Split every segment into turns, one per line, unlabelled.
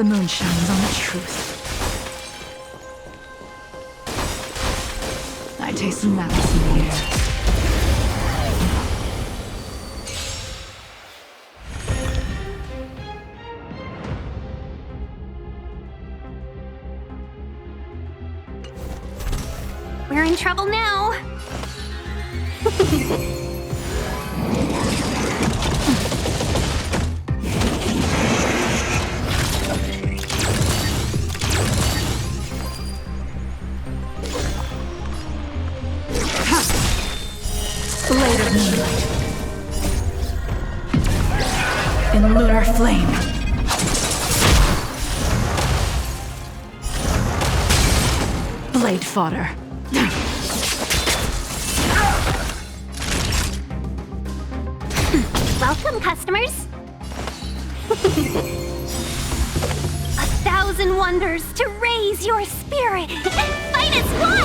The moon shines on the truth. I taste malice in the air.
We're in trouble now.
Blade of moonlight. In lunar flame. Blade fodder.
Welcome, customers. 1,000 wonders to raise your spirit and fight as one!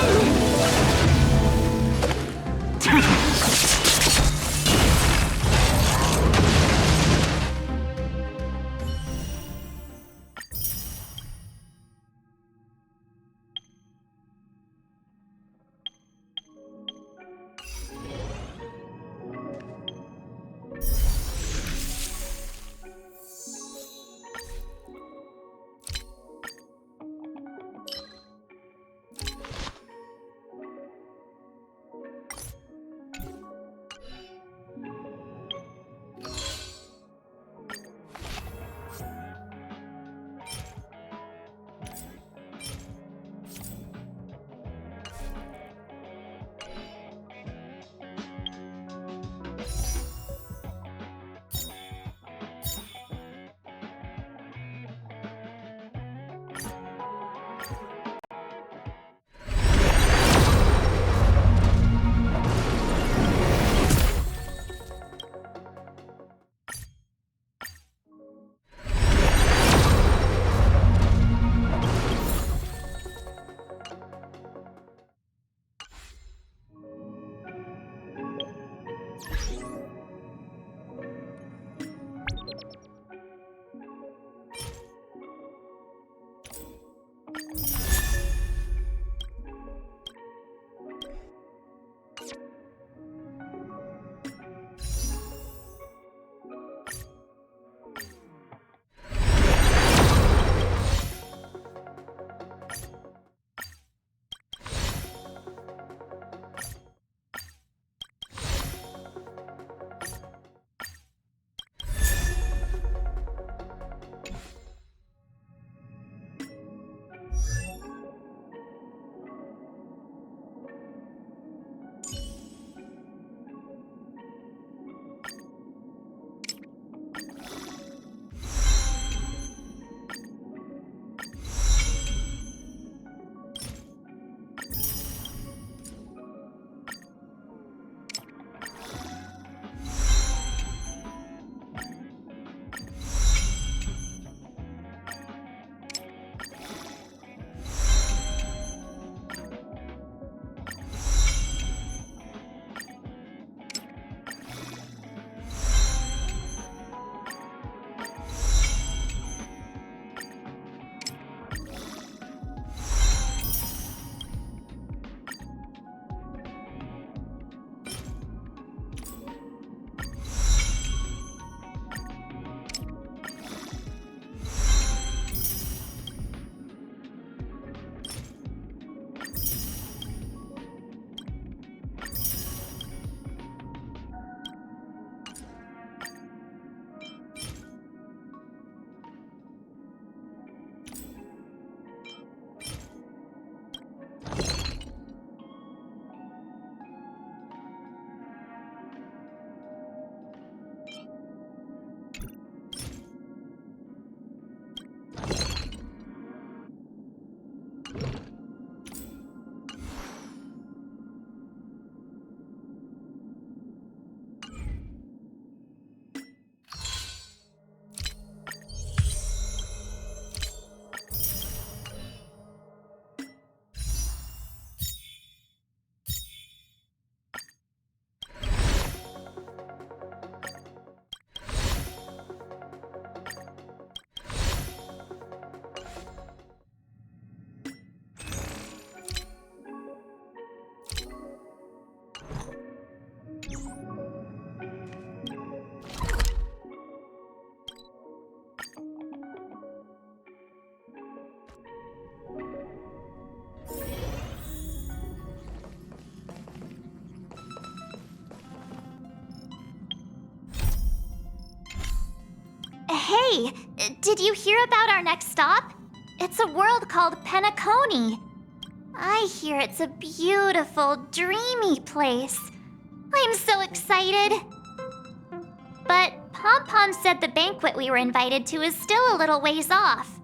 Hey, did you hear about our next stop? It's a world called Penacony. I hear it's a beautiful, dreamy place. I'm so excited. But Pom Pom said the banquet we were invited to is still a little ways off.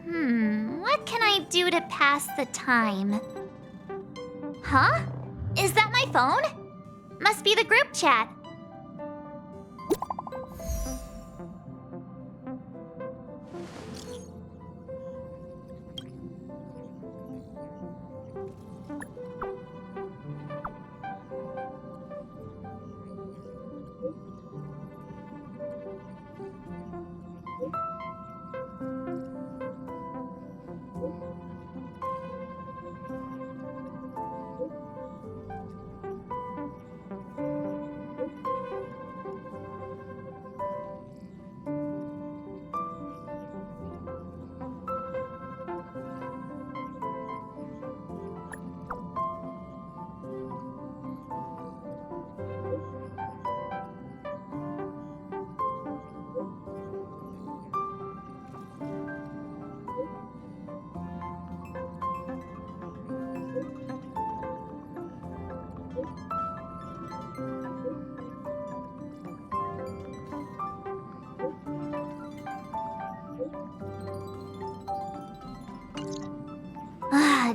What can I do to pass the time? Huh? Is that my phone? Must be the group chat.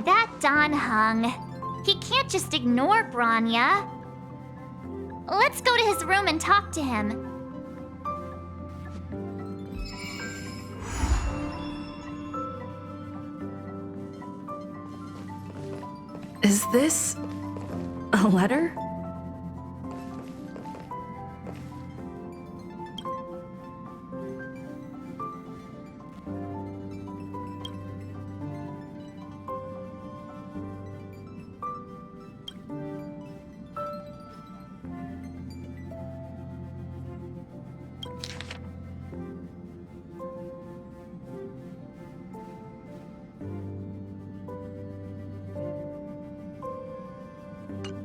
That Don Hung. He can't just ignore Branya. Let's go to his room and talk to him.
Is this a letter?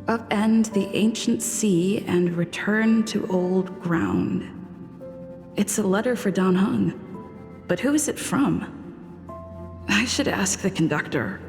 Upend the ancient sea and return to old ground. It's a letter for Don Hung, but who is it from? I should ask the conductor.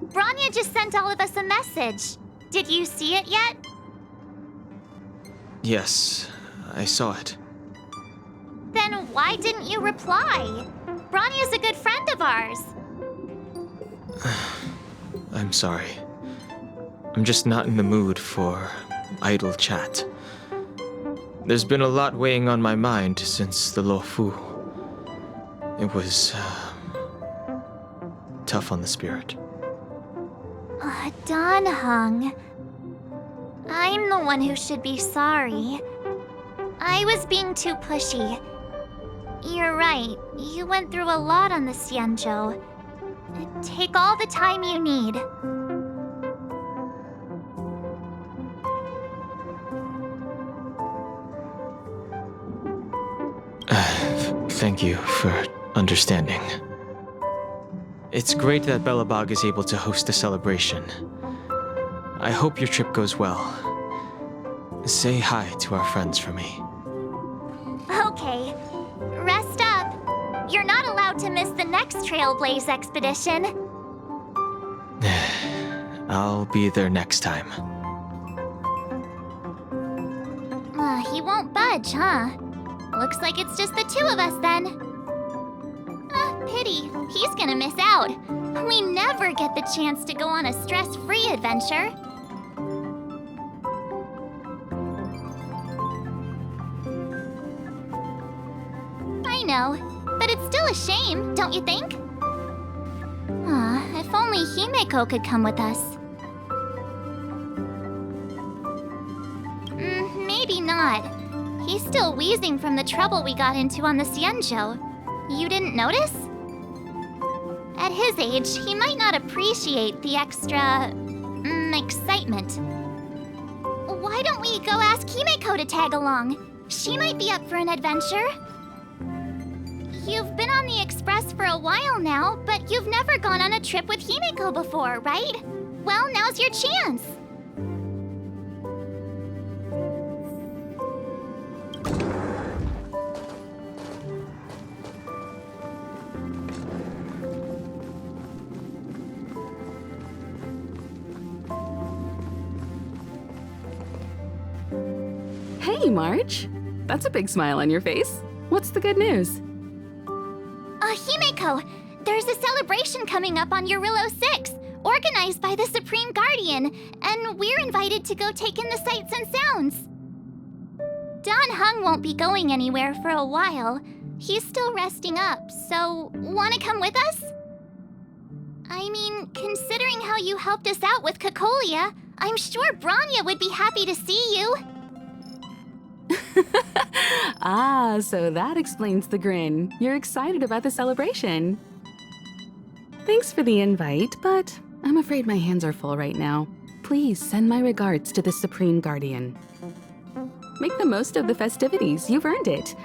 Branya just sent all of us a message. Did you see it yet?
Yes, I saw it.
Then why didn't you reply? Branya's a good friend of ours.
I'm sorry. I'm just not in the mood for idle chat. There's been a lot weighing on my mind since the Lofu. It was tough on the spirit.
Don Hung. I'm the one who should be sorry. I was being too pushy. You're right. You went through a lot on the Xianzhou. Take all the time you need.
Thank you for understanding. It's great that Belobog is able to host a celebration. I hope your trip goes well. Say hi to our friends for me.
Okay. Rest up. You're not allowed to miss the next Trailblaze expedition.
I'll be there next time.
He won't budge, huh? Looks like it's just the two of us then. Pity. He's gonna miss out. We never get the chance to go on a stress-free adventure. I know, but it's still a shame, don't you think? If only Himeko could come with us. Maybe not. He's still wheezing from the trouble we got into on the Xianzhou. You didn't notice? At his age, he might not appreciate the extra... excitement. Why don't we go ask Himeko to tag along? She might be up for an adventure. You've been on the Express for a while now, but you've never gone on a trip with Himeko before, right? Well, now's your chance.
Hey, March. That's a big smile on your face. What's the good news?
Himeko, there's a celebration coming up on Eurillo 6, organized by the Supreme Guardian, and we're invited to go take in the sights and sounds. Dan Heng won't be going anywhere for a while. He's still resting up, so wanna come with us? I mean, considering how you helped us out with Cocolia, I'm sure Branya would be happy to see you.
Ah, so that explains the grin. You're excited about the celebration. Thanks for the invite, but I'm afraid my hands are full right now. Please send my regards to the Supreme Guardian. Make the most of the festivities. You've earned it.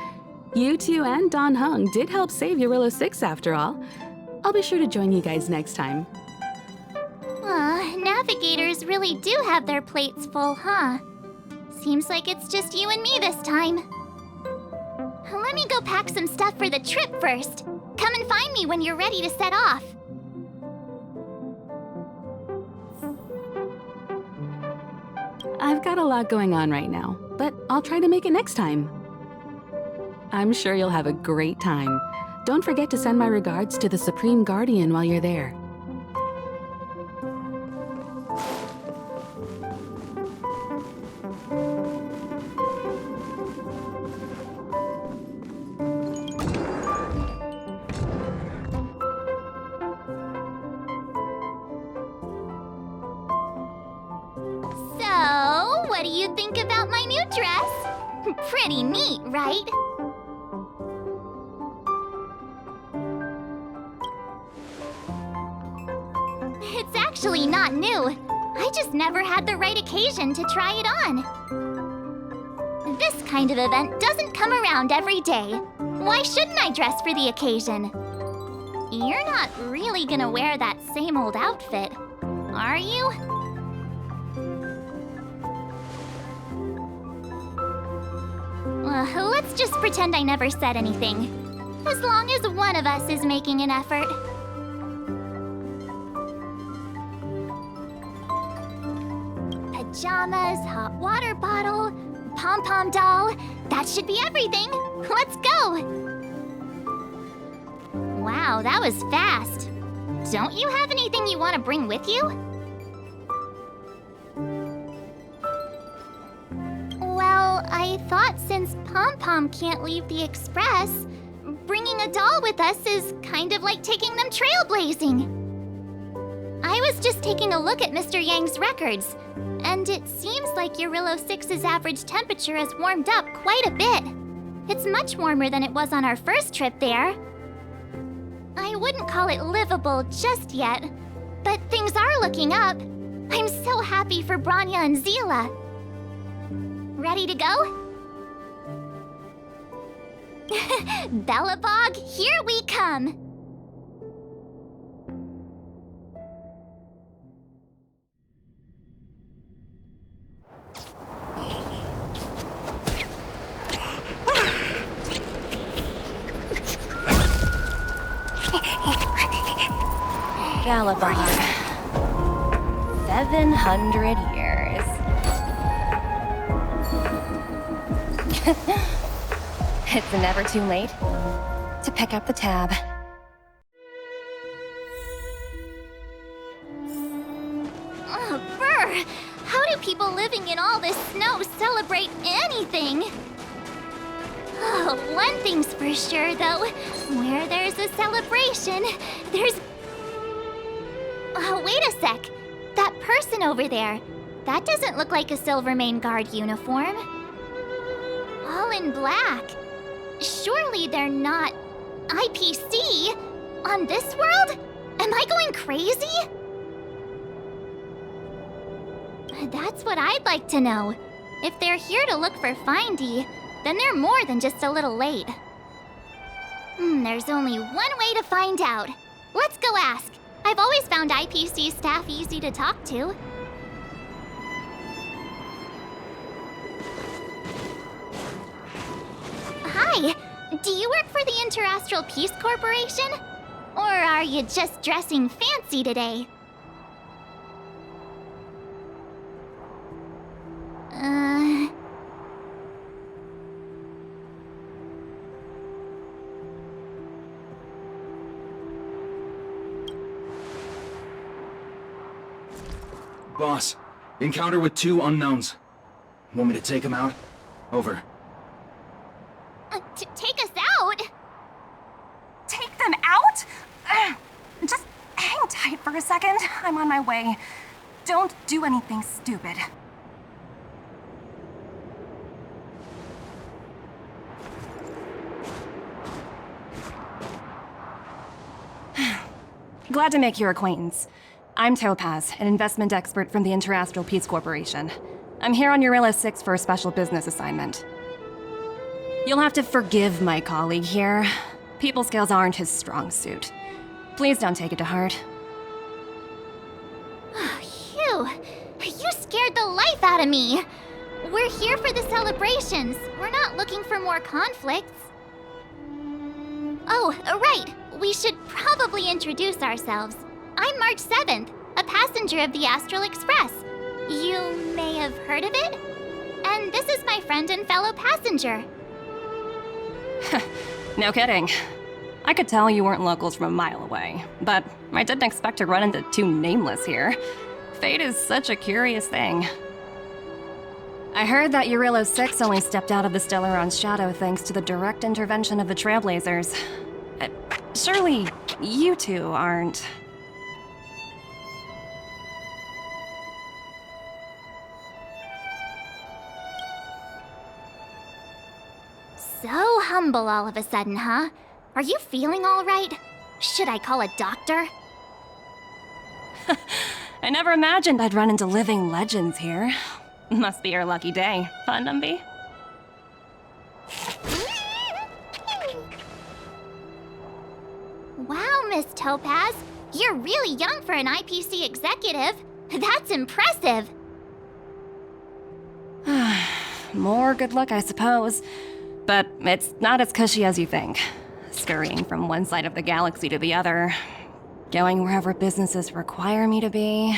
You two and Dan Heng did help save Eurillo 6 after all. I'll be sure to join you guys next time.
Navigators really do have their plates full, huh? Seems like it's just you and me this time. Let me go pack some stuff for the trip first. Come and find me when you're ready to set off.
I've got a lot going on right now, but I'll try to make it next time. I'm sure you'll have a great time. Don't forget to send my regards to the Supreme Guardian while you're there.
So, what do you think about my new dress? Pretty neat, right? It's actually not new. I just never had the right occasion to try it on. This kind of event doesn't come around every day. Why shouldn't I dress for the occasion? You're not really gonna wear that same old outfit, are you? Let's just pretend I never said anything. As long as one of us is making an effort. Pajamas, hot water bottle, pom-pom doll. That should be everything. Let's go! Wow, that was fast. Don't you have anything you want to bring with you? Well, I thought since Pom-Pom can't leave the Express, bringing a doll with us is kind of like taking them trailblazing. I was just taking a look at Mr. Yang's records, and it seems like Eurillo 6's average temperature has warmed up quite a bit. It's much warmer than it was on our first trip there. I wouldn't call it livable just yet, but things are looking up. I'm so happy for Branya and Zila. Ready to go? Belobog, here we come!
Belobog. 700 years. It's never too late to pick up the tab.
Oh, brr! How do people living in all this snow celebrate anything? Oh, one thing's for sure, though. Where there's a celebration, there's... Oh, wait a sec. That person over there, that doesn't look like a Silvermane Guard uniform. All in black. Surely they're not IPC on this world? Am I going crazy? That's what I'd like to know. If they're here to look for Findy, then they're more than just a little late. There's only one way to find out. Let's go ask. I've always found IPC staff easy to talk to. Hi, do you work for the Interastral Peace Corporation? Or are you just dressing fancy today?
Boss, encounter with 2 unknowns. Want me to take them out? Over.
Take us out?
Take them out? Just hang tight for a second. I'm on my way. Don't do anything stupid. Glad to make your acquaintance. I'm Topaz, an investment expert from the Interastral Peace Corporation. I'm here on Eurilla 6 for a special business assignment. You'll have to forgive my colleague here. People skills aren't his strong suit. Please don't take it to heart.
Phew, you scared the life out of me. We're here for the celebrations. We're not looking for more conflicts. Oh, right. We should probably introduce ourselves. I'm March 7th, a passenger of the Astral Express. You may have heard of it? And this is my friend and fellow passenger.
No kidding. I could tell you weren't locals from a mile away, but I didn't expect to run into 2 nameless here. Fate is such a curious thing. I heard that Eurilla 6 only stepped out of the Stellaron's shadow thanks to the direct intervention of the Trailblazers. Surely you 2 aren't...
So humble all of a sudden, huh? Are you feeling all right? Should I call a doctor?
I never imagined I'd run into living legends here. Must be your lucky day, huh, Numby?
Wow, Miss Topaz. You're really young for an IPC executive. That's impressive.
More good luck, I suppose. But it's not as cushy as you think. Scurrying from one side of the galaxy to the other. Going wherever businesses require me to be.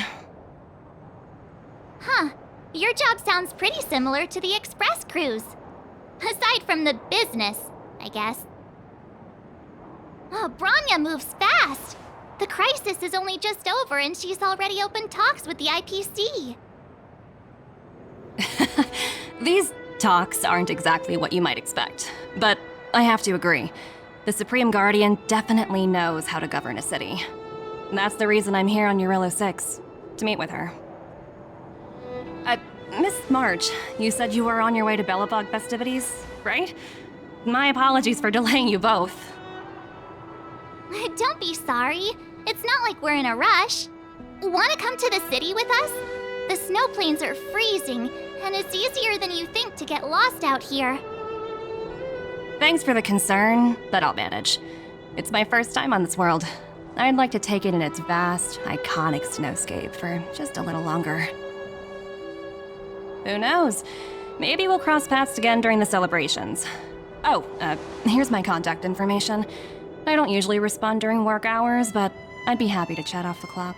Huh. Your job sounds pretty similar to the express cruise. Aside from the business, I guess. Oh, Branya moves fast. The crisis is only just over and she's already opened talks with the IPC.
These talks aren't exactly what you might expect. But I have to agree. The Supreme Guardian definitely knows how to govern a city. That's the reason I'm here on Eurilla 6, to meet with her. Miss March, you said you were on your way to Belobog festivities, right? My apologies for delaying you both.
Don't be sorry. It's not like we're in a rush. Want to come to the city with us? The snow plains are freezing, and it's easier than you think to get lost out here.
Thanks for the concern, but I'll manage. It's my first time on this world. I'd like to take it in its vast, iconic snowscape for just a little longer. Who knows? Maybe we'll cross paths again during the celebrations. Oh, here's my contact information. I don't usually respond during work hours, but I'd be happy to chat off the clock.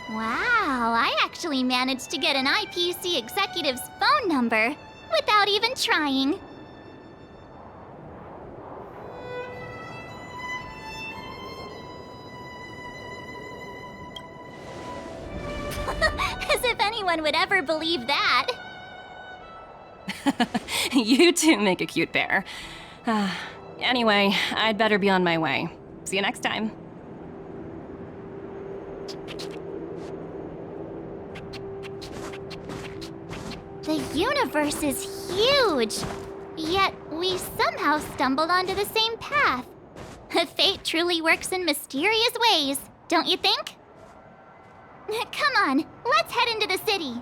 Wow, I actually managed to get an IPC executive's phone number without even trying. As if anyone would ever believe that.
You two make a cute pair. Anyway, I'd better be on my way. See you next time.
The universe is huge! Yet we somehow stumbled onto the same path. Fate truly works in mysterious ways, don't you think? Come on, let's head into the city.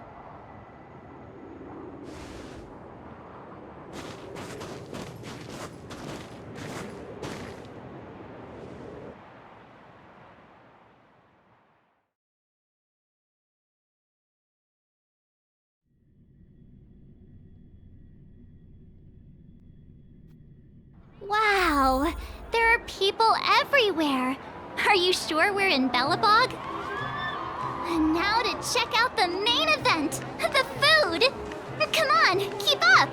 Wow, there are people everywhere. Are you sure we're in Belobog? And now to check out the main event, the food! Come on, keep up!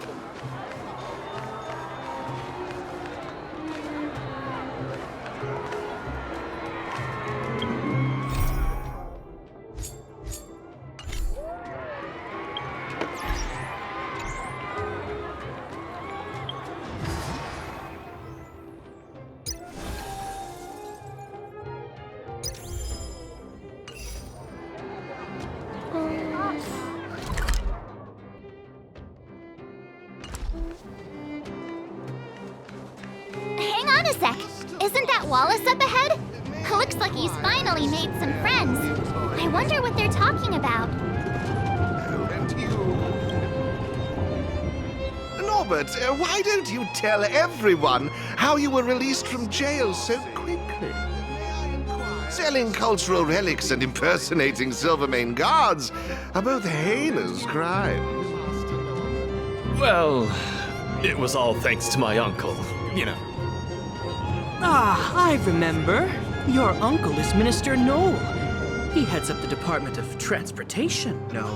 Hang on a sec. Isn't that Wallace up ahead? Looks like he's finally made some friends. I wonder what they're talking about.
Norbert, why don't you tell everyone how you were released from jail so quickly? Selling cultural relics and impersonating Silvermane guards are both heinous crimes.
Well, it was all thanks to my uncle, you know.
Ah, I remember. Your uncle is Minister Noel. He heads up the Department of Transportation, no?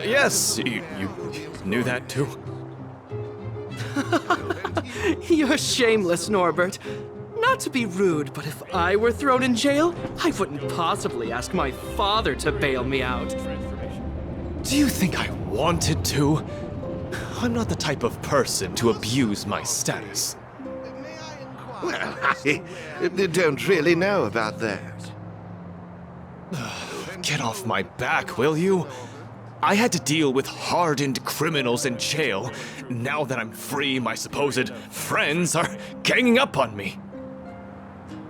Yes, you knew that too?
You're shameless, Norbert. Not to be rude, but if I were thrown in jail, I wouldn't possibly ask my father to bail me out.
Do you think I wanted to? I'm not the type of person to abuse my status.
Well, I don't really know about that.
Get off my back, will you? I had to deal with hardened criminals in jail. Now that I'm free, my supposed friends are ganging up on me.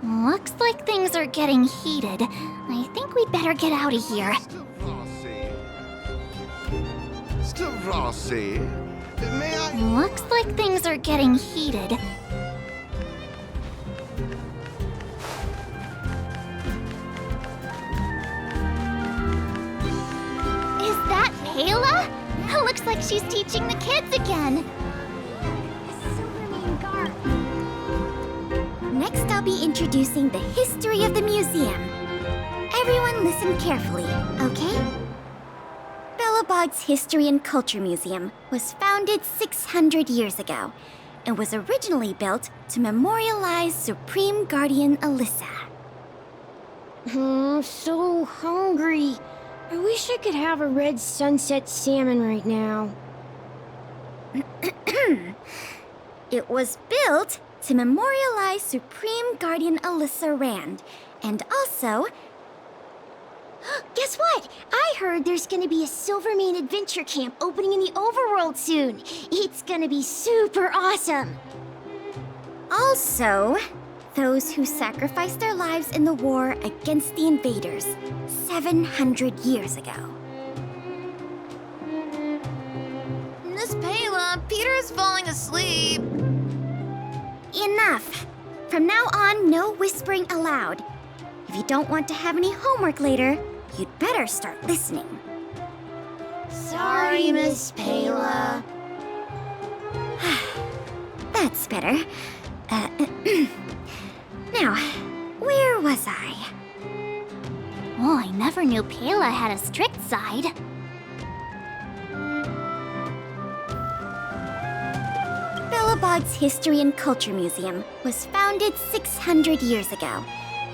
Looks like things are getting heated. I think we'd better get out of here.
Mr. Rossi, may I...
Looks like things are getting heated. Is that Payla? Looks like she's teaching the kids again. Next, I'll be introducing the history of the museum. Everyone listen carefully, okay? Belobog's History and Culture Museum was founded 600 years ago and was originally built to memorialize Supreme Guardian Alyssa.
I'm so hungry. I wish I could have a red sunset salmon right now.
It was built to memorialize Supreme Guardian Alyssa Rand, and also...
Guess what? I heard there's gonna be a Silvermane adventure camp opening in the overworld soon. It's gonna be super awesome.
Also, those who sacrificed their lives in the war against the invaders 700 years ago.
Miss Payla, Peter's falling asleep.
Enough! From now on, no whispering allowed. If you don't want to have any homework later, you'd better start listening.
Sorry, Miss Payla.
That's better. Now, where was I? Oh, I never knew Payla had a strict side. Belobog's History and Culture Museum was founded 600 years ago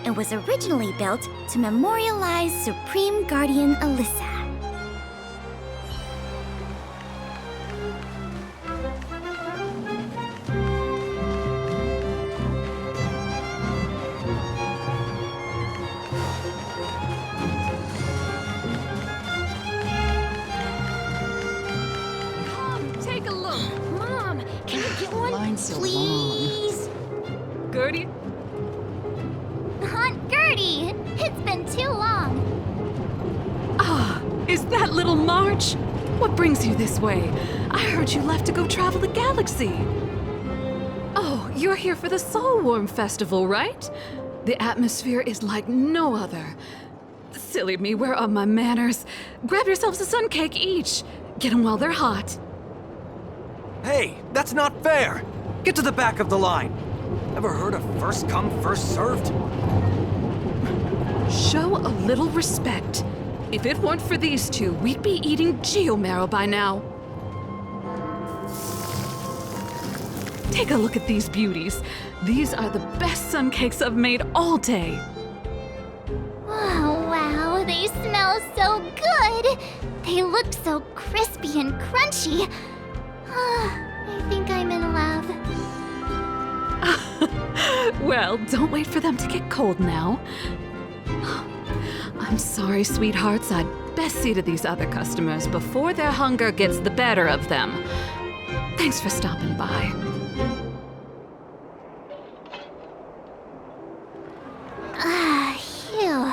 and was originally built to memorialize Supreme Guardian Alyssa.
so please.
Gertie?
Aunt Gertie! It's been too long.
Ah, is that little March? What brings you this way? I heard you left to go travel the galaxy. Oh, you're here for the Soulworm Festival, right? The atmosphere is like no other. Silly me, where are my manners? Grab yourselves a sun cake each. Get them while they're hot.
Hey, that's not fair! Get to the back of the line! Ever heard of first come, first served?
Show a little respect. If it weren't for these two, we'd be eating geomarrow by now. Take a look at these beauties. These are the best sun cakes I've made all day.
Oh, wow, they smell so good. They look so crispy and crunchy. I think I'm in love.
Well, don't wait for them to get cold now. I'm sorry, sweethearts. I'd best see to these other customers before their hunger gets the better of them. Thanks for stopping by.
Phew.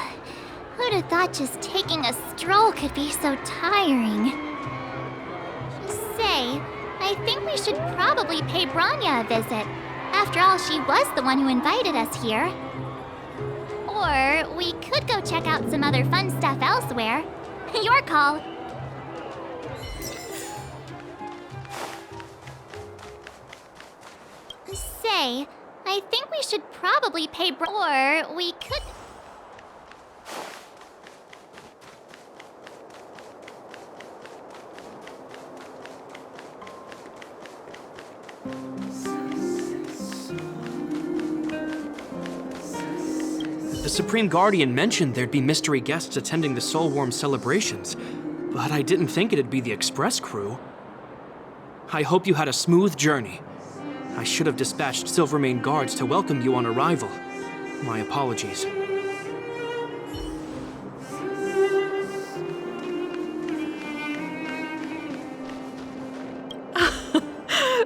Who'd have thought just taking a stroll could be so tiring? Say, I think we should probably pay Branya a visit. After all, she was the one who invited us here. Or we could go check out some other fun stuff elsewhere. Your call. Say, I think we should probably pay or we could...
The Supreme Guardian mentioned there'd be mystery guests attending the Soulworm celebrations, but I didn't think it'd be the Express crew. I hope you had a smooth journey. I should have dispatched Silvermane guards to welcome you on arrival. My apologies.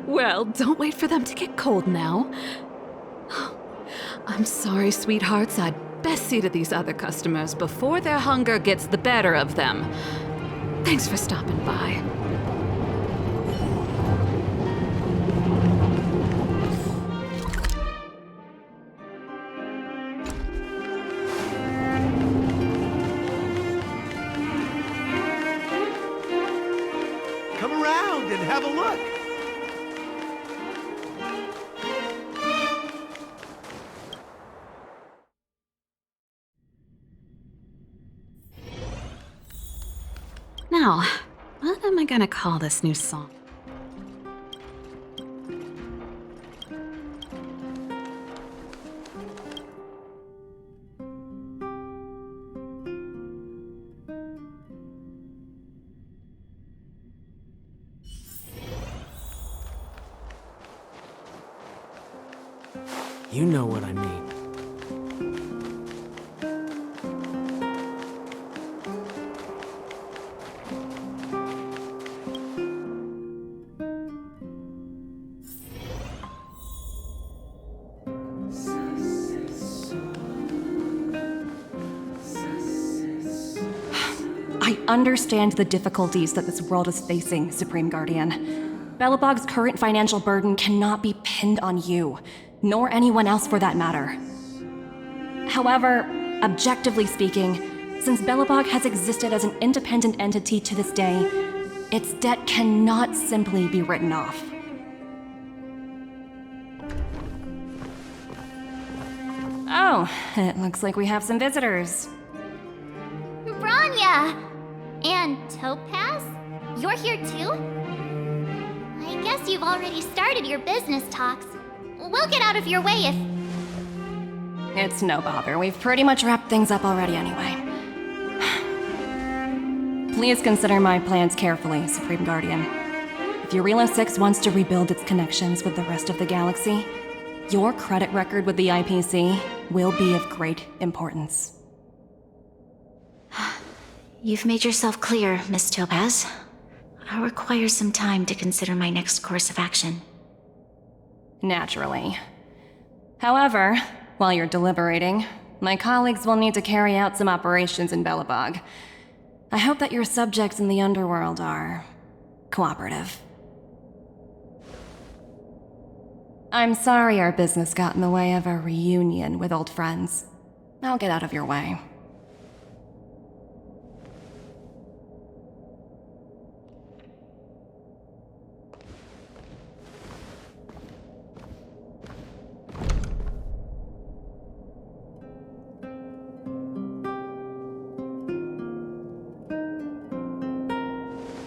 Well, don't wait for them to get cold now. I'm sorry, sweethearts. I'd best see to these other customers before their hunger gets the better of them. Thanks for stopping by.
Come around and have a look.
Now, what am I gonna call this new song?
You know what I mean.
I understand the difficulties that this world is facing, Supreme Guardian. Belobog's current financial burden cannot be pinned on you, nor anyone else for that matter. However, objectively speaking, since Belobog has existed as an independent entity to this day, its debt cannot simply be written off. Oh, it looks like we have some visitors.
Branya! And Topaz? You're here too? I guess you've already started your business talks. We'll get out of your way if...
It's no bother. We've pretty much wrapped things up already anyway. Please consider my plans carefully, Supreme Guardian. If Eurilo 6 wants to rebuild its connections with the rest of the galaxy, your credit record with the IPC will be of great importance.
You've made yourself clear, Miss Topaz. I'll require some time to consider my next course of action.
Naturally. However, while you're deliberating, my colleagues will need to carry out some operations in Belobog. I hope that your subjects in the underworld are cooperative. I'm sorry our business got in the way of a reunion with old friends. I'll get out of your way.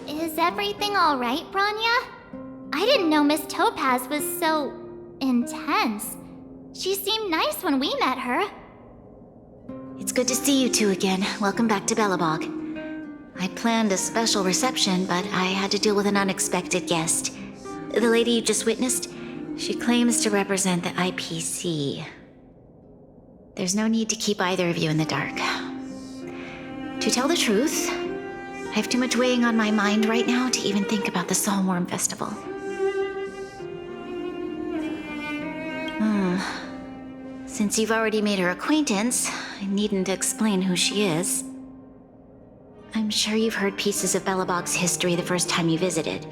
Is everything all right, Bronya? I didn't know Miss Topaz was so intense. She seemed nice when we met her.
It's good to see you two again. Welcome back to Belobog. I'd planned a special reception, but I had to deal with an unexpected guest. The lady you just witnessed, she claims to represent the IPC. There's no need to keep either of you in the dark. To tell the truth, I have too much weighing on my mind right now to even think about the Soulworm Festival. Since you've already made her acquaintance, I needn't explain who she is. I'm sure you've heard pieces of Belobog's history the first time you visited.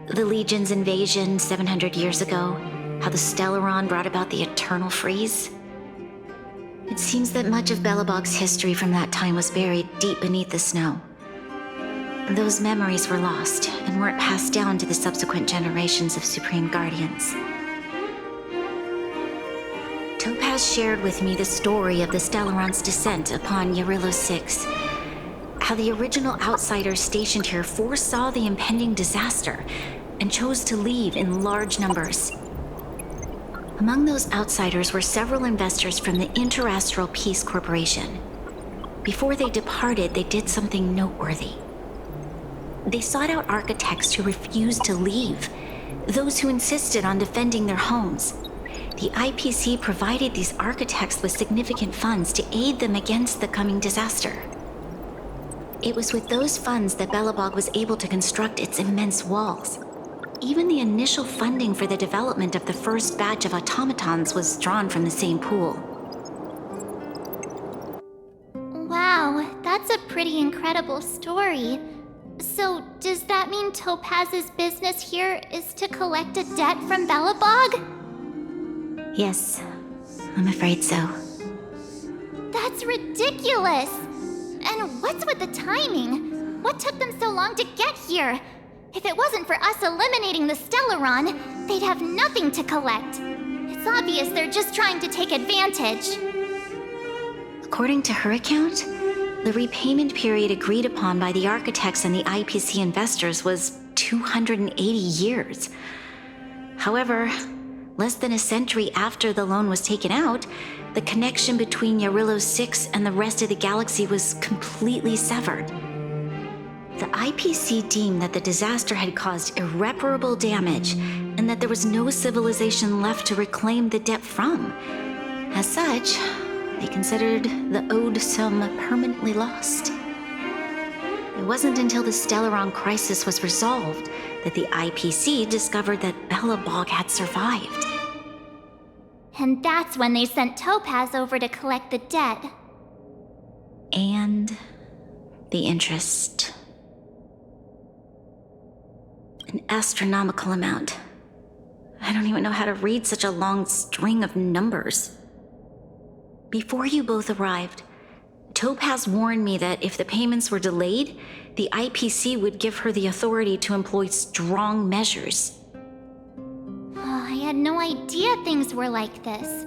The Legion's invasion 700 years ago, how the Stellaron brought about the Eternal Freeze. It seems that much of Belobog's history from that time was buried deep beneath the snow. Those memories were lost and weren't passed down to the subsequent generations of Supreme Guardians. Topaz shared with me the story of the Stellaron's descent upon Yarilo 6. How the original outsiders stationed here foresaw the impending disaster and chose to leave in large numbers. Among those outsiders were several investors from the Interastral Peace Corporation. Before they departed, they did something noteworthy. They sought out architects who refused to leave, those who insisted on defending their homes. The IPC provided these architects with significant funds to aid them against the coming disaster. It was with those funds that Belobog was able to construct its immense walls. Even the initial funding for the development of the first batch of automatons was drawn from the same pool.
Wow, that's a pretty incredible story. So, does that mean Topaz's business here is to collect a debt from Belobog?
Yes, I'm afraid so.
That's ridiculous! And what's with the timing? What took them so long to get here? If it wasn't for us eliminating the Stellaron, they'd have nothing to collect. It's obvious they're just trying to take advantage.
According to her account, the repayment period agreed upon by the architects and the IPC investors was 280 years. However, less than a century after the loan was taken out, the connection between Yarilo 6 and the rest of the galaxy was completely severed. The IPC deemed that the disaster had caused irreparable damage and that there was no civilization left to reclaim the debt from. As such, they considered the owed sum permanently lost. It wasn't until the Stellaron crisis was resolved that the IPC discovered that Belobog had survived.
And that's when they sent Topaz over to collect the debt.
And the interest. An astronomical amount. I don't even know how to read such a long string of numbers. Before you both arrived, Topaz warned me that if the payments were delayed, the IPC would give her the authority to employ strong measures.
I had no idea things were like this.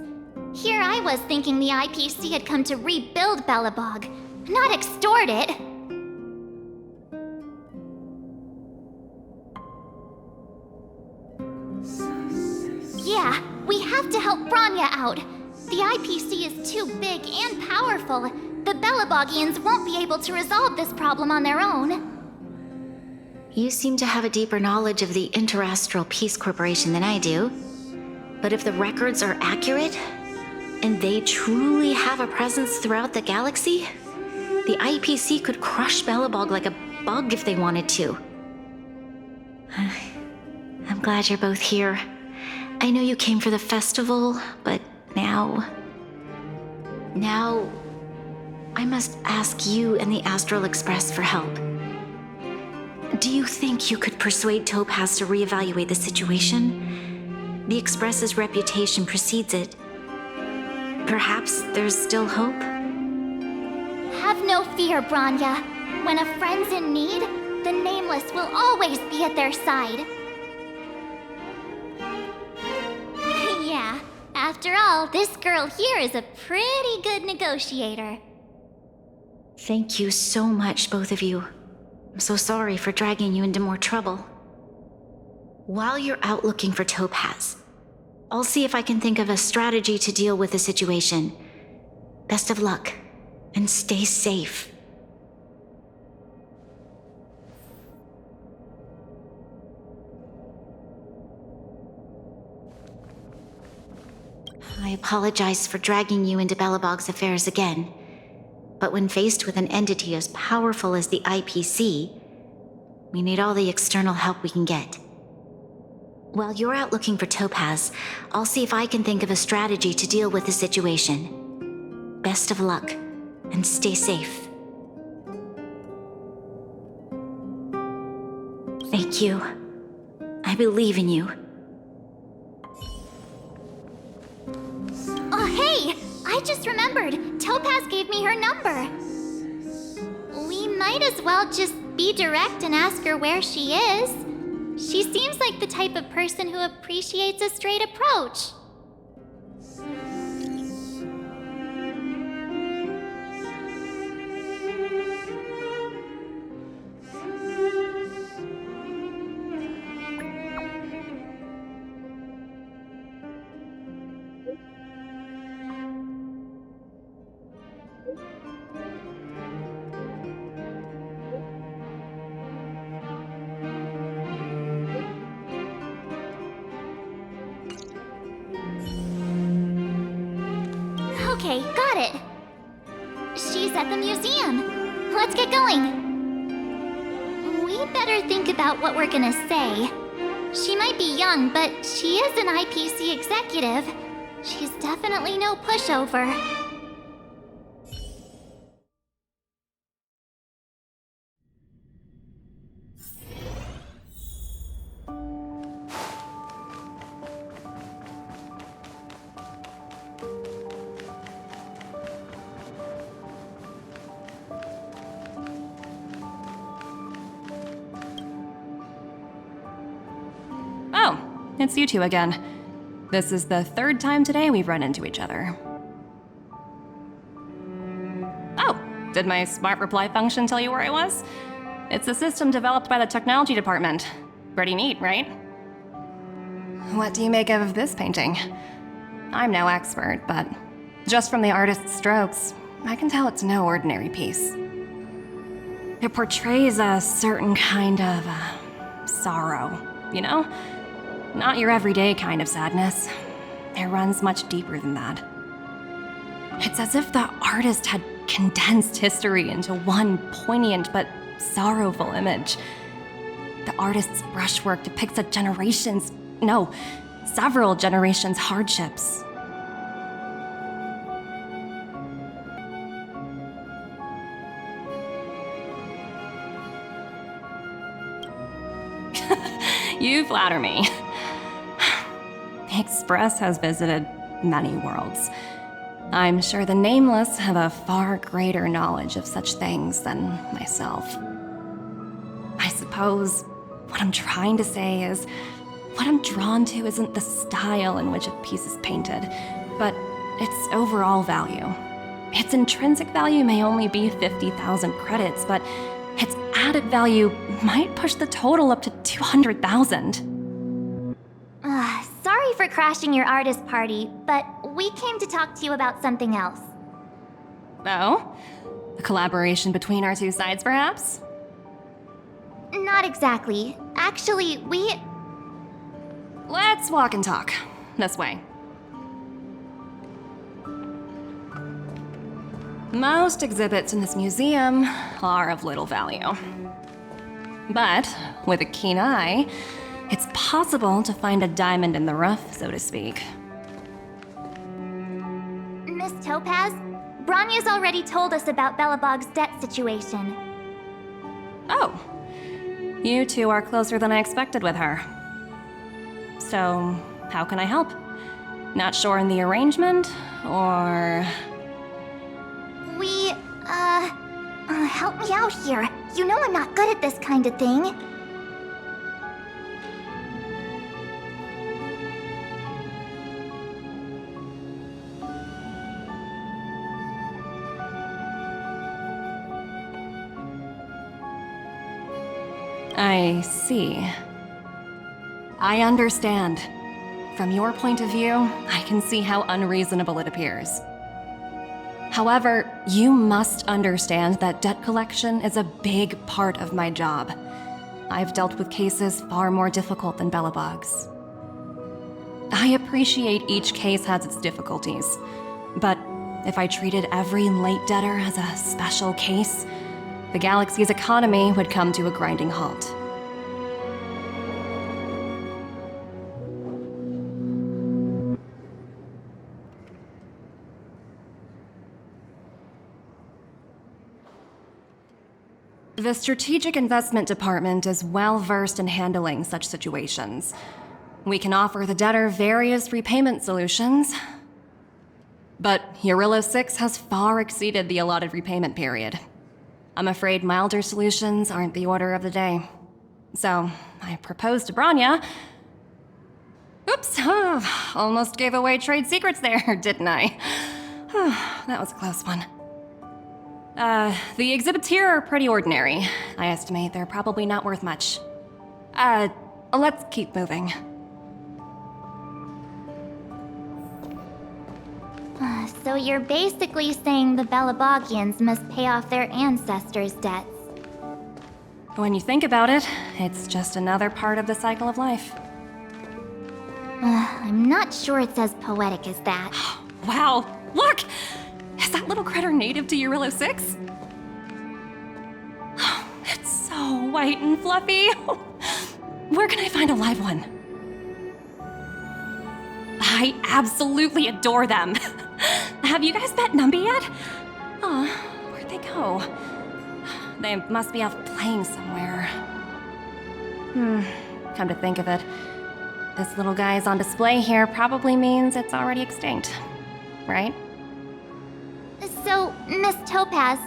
Here I was thinking the IPC had come to rebuild Belobog, not extort it. Yeah, we have to help Bronya out. The IPC is too big and powerful. The Belobogians won't be able to resolve this problem on their own.
You seem to have a deeper knowledge of the Interastral Peace Corporation than I do. But if the records are accurate, and they truly have a presence throughout the galaxy, the IPC could crush Belobog like a bug if they wanted to. I'm glad you're both here. I know you came for the festival, but now I must ask you and the Astral Express for help. Do you think you could persuade Topaz to reevaluate the situation? The Express's reputation precedes it. Perhaps there's still hope?
Have no fear, Branya. When a friend's in need, the Nameless will always be at their side. Yeah, after all, this girl here is a pretty good negotiator.
Thank you so much, both of you. I'm so sorry for dragging you into more trouble. While you're out looking for Topaz, I'll see if I can think of a strategy to deal with the situation. Best of luck, and stay safe. I apologize for dragging you into Belobog's affairs again, but when faced with an entity as powerful as the IPC, we need all the external help we can get. While you're out looking for Topaz, I'll see if I can think of a strategy to deal with the situation. Best of luck, and stay safe. Thank you. I believe in you.
Oh, hey! I just remembered. Topaz gave me her number. We might as well just be direct and ask her where she is. She seems like the type of person who appreciates a straight approach. Okay, got it. She's at the museum. Let's get going. We better think about what we're gonna say. She might be young, but she is an IPC executive. She's definitely no pushover.
Oh, it's you two again. This is the third time today we've run into each other. Oh, did my smart reply function tell you where I was? It's a system developed by the technology department. Pretty neat, right? What do you make of this painting? I'm no expert, but just from the artist's strokes, I can tell it's no ordinary piece. It portrays a certain kind of sorrow, you know? Not your everyday kind of sadness. It runs much deeper than that. It's as if the artist had condensed history into one poignant but sorrowful image. The artist's brushwork depicts several generations' hardships. You flatter me. The Express has visited many worlds. I'm sure the Nameless have a far greater knowledge of such things than myself. I suppose what I'm trying to say is, what I'm drawn to isn't the style in which a piece is painted, but its overall value. Its intrinsic value may only be 50,000 credits, but its added value might push the total up to 200,000.
Sorry for crashing your artist party, but we came to talk to you about something else.
Oh? A collaboration between our two sides, perhaps?
Not exactly. Actually,
Let's walk and talk. This way. Most exhibits in this museum are of little value. But with a keen eye, it's impossible to find a diamond in the rough, so to speak.
Miss Topaz, Bronya's already told us about Belobog's debt situation.
Oh. You two are closer than I expected with her. So, how can I help? Not sure in the arrangement, or...
Help me out here. You know I'm not good at this kind of thing.
I see. I understand. From your point of view, I can see how unreasonable it appears. However, you must understand that debt collection is a big part of my job. I've dealt with cases far more difficult than Belobog's. I appreciate each case has its difficulties, but if I treated every late debtor as a special case, the galaxy's economy would come to a grinding halt. The Strategic Investment Department is well versed in handling such situations. We can offer the debtor various repayment solutions, but Eurylo 6 has far exceeded the allotted repayment period. I'm afraid milder solutions aren't the order of the day. So, I proposed to Bronya. Oops, almost gave away trade secrets there, didn't I? That was a close one. The exhibits here are pretty ordinary. I estimate they're probably not worth much. Let's keep moving.
So you're basically saying the Belobogians must pay off their ancestors' debts.
When you think about it, it's just another part of the cycle of life.
I'm not sure it's as poetic as that.
Wow, look! Is that little critter native to Eurylo 6? It's so white and fluffy. Where can I find a live one? I absolutely adore them. Have you guys met Numby yet? Oh, where'd they go? They must be off playing somewhere. Come to think of it, this little guy is on display here probably means it's already extinct, right?
So, Miss Topaz,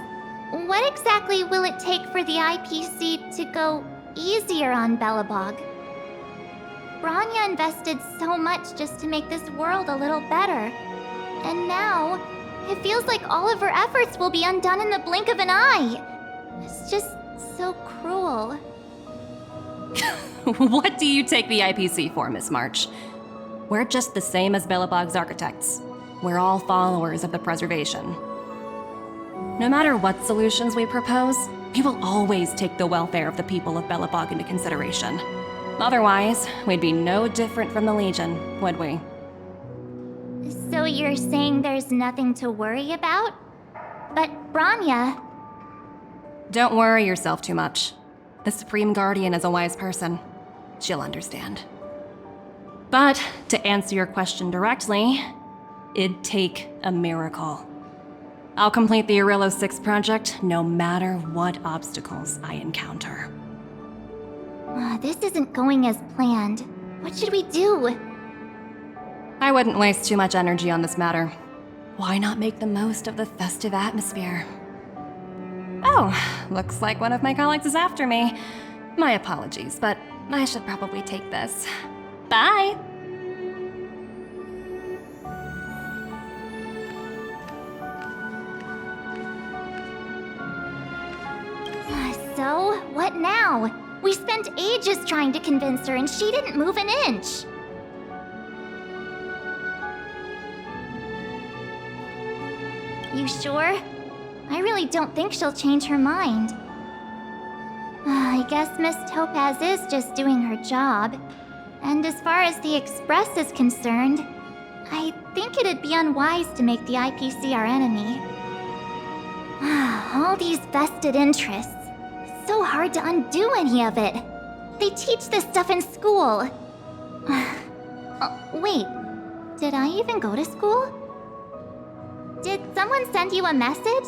what exactly will it take for the IPC to go easier on Belobog? Bronya invested so much just to make this world a little better. And now, it feels like all of her efforts will be undone in the blink of an eye. It's just so cruel.
What do you take the IPC for, Miss March? We're just the same as Belobog's architects. We're all followers of the preservation. No matter what solutions we propose, we will always take the welfare of the people of Belobog into consideration. Otherwise, we'd be no different from the Legion, would we?
So you're saying there's nothing to worry about? But Bronya...
Don't worry yourself too much. The Supreme Guardian is a wise person. She'll understand. But, to answer your question directly, it'd take a miracle. I'll complete the Eurylo 6 project no matter what obstacles I encounter.
This isn't going as planned. What should we do?
I wouldn't waste too much energy on this matter. Why not make the most of the festive atmosphere? Oh, looks like one of my colleagues is after me. My apologies, but I should probably take this. Bye!
So, what now? We spent ages trying to convince her and she didn't move an inch. You sure? I really don't think she'll change her mind. I guess Miss Topaz is just doing her job. And as far as the Express is concerned, I think it'd be unwise to make the IPC our enemy. All these vested interests. So hard to undo any of it. They teach this stuff in school. Wait, did I even go to school? Did someone send you a message?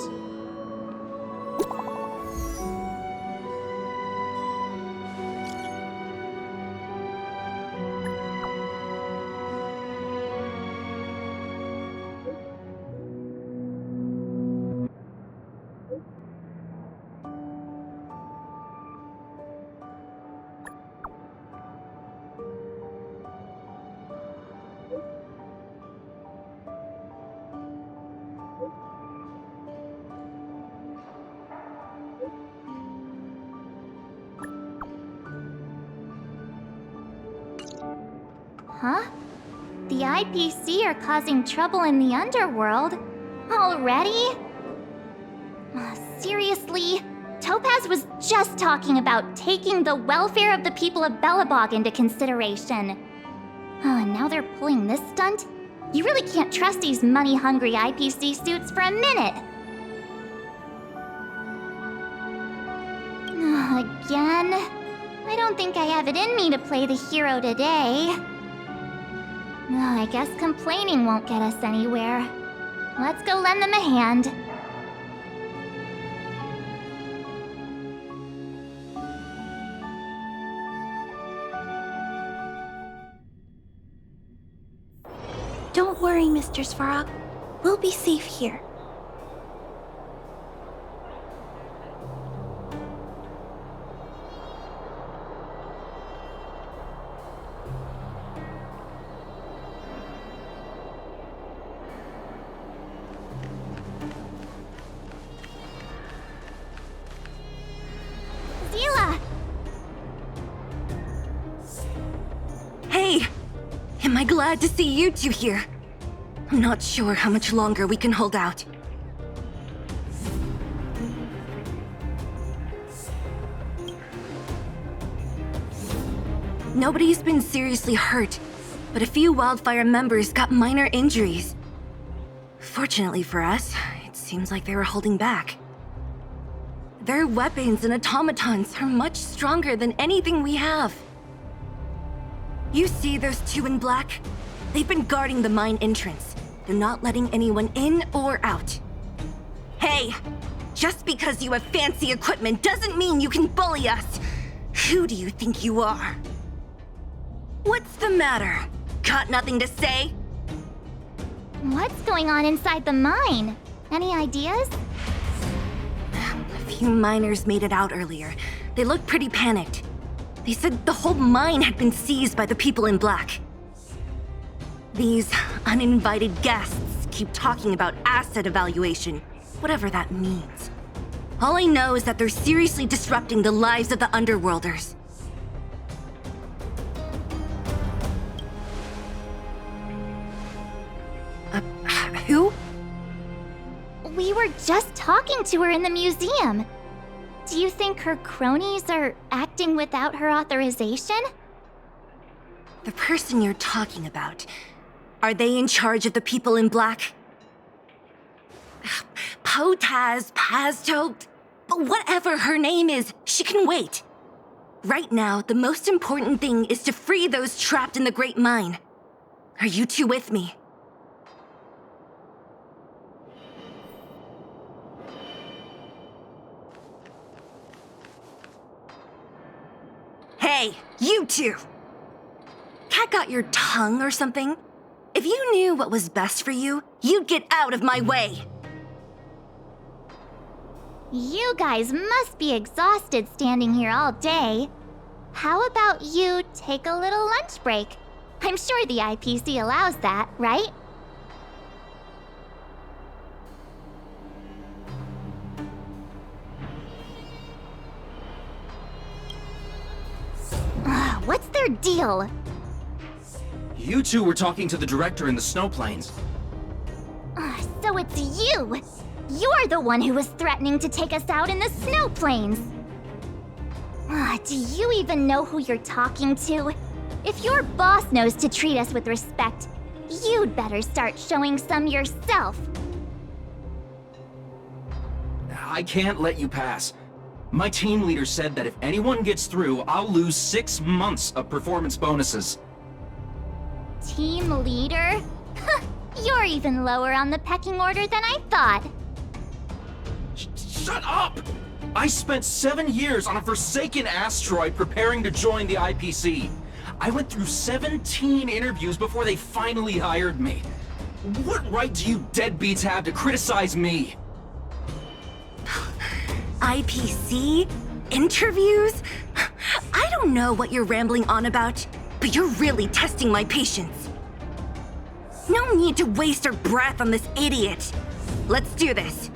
Huh? The IPC are causing trouble in the underworld? Already? Seriously? Topaz was just talking about taking the welfare of the people of Belobog into consideration. And now they're pulling this stunt? You really can't trust these money-hungry IPC suits for a minute. Again? I don't think I have it in me to play the hero today. I guess complaining won't get us anywhere. Let's go lend them a hand.
Don't worry, Mr. Svarog. We'll be safe here.
Am I glad to see you two here? I'm not sure how much longer we can hold out. Nobody's been seriously hurt, but a few Wildfire members got minor injuries. Fortunately for us, it seems like they were holding back. Their weapons and automatons are much stronger than anything we have. You see those two in black? They've been guarding the mine entrance. They're not letting anyone in or out. Hey! Just because you have fancy equipment doesn't mean you can bully us! Who do you think you are? What's the matter? Got nothing to say?
What's going on inside the mine? Any ideas?
A few miners made it out earlier. They looked pretty panicked. They said the whole mine had been seized by the people in black. These uninvited guests keep talking about asset evaluation, whatever that means. All I know is that they're seriously disrupting the lives of the Underworlders. Who?
We were just talking to her in the museum. Do you think her cronies are acting without her authorization?
The person you're talking about, are they in charge of the people in black? Potaz, Pazto, whatever her name is, she can wait. Right now, the most important thing is to free those trapped in the Great Mine. Are you two with me? Hey, you two! Cat got your tongue or something? If you knew what was best for you, you'd get out of my way!
You guys must be exhausted standing here all day. How about you take a little lunch break? I'm sure the IPC allows that, right? What's their deal?
You two were talking to the director in the snow plains.
So it's you! You're the one who was threatening to take us out in the snow plains! Do you even know who you're talking to? If your boss knows to treat us with respect, you'd better start showing some yourself.
I can't let you pass. My team leader said that if anyone gets through, I'll lose 6 months of performance bonuses.
Team leader? You're even lower on the pecking order than I thought.
Shut up! I spent 7 years on a forsaken asteroid preparing to join the IPC. I went through 17 interviews before they finally hired me. What right do you deadbeats have to criticize me?
IPC? Interviews? I don't know what you're rambling on about, but you're really testing my patience. No need to waste our breath on this idiot. Let's do this.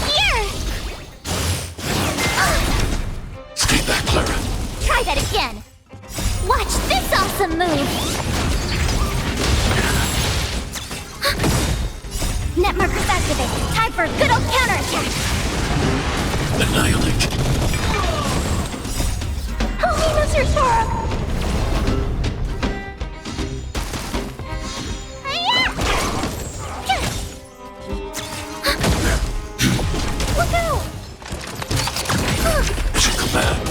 Here!
Stay back, Clara.
Try that again. Watch this awesome move. Net markers activated. Time for a good old counterattack.
Annihilate.
Oh, he knows your Sora. Look out!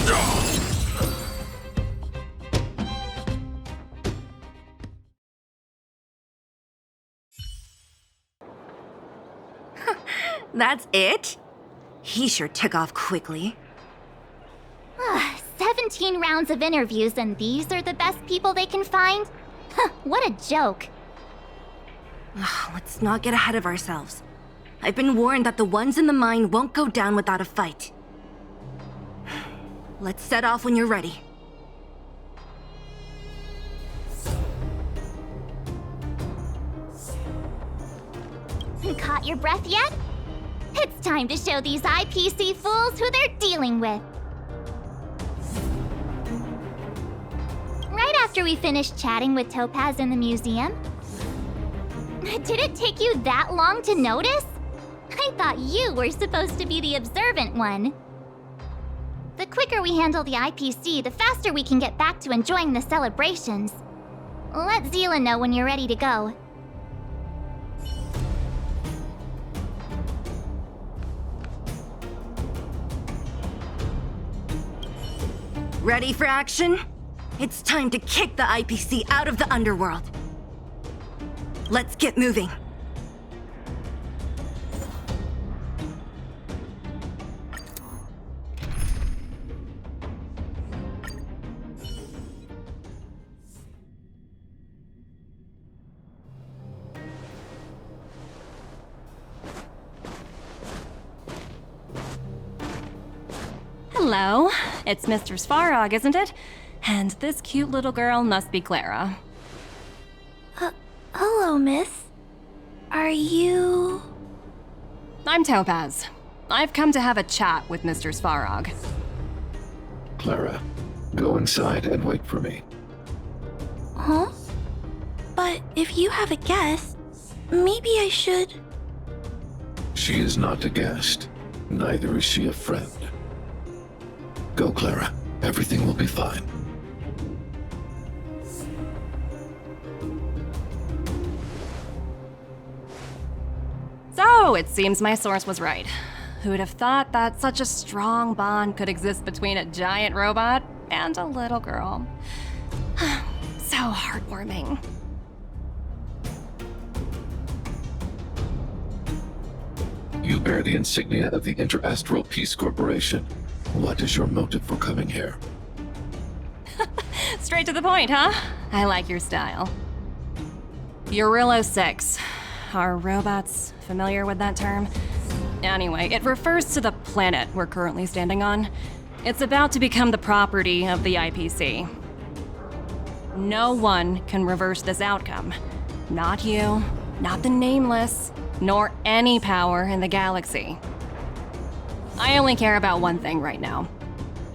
That's it? He sure took off quickly.
17 rounds of interviews and these are the best people they can find? What a joke.
Let's not get ahead of ourselves. I've been warned that the ones in the mine won't go down without a fight. Let's set off when you're ready.
Caught your breath yet? It's time to show these IPC fools who they're dealing with. Right after we finished chatting with Topaz in the museum. Did it take you that long to notice? I thought you were supposed to be the observant one. The quicker we handle the IPC, the faster we can get back to enjoying the celebrations. Let Zila know when you're ready to go.
Ready for action? It's time to kick the IPC out of the underworld. Let's get moving.
Hello, it's Mr. Svarog, isn't it? And this cute little girl must be Clara.
Hello, miss. Are you...
I'm Topaz. I've come to have a chat with Mr. Svarog.
Clara, go inside and wait for me.
Huh? But if you have a guest, maybe I should...
She is not a guest. Neither is she a friend. Go, Clara. Everything will be fine.
So, it seems my source was right. Who'd have thought that such a strong bond could exist between a giant robot and a little girl? So heartwarming.
You bear the insignia of the Interastral Peace Corporation. What is your motive for coming here?
Straight to the point, huh? I like your style. Eurillo 6. Are robots familiar with that term? Anyway, it refers to the planet we're currently standing on. It's about to become the property of the IPC. No one can reverse this outcome. Not you, not the Nameless, nor any power in the galaxy. I only care about one thing right now.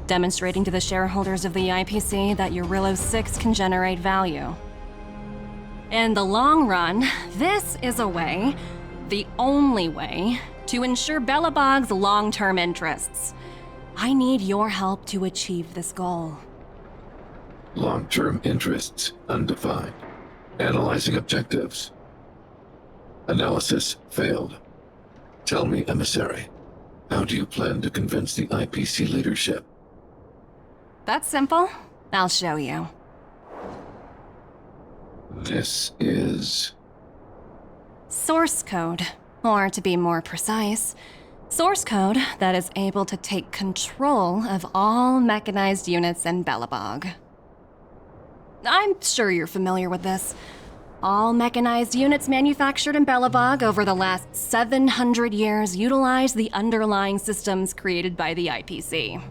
Demonstrating to the shareholders of the IPC that Eurillo 6 can generate value. In the long run, this is a way, the only way, to ensure Belobog's long-term interests. I need your help to achieve this goal.
Long-term interests undefined. Analyzing objectives. Analysis failed.
Tell me, emissary, how do you plan to convince the IPC leadership?
That's simple. I'll show you.
This is...
Source code. Or to be more precise, source code that is able to take control of all mechanized units in Belobog. I'm sure you're familiar with this. All mechanized units manufactured in Belobog over the last 700 years utilize the underlying systems created by the IPC.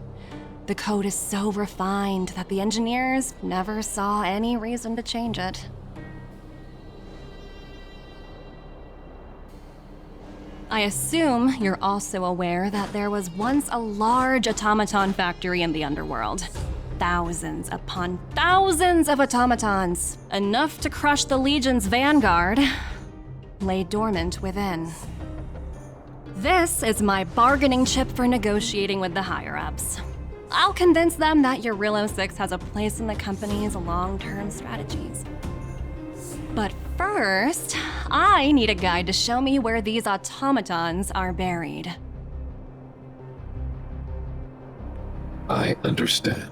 The code is so refined that the engineers never saw any reason to change it. I assume you're also aware that there was once a large automaton factory in the underworld. Thousands upon thousands of automatons, enough to crush the Legion's vanguard, lay dormant within. This is my bargaining chip for negotiating with the higher-ups. I'll convince them that Eurylo 6 has a place in the company's long-term strategies. But first, I need a guide to show me where these automatons are buried.
I understand.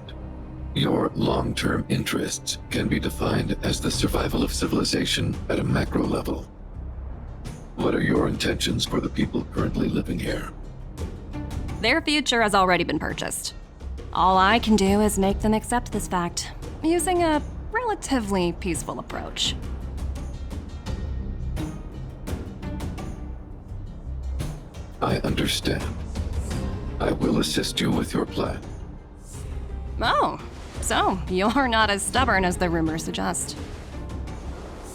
Your long-term interests can be defined as the survival of civilization at a macro level. What are your intentions for the people currently living here?
Their future has already been purchased. All I can do is make them accept this fact, using a relatively peaceful approach.
I understand. I will assist you with your plan.
Oh, so you're not as stubborn as the rumors suggest.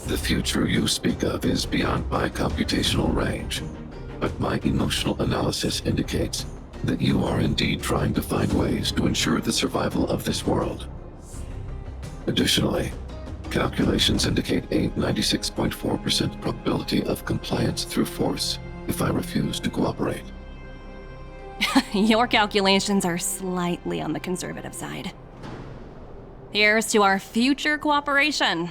The future you speak of is beyond my computational range, but my emotional analysis indicates that you are indeed trying to find ways to ensure the survival of this world. Additionally, calculations indicate a 96.4% probability of compliance through force if I refuse to cooperate.
Your calculations are slightly on the conservative side. Here's to our future cooperation.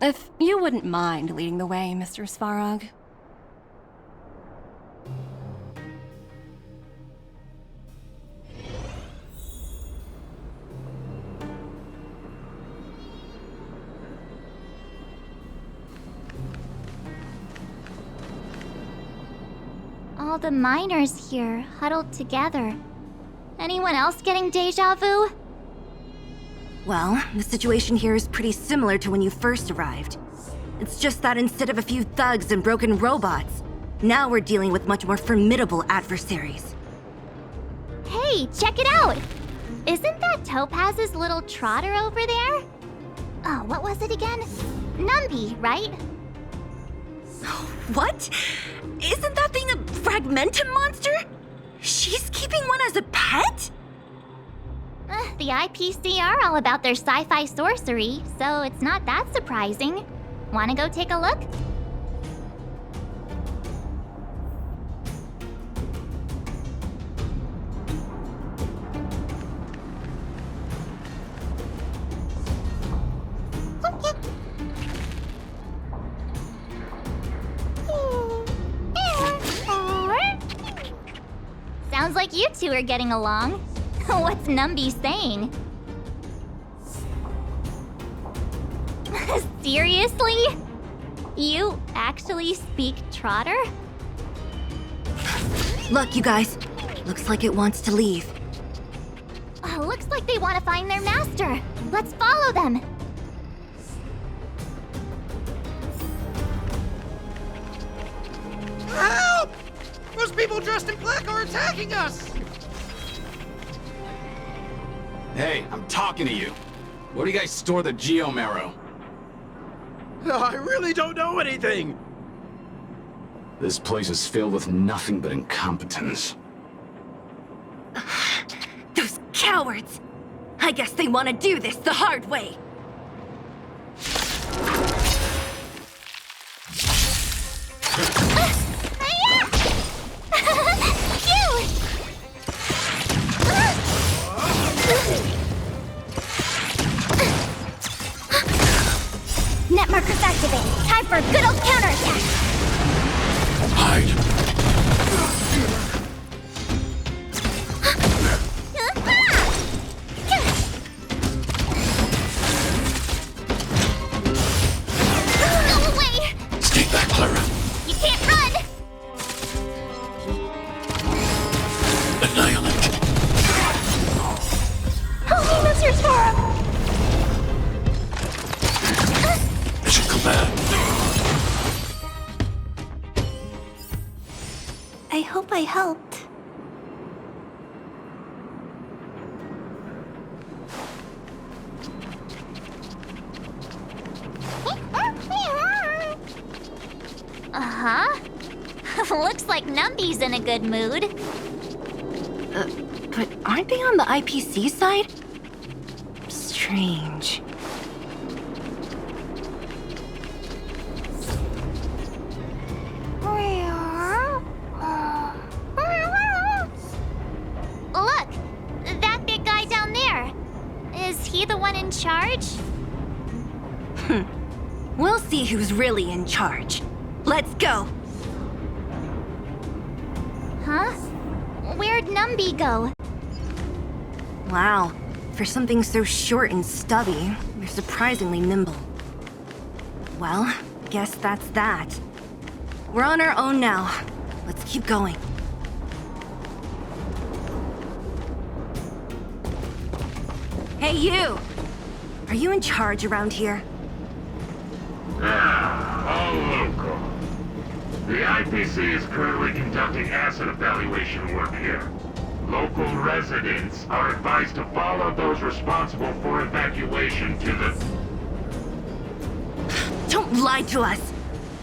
If you wouldn't mind leading the way, Mr. Svarog.
All the miners here, huddled together. Anyone else getting deja vu?
Well, the situation here is pretty similar to when you first arrived. It's just that instead of a few thugs and broken robots, now we're dealing with much more formidable adversaries.
Hey, check it out! Isn't that Topaz's little trotter over there? Oh, what was it again? Numby, right?
What? Isn't that thing a fragmentum monster? She's keeping one as a pet?
The IPC are all about their sci-fi sorcery, so it's not that surprising. Wanna go take a look? Sounds like you two are getting along. What's Numby saying? Seriously? You actually speak Trotter?
Look, you guys. Looks like it wants to leave.
Looks like they want to find their master. Let's follow them.
Help! Those people dressed in black are attacking us!
Hey, I'm talking to you. Where do you guys store the Geomarrow?
I really don't know anything!
This place is filled with nothing but incompetence.
Those cowards! I guess they want to do this the hard way.
Net markers activated. Time for a good old counterattack.
Hide.
Go away!
Stay back, Clara.
You can't run!
Annihilate.
Holy Mr. Storm!
Mission command.
I hope I helped.
Uh-huh. Looks like Numby's in a good mood.
But aren't they on the IPC side? Strange.
Look! That big guy down there. Is he the one in charge?
We'll see who's really in charge. Let's go!
Huh? Where'd Numby go?
Wow. For something so short and stubby, they're surprisingly nimble. Well, guess that's that. We're on our own now. Let's keep going. Hey, you! Are you in charge around here?
All local. The IPC is currently conducting asset evaluation work here. Local residents are advised to follow those responsible for evacuation to the...
Don't lie to us!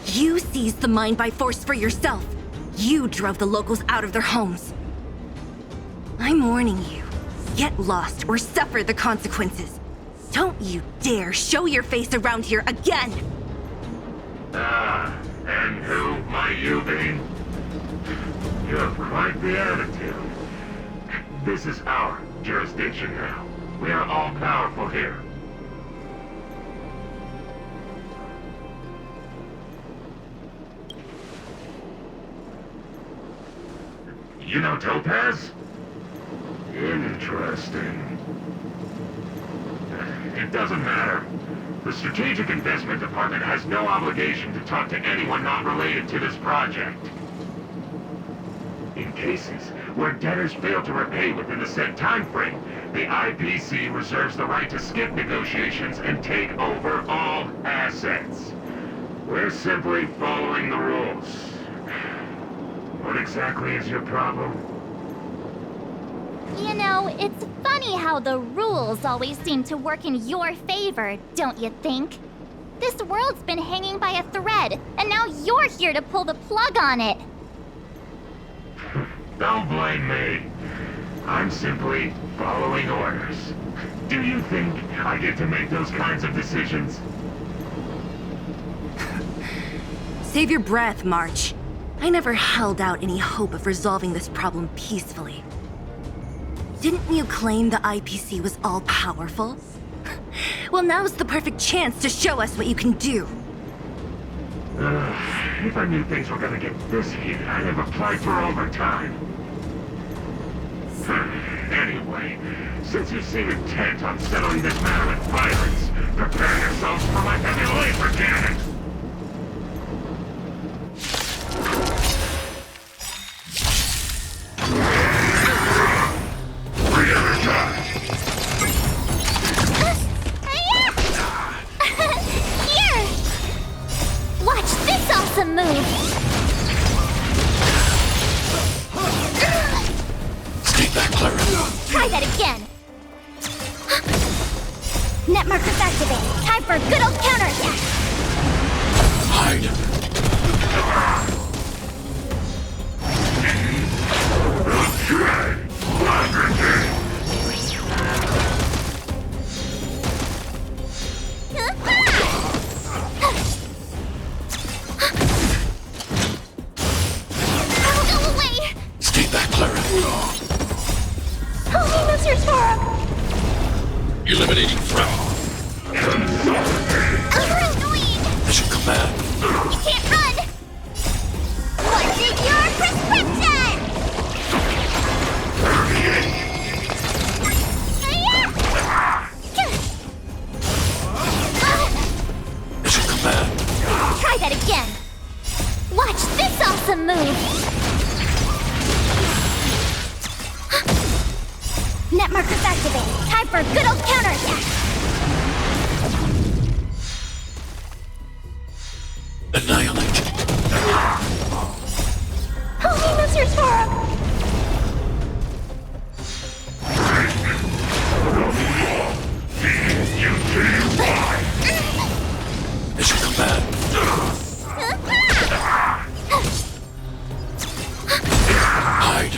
You seized the mine by force for yourself. You drove the locals out of their homes. I'm warning you. Get lost or suffer the consequences. Don't you dare show your face around here again!
And who might you be? You have quite the attitude. This is our jurisdiction now. We are all powerful here. You know Topaz? Interesting. It doesn't matter. The Strategic Investment Department has no obligation to talk to anyone not related to this project. In cases where debtors fail to repay within the set time frame, the IPC reserves the right to skip negotiations and take over all assets. We're simply following the rules. What exactly is your problem?
You know, it's funny how the rules always seem to work in your favor, don't you think? This world's been hanging by a thread, and now you're here to pull the plug on it.
Don't blame me. I'm simply following orders. Do you think I get to make those kinds of decisions?
Save your breath, March. I never held out any hope of resolving this problem peacefully. Didn't you claim the IPC was all-powerful? Well, now's the perfect chance to show us what you can do.
If I knew things were gonna get this heated, I'd have applied for overtime. Anyway, since you seem intent on settling this matter with violence, prepare yourselves for my heavy laser cannon!
Here! Watch this awesome move!
Stay back, Clara.
Try that again! Net markers activated. Time for a good old counterattack!
Hide.
Go away!
Stay back, Clara.
Holy Mr. Storm!
Eliminating threat.
Annoying!
Mission command.
You can't run! What's in your perspective? that again. Watch this awesome move!
Net markers activated. Time for a good old counterattack.
Annihilate.
Holy Mr. Sora!
Mission command. Hide.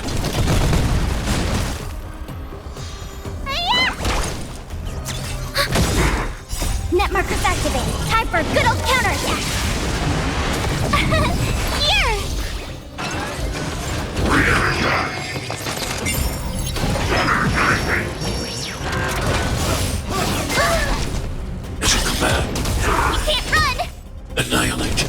Net markers activated. Time for a good old counterattack. Here!
Mission command.
You can't run!
Annihilate.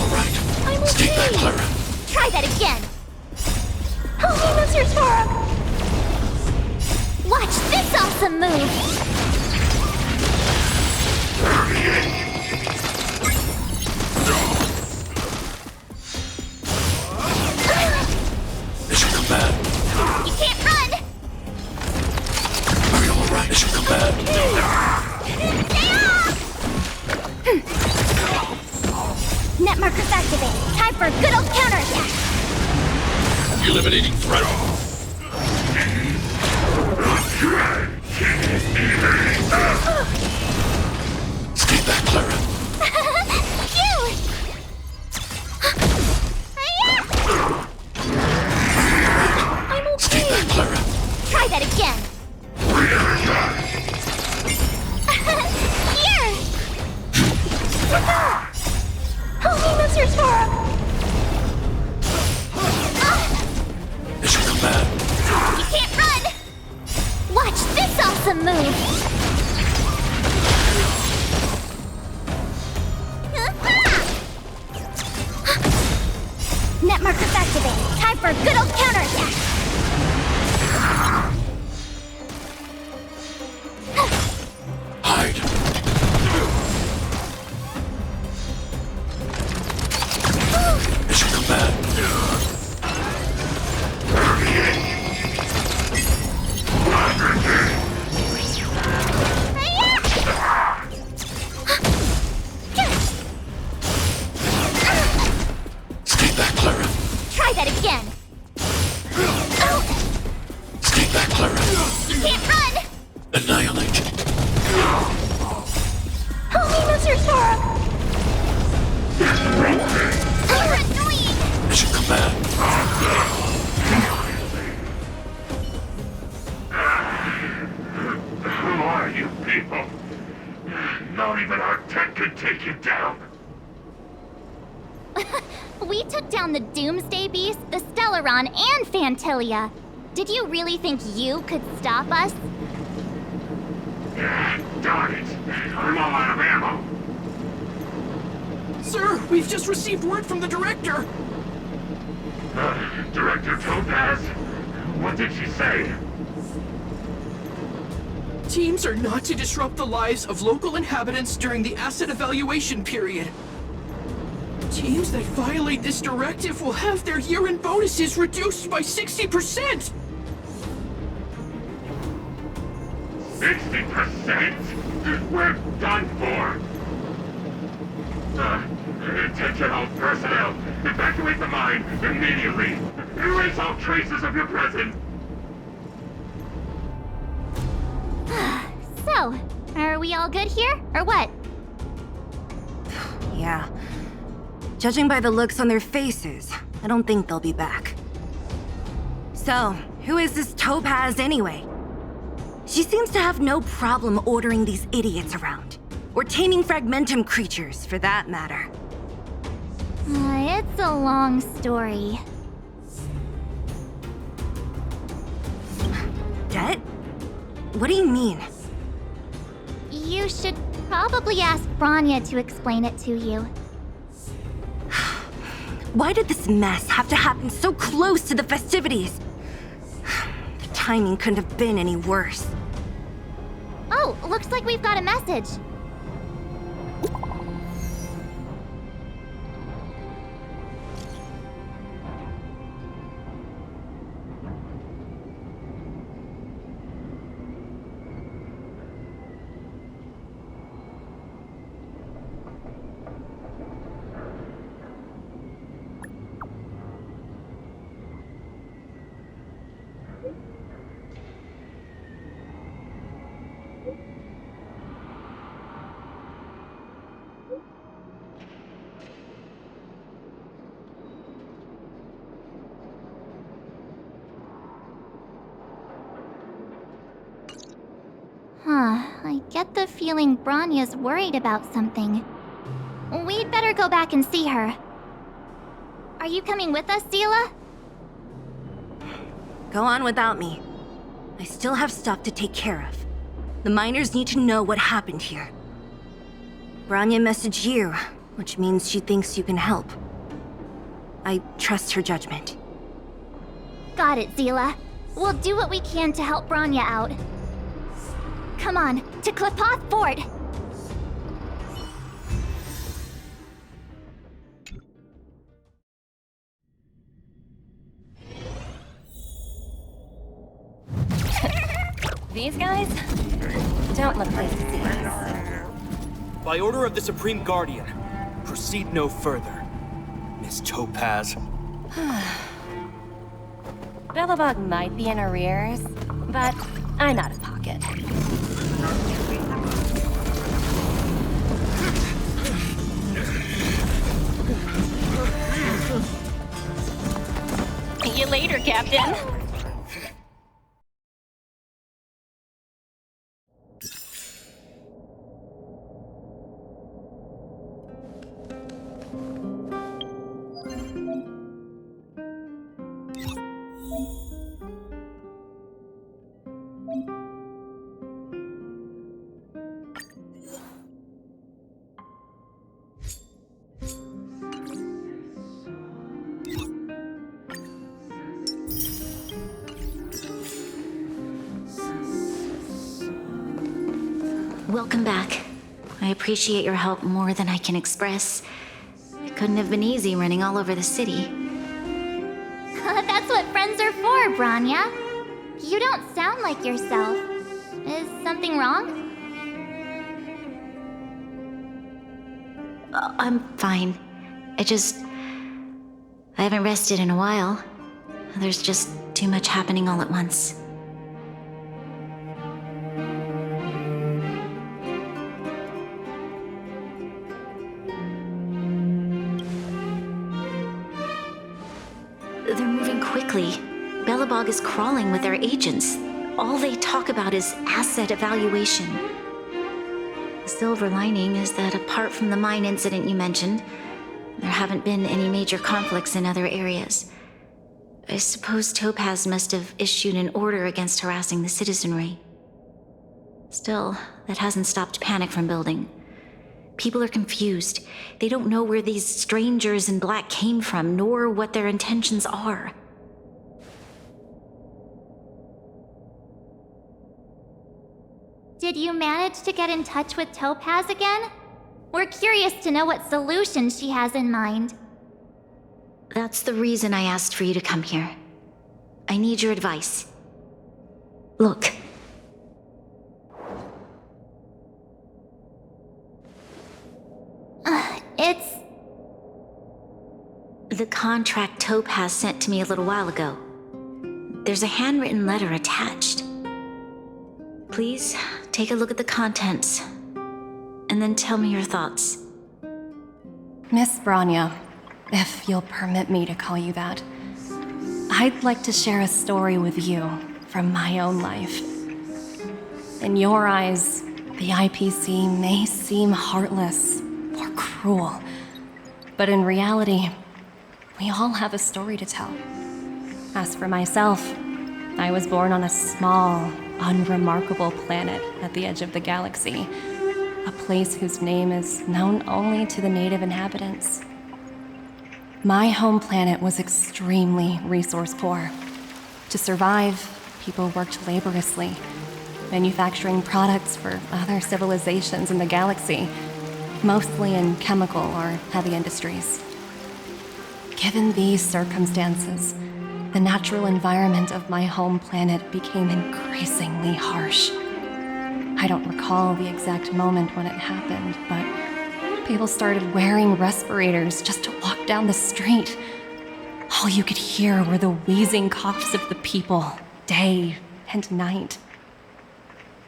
Alright. Stay back, Clara.
Try that again. Holy Mr. Sora! Watch this awesome move!
Mission command.
You can't run!
Are you alright? Mission command.
Net markers activated. Time for a good old counterattack.
Eliminating threat. Stay back, Clara.
I'm okay.
Stay back, Clara.
Try that again. Here! Holy Mr. Sora!
Mission command.
You can't run! Watch this awesome move!
Net markers activated. Time for a good old counterattack.
Hide. Mission command. Stay back, Clara.
Try that again.
Stay back, Clara.
You can't run!
Annihilate.
Holy Mr. Sora! You're annoying!
Mission command.
Who are you people? Not even our tech could take you down.
We took down the Doomsday Beast, the Stellaron, and Fantilia. Did you really think you could stop us?
Darn it! I'm all out of ammo.
Sir, we've just received word from the director.
Director Topaz? What did she say?
Teams are not to disrupt the lives of local inhabitants during the asset evaluation period. Teams that violate this directive will have their year-end bonuses reduced by 60%!
60%? We're done for! Attention all personnel! Evacuate the mine immediately! Erase all traces of your presence!
So, are we all good here, or what?
Yeah. Judging by the looks on their faces, I don't think they'll be back. So, who is this Topaz anyway? She seems to have no problem ordering these idiots around. Or taming fragmentum creatures, for that matter.
It's a long story.
Det? What do you mean?
You should probably ask Branya to explain it to you.
Why did this mess have to happen so close to the festivities? The timing couldn't have been any worse.
Oh, looks like we've got a message. I get the feeling Bronya's worried about something. We'd better go back and see her. Are you coming with us, Zila?
Go on without me. I still have stuff to take care of. The miners need to know what happened here. Bronya messaged you, which means she thinks you can help. I trust her judgment.
Got it, Zila. We'll do what we can to help Bronya out. Come on, to Klepoth Fort!
These guys don't look like thieves.
By order of the Supreme Guardian, proceed no further, Miss Topaz.
Belobog might be in arrears, but I'm out of pocket. See you later, Captain.
Welcome back. I appreciate your help more than I can express. It couldn't have been easy running all over the city.
That's what friends are for, Bronya. You don't sound like yourself. Is something wrong?
I'm fine. I haven't rested in a while. There's just too much happening all at once. They're moving quickly. Belobog is crawling with their agents. All they talk about is asset evaluation. The silver lining is that apart from the mine incident you mentioned, there haven't been any major conflicts in other areas. I suppose Topaz must have issued an order against harassing the citizenry. Still, that hasn't stopped panic from building. People are confused. They don't know where these strangers in black came from, nor what their intentions are.
Did you manage to get in touch with Topaz again? We're curious to know what solution she has in mind.
That's the reason I asked for you to come here. I need your advice. Look.
It's...
The contract Topaz sent to me a little while ago. There's a handwritten letter attached. Please, take a look at the contents, and then tell me your thoughts.
Miss Bronya, if you'll permit me to call you that, I'd like to share a story with you from my own life. In your eyes, the IPC may seem heartless or cruel, but in reality, we all have a story to tell. As for myself, I was born on a small, unremarkable planet at the edge of the galaxy, a place whose name is known only to the native inhabitants. My home planet was extremely resource poor. To survive, people worked laboriously, manufacturing products for other civilizations in the galaxy, mostly in chemical or heavy industries. Given these circumstances, the natural environment of my home planet became increasingly harsh. I don't recall the exact moment when it happened, but people started wearing respirators just to walk down the street. All you could hear were the wheezing coughs of the people, day and night.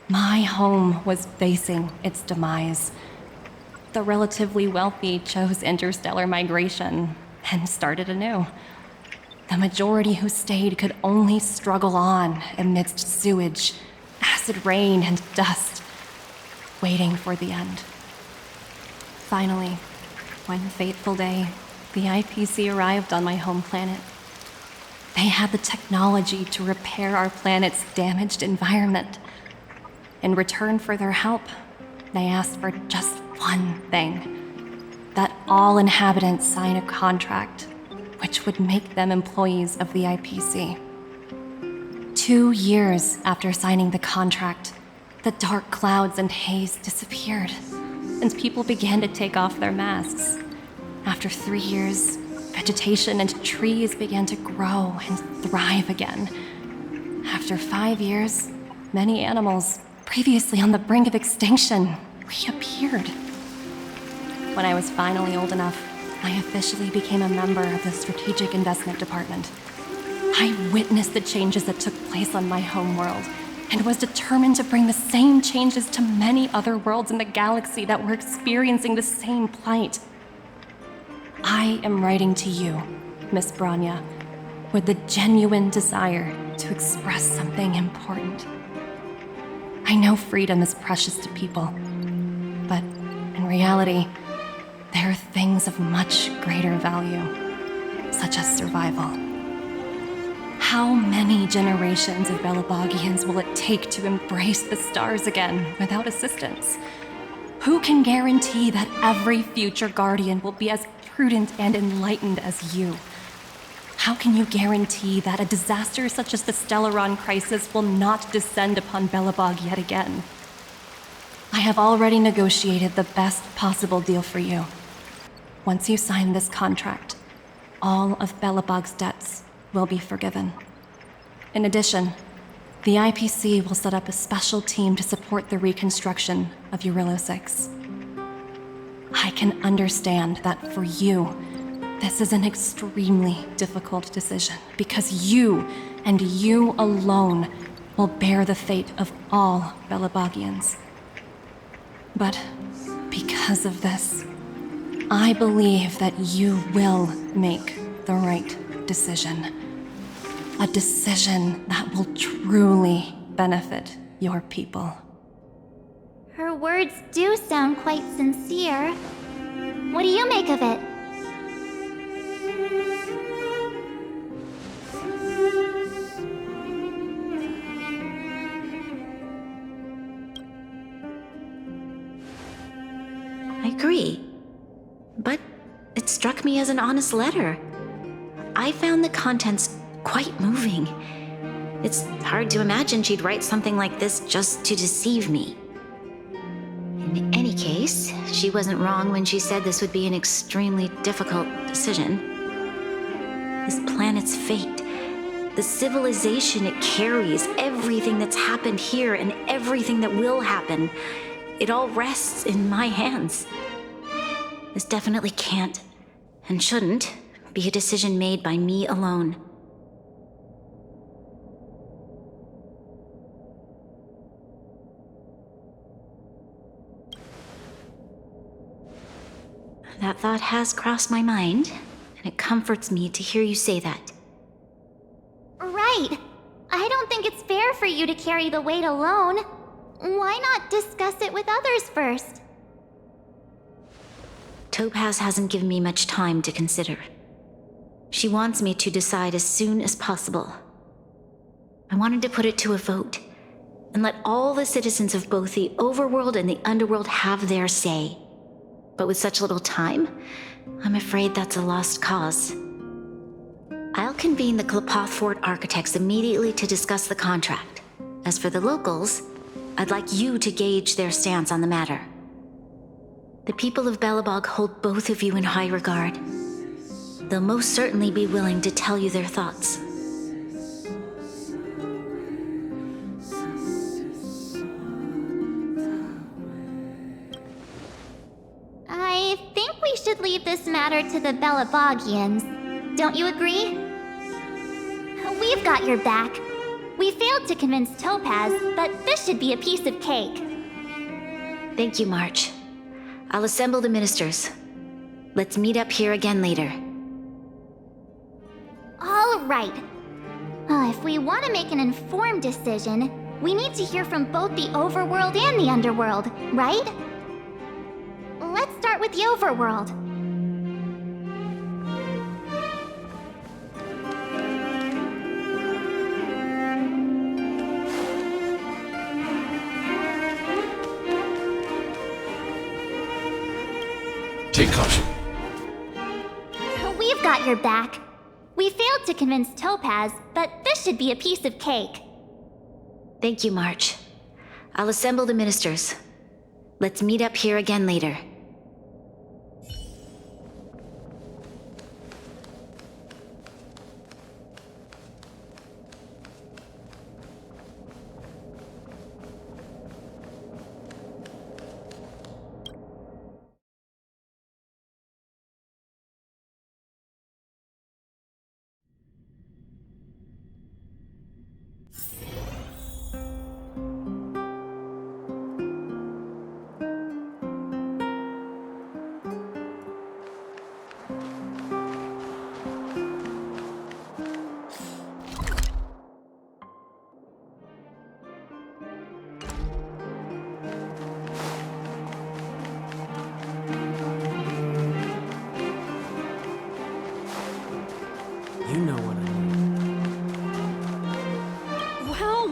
My home was facing its demise. The relatively wealthy chose interstellar migration and started anew. The majority who stayed could only struggle on amidst sewage, acid rain, and dust, waiting for the end. Finally, one fateful day, the IPC arrived on my home planet. They had the technology to repair our planet's damaged environment. In return for their help, they asked for just one thing: that all inhabitants sign a contract which would make them employees of the IPC. 2 years after signing the contract, the dark clouds and haze disappeared, and people began to take off their masks. After 3 years, vegetation and trees began to grow and thrive again. After 5 years, many animals, previously on the brink of extinction, reappeared. When I was finally old enough, I officially became a member of the Strategic Investment Department. I witnessed the changes that took place on my homeworld, and was determined to bring the same changes to many other worlds in the galaxy that were experiencing the same plight. I am writing to you, Miss Branya, with the genuine desire to express something important. I know freedom is precious to people, but in reality, there are things of much greater value, such as survival. How many generations of Belobogians will it take to embrace the stars again without assistance? Who can guarantee that every future Guardian will be as prudent and enlightened as you? How can you guarantee that a disaster such as the Stellaron crisis will not descend upon Belobog yet again? I have already negotiated the best possible deal for you. Once you sign this contract, all of Belobog's debts will be forgiven. In addition, the IPC will set up a special team to support the reconstruction of Eurylo 6. I can understand that for you, this is an extremely difficult decision, because you, and you alone, will bear the fate of all Belobogians. But because of this, I believe that you will make the right decision. A decision that will truly benefit your people.
Her words do sound quite sincere. What do you make of it?
I agree. But it struck me as an honest letter. I found the contents quite moving. It's hard to imagine she'd write something like this just to deceive me. In any case, she wasn't wrong when she said this would be an extremely difficult decision. This planet's fate, the civilization it carries, everything that's happened here and everything that will happen, it all rests in my hands. This definitely can't, and shouldn't, be a decision made by me alone. That thought has crossed my mind, and it comforts me to hear you say that.
Right. I don't think it's fair for you to carry the weight alone. Why not discuss it with others first?
Topaz hasn't given me much time to consider. She wants me to decide as soon as possible. I wanted to put it to a vote, and let all the citizens of both the overworld and the underworld have their say. But with such little time, I'm afraid that's a lost cause. I'll convene the Klapoth Fort architects immediately to discuss the contract. As for the locals, I'd like you to gauge their stance on the matter. The people of Belobog hold both of you in high regard. They'll most certainly be willing to tell you their thoughts.
I think we should leave this matter to the Belobogians. Don't you agree? We've got your back. We failed to convince Topaz, but this should be a piece of cake.
Thank you, March. I'll assemble the ministers. Let's meet up here again later.
All right. If we want to make an informed decision, we need to hear from both the overworld and the underworld, right? Let's start with the overworld.
Take caution.
We've got your back. We failed to convince Topaz, but this should be a piece of cake.
Thank you, March. I'll assemble the ministers. Let's meet up here again later.
You know what I mean.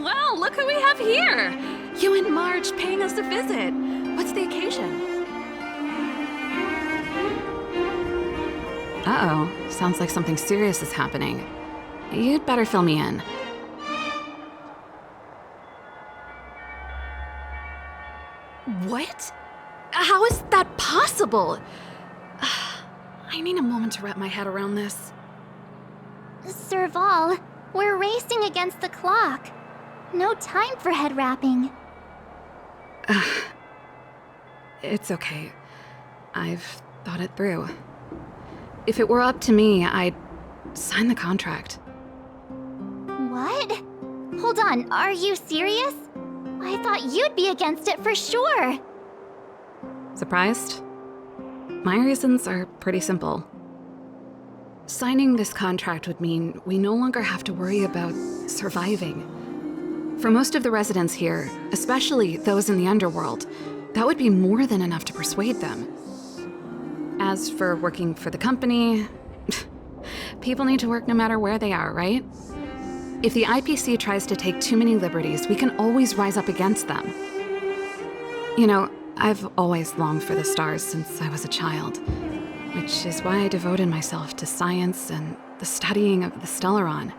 Well, look who we have here! You and Marge paying us a visit. What's the occasion? Uh-oh. Sounds like something serious is happening. You'd better fill me in. What? How is that possible? I need a moment to wrap my head around this.
Serval, we're racing against the clock. No time for head wrapping.
It's okay. I've thought it through. If it were up to me, I'd sign the contract.
What? Hold on, are you serious? I thought you'd be against it for sure.
Surprised? My reasons are pretty simple. Signing this contract would mean we no longer have to worry about surviving. For most of the residents here, especially those in the underworld, that would be more than enough to persuade them. As for working for the company, people need to work no matter where they are, right? If the IPC tries to take too many liberties, we can always rise up against them. You know, I've always longed for the stars since I was a child, which is why I devoted myself to science and the studying of the Stellaron.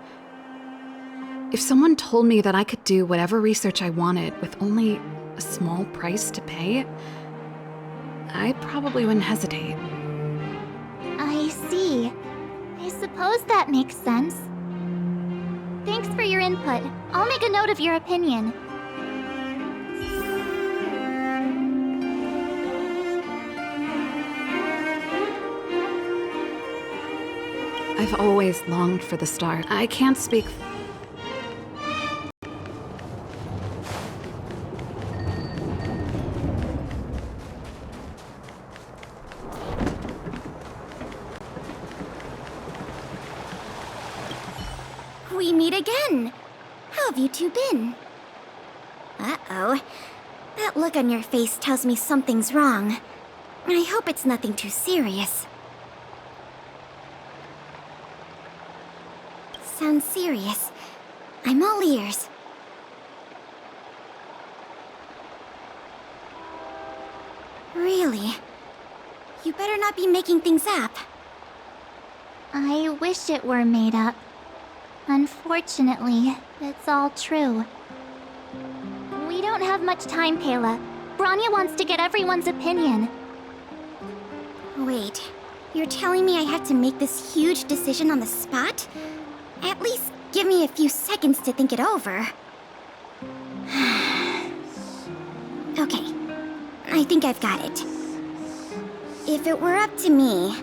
If someone told me that I could do whatever research I wanted with only a small price to pay, I probably wouldn't hesitate.
I see. I suppose that makes sense. Thanks for your input. I'll make a note of your opinion.
I've always longed for the star. I can't speak.
We meet again. How have you two been? Uh-oh. That look on your face tells me something's wrong. I hope it's nothing too serious. Sounds serious. I'm all ears. Really? You better not be making things up.
I wish it were made up. Unfortunately, it's all true. We don't have much time, Pela. Branya wants to get everyone's opinion.
Wait, you're telling me I have to make this huge decision on the spot? At least give me a few seconds to think it over. Okay, I think I've got it. If it were up to me,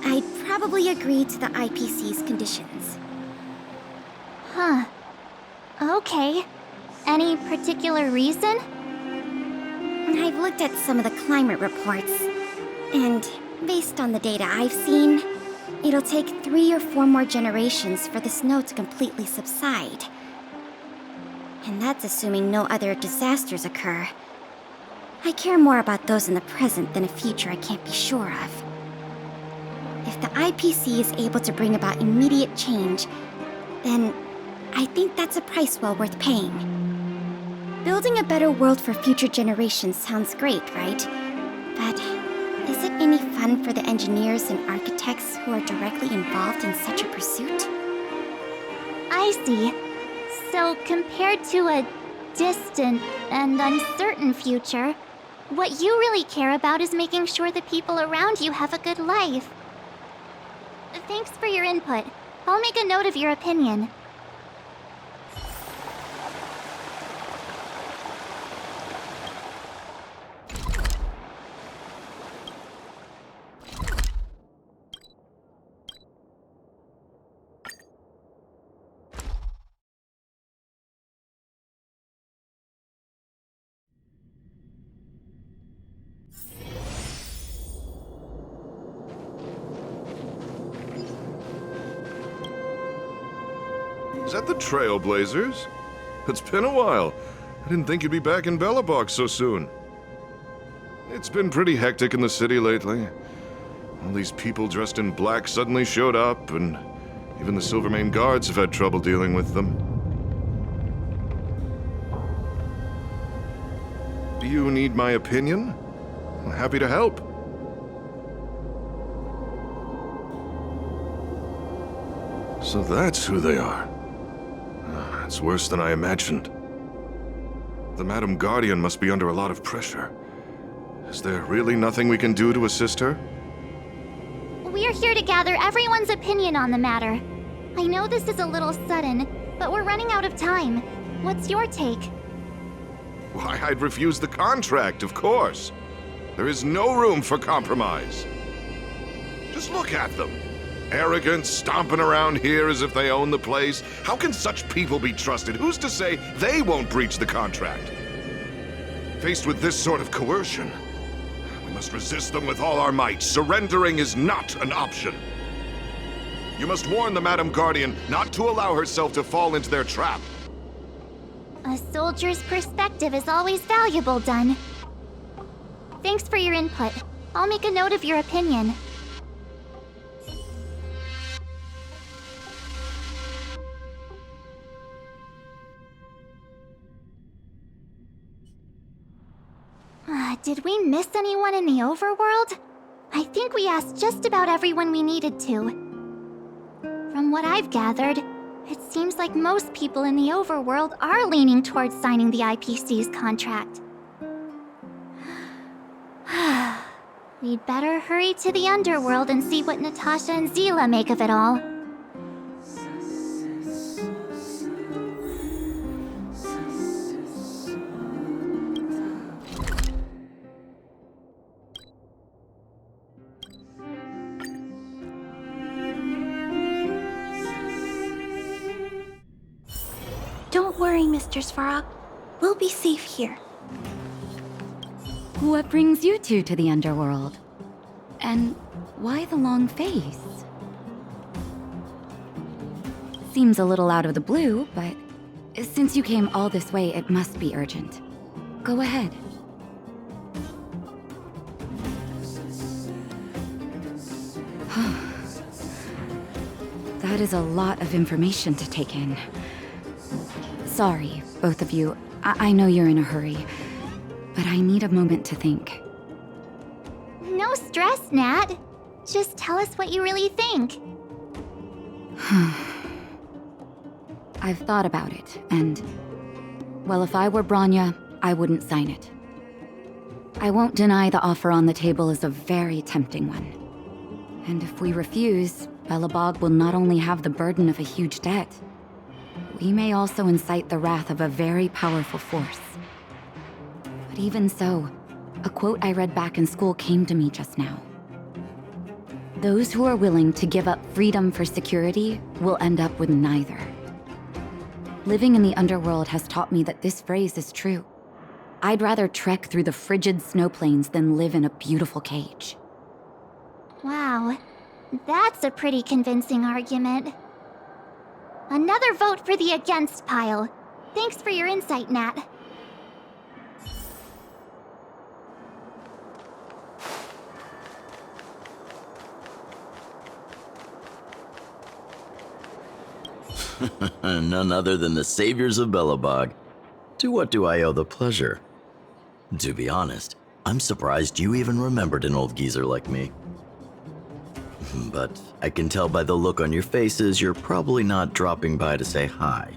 I'd probably agree to the IPC's conditions.
Huh. Okay. Any particular reason?
I've looked at some of the climate reports, and based on the data I've seen, it'll take 3 or 4 more generations for the snow to completely subside. And that's assuming no other disasters occur. I care more about those in the present than a future I can't be sure of. If the IPC is able to bring about immediate change, then I think that's a price well worth paying. Building a better world for future generations sounds great, right? But is it any fun for the engineers and architects who are directly involved in such a pursuit?
I see. So compared to a distant and uncertain future, what you really care about is making sure the people around you have a good life. Thanks for your input. I'll make a note of your opinion.
Is that the Trailblazers? It's been a while. I didn't think you'd be back in Belobog so soon. It's been pretty hectic in the city lately. All these people dressed in black suddenly showed up, and even the Silvermane guards have had trouble dealing with them. Do you need my opinion? I'm happy to help. So that's who they are. It's worse than I imagined. The Madam Guardian must be under a lot of pressure. Is there really nothing we can do to assist her?
We're here to gather everyone's opinion on the matter. I know this is a little sudden, but we're running out of time. What's your take?
Why, I'd refuse the contract, of course. There is no room for compromise. Just look at them. Arrogant, stomping around here as if they own the place. How can such people be trusted? Who's to say they won't breach the contract? Faced with this sort of coercion, we must resist them with all our might. Surrendering is not an option. You must warn the Madam Guardian not to allow herself to fall into their trap.
A soldier's perspective is always valuable, Dun. Thanks for your input. I'll make a note of your opinion. Did we miss anyone in the overworld? I think we asked just about everyone we needed to. From what I've gathered, it seems like most people in the overworld are leaning towards signing the IPC's contract. We'd better hurry to the underworld and see what Natasha and Zila make of it all.
Don't worry, Mr. Svarog. We'll be safe here.
What brings you two to the underworld? And why the long face? Seems a little out of the blue, but since you came all this way, it must be urgent. Go ahead. That is a lot of information to take in. Sorry, both of you. I know you're in a hurry, but I need a moment to think.
No stress, Nat. Just tell us what you really think.
I've thought about it, and... well, if I were Bronya, I wouldn't sign it. I won't deny the offer on the table is a very tempting one. And if we refuse, Belobog will not only have the burden of a huge debt, we may also incite the wrath of a very powerful force. But even so, a quote I read back in school came to me just now. Those who are willing to give up freedom for security will end up with neither. Living in the underworld has taught me that this phrase is true. I'd rather trek through the frigid snow plains than live in a beautiful cage.
Wow, that's a pretty convincing argument. Another vote for the against pile. Thanks for your insight, Nat.
None other than the saviors of Belobog. To what do I owe the pleasure? To be honest, I'm surprised you even remembered an old geezer like me. But I can tell by the look on your faces you're probably not dropping by to say hi.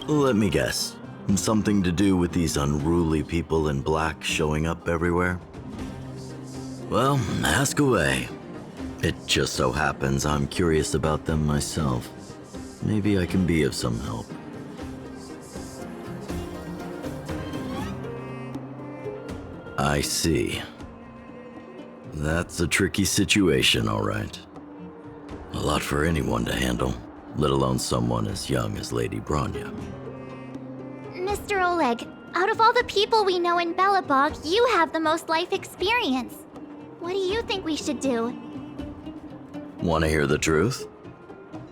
Let me guess. Something to do with these unruly people in black showing up everywhere? Well, ask away. It just so happens I'm curious about them myself. Maybe I can be of some help. I see. That's a tricky situation, all right. A lot for anyone to handle, let alone someone as young as Lady Bronya.
Mr. Oleg, out of all the people we know in Belobog, you have the most life experience. What do you think we should do?
Want to hear the truth?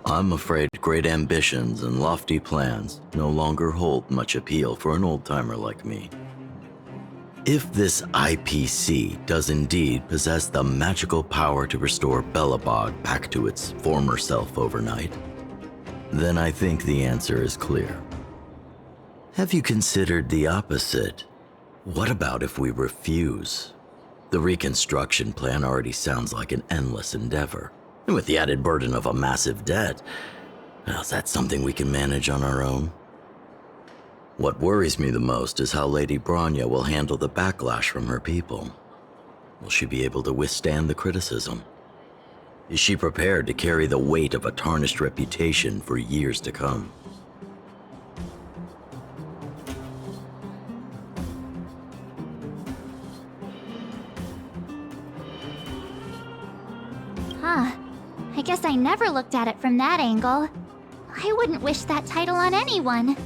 I'm afraid great ambitions and lofty plans no longer hold much appeal for an old-timer like me. If this IPC does indeed possess the magical power to restore Belobog back to its former self overnight, then I think the answer is clear. Have you considered the opposite? What about if we refuse? The reconstruction plan already sounds like an endless endeavor. And with the added burden of a massive debt, well, is that something we can manage on our own? What worries me the most is how Lady Bronya will handle the backlash from her people. Will she be able to withstand the criticism? Is she prepared to carry the weight of a tarnished reputation for years to come?
Huh. I guess I never looked at it from that angle. I wouldn't wish that title on anyone.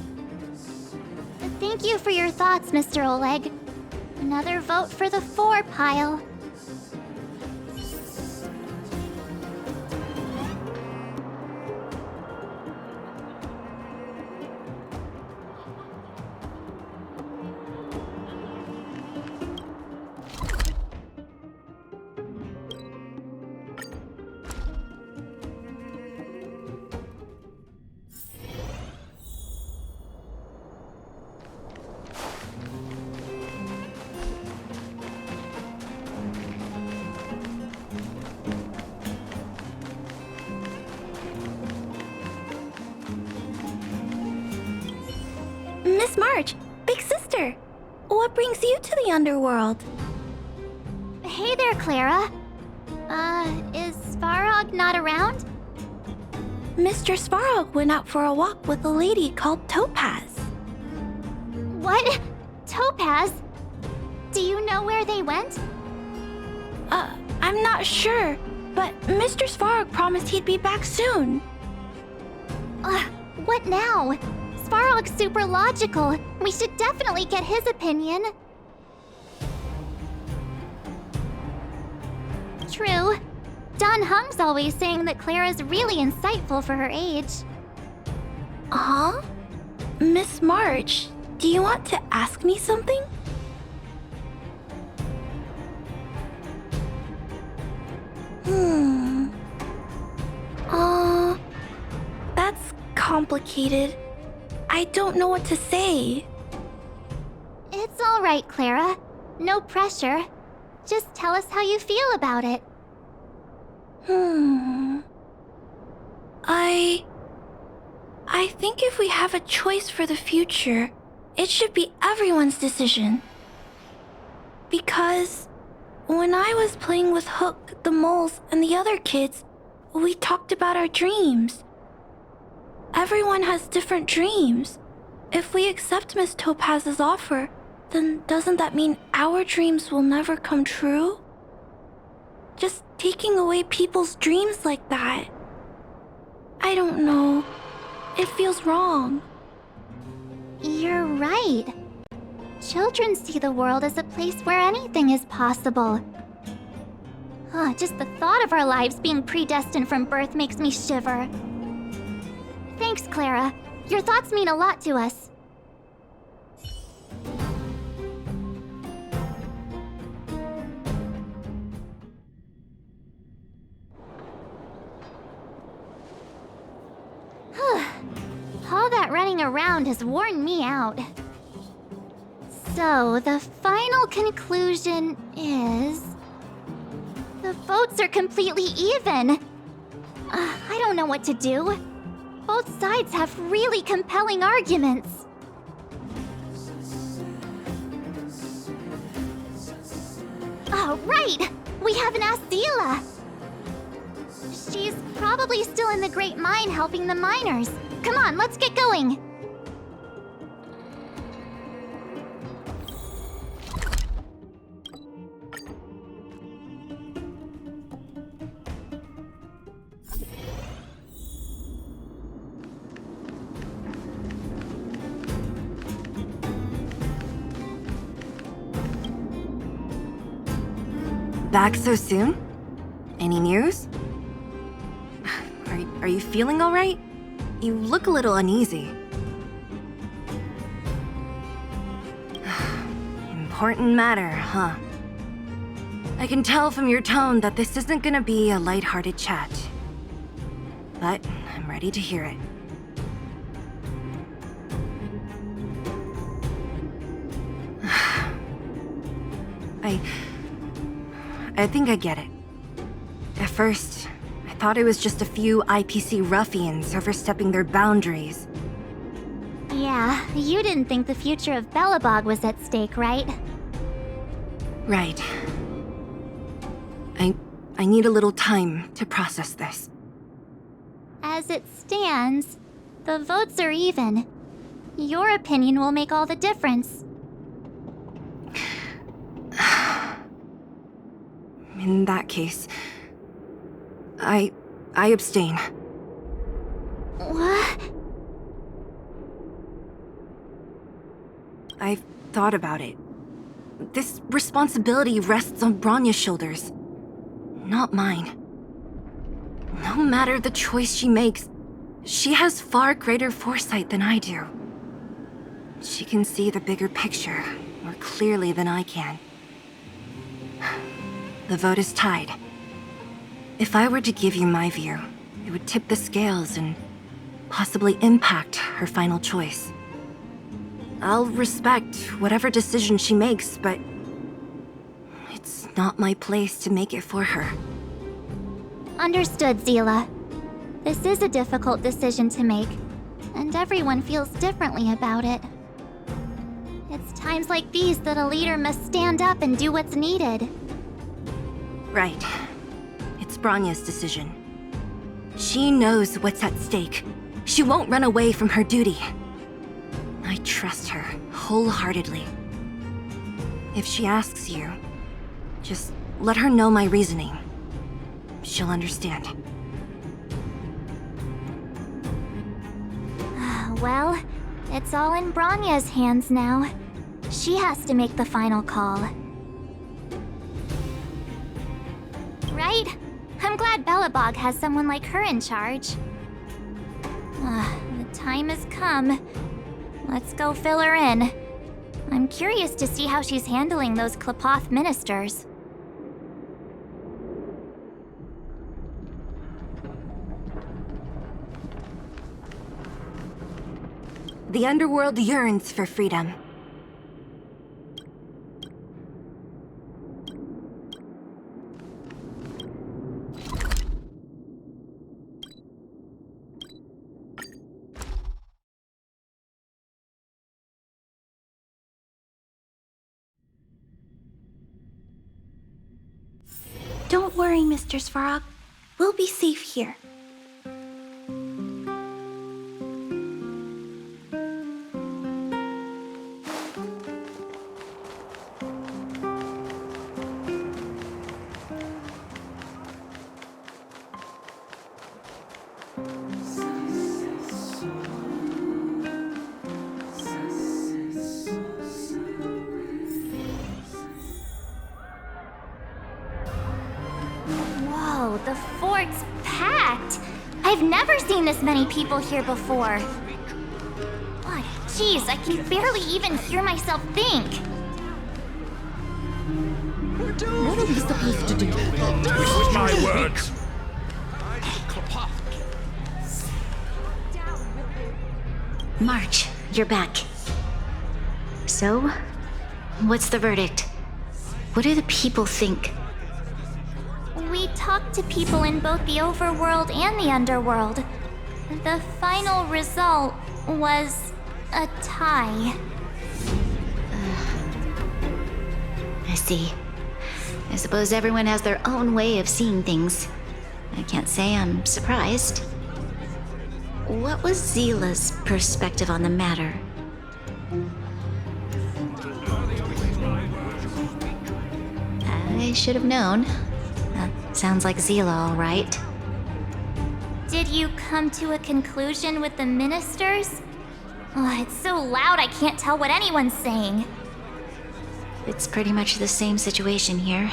Thank you for your thoughts, Mr. Oleg. Another vote for the 4 pile.
Miss March, big sister, what brings you to the underworld?
Hey there, Clara. Is Svarog not around?
Mr. Svarog went out for a walk with a lady called Topaz.
What? Topaz? Do you know where they went?
I'm not sure, but Mr. Svarog promised he'd be back soon.
What now? Svarog's super logical. We should definitely get his opinion. True. Don Hung's always saying that Clara's really insightful for her age.
Huh? Miss March, do you want to ask me something? That's complicated. I don't know what to say.
It's all right, Clara. No pressure. Just tell us how you feel about it.
I think if we have a choice for the future, it should be everyone's decision. Because when I was playing with Hook, the moles, and the other kids, we talked about our dreams. Everyone has different dreams. If we accept Miss Topaz's offer, then doesn't that mean our dreams will never come true? Just taking away people's dreams like that. I don't know. It feels wrong.
You're right. Children see the world as a place where anything is possible. Just the thought of our lives being predestined from birth makes me shiver. Thanks, Clara. Your thoughts mean a lot to us. All that running around has worn me out. So, the final conclusion is... the votes are completely even. I don't know what to do. Both sides have really compelling arguments. Oh, right! We haven't asked Zila. She's probably still in the Great Mine helping the miners. Come on, let's get going!
Back so soon? Any news? Are you feeling all right? You look a little uneasy. Important matter, huh? I can tell from your tone that this isn't gonna be a lighthearted chat. But I'm ready to hear it. I think I get it. At first, I thought it was just a few IPC ruffians overstepping their boundaries.
Yeah, you didn't think the future of Belobog was at stake, right?
Right. I need a little time to process this.
As it stands, the votes are even. Your opinion will make all the difference.
In that case, I abstain.
What?
I've thought about it. This responsibility rests on Bronya's shoulders, not mine. No matter the choice she makes, she has far greater foresight than I do. She can see the bigger picture more clearly than I can. The vote is tied. If I were to give you my view, it would tip the scales and possibly impact her final choice. I'll respect whatever decision she makes, but it's not my place to make it for her.
Understood, Zila. This is a difficult decision to make, and everyone feels differently about it. It's times like these that a leader must stand up and do what's needed.
Right. It's Bronya's decision. She knows what's at stake. She won't run away from her duty. I trust her wholeheartedly. If she asks you, just let her know my reasoning. She'll understand.
Well, it's all in Bronya's hands now. She has to make the final call. Right? I'm glad Belobog has someone like her in charge. The time has come. Let's go fill her in. I'm curious to see how she's handling those Klapoth ministers.
The underworld yearns for freedom.
Don't worry, Mr. Svarog. We'll be safe here.
Whoa, the fort's packed. I've never seen this many people here before. Oh, jeez, I can barely even hear myself think.
What are we supposed to do?
Twist my words.
March, you're back. So, what's the verdict? What do the people think?
We talked to people in both the overworld and the underworld. The final result was a tie.
I see. I suppose everyone has their own way of seeing things. I can't say I'm surprised. What was Zila's perspective on the matter? I should have known. Sounds like Zila, all right.
Did you come to a conclusion with the ministers? Oh, it's so loud I can't tell what anyone's saying.
It's pretty much the same situation here.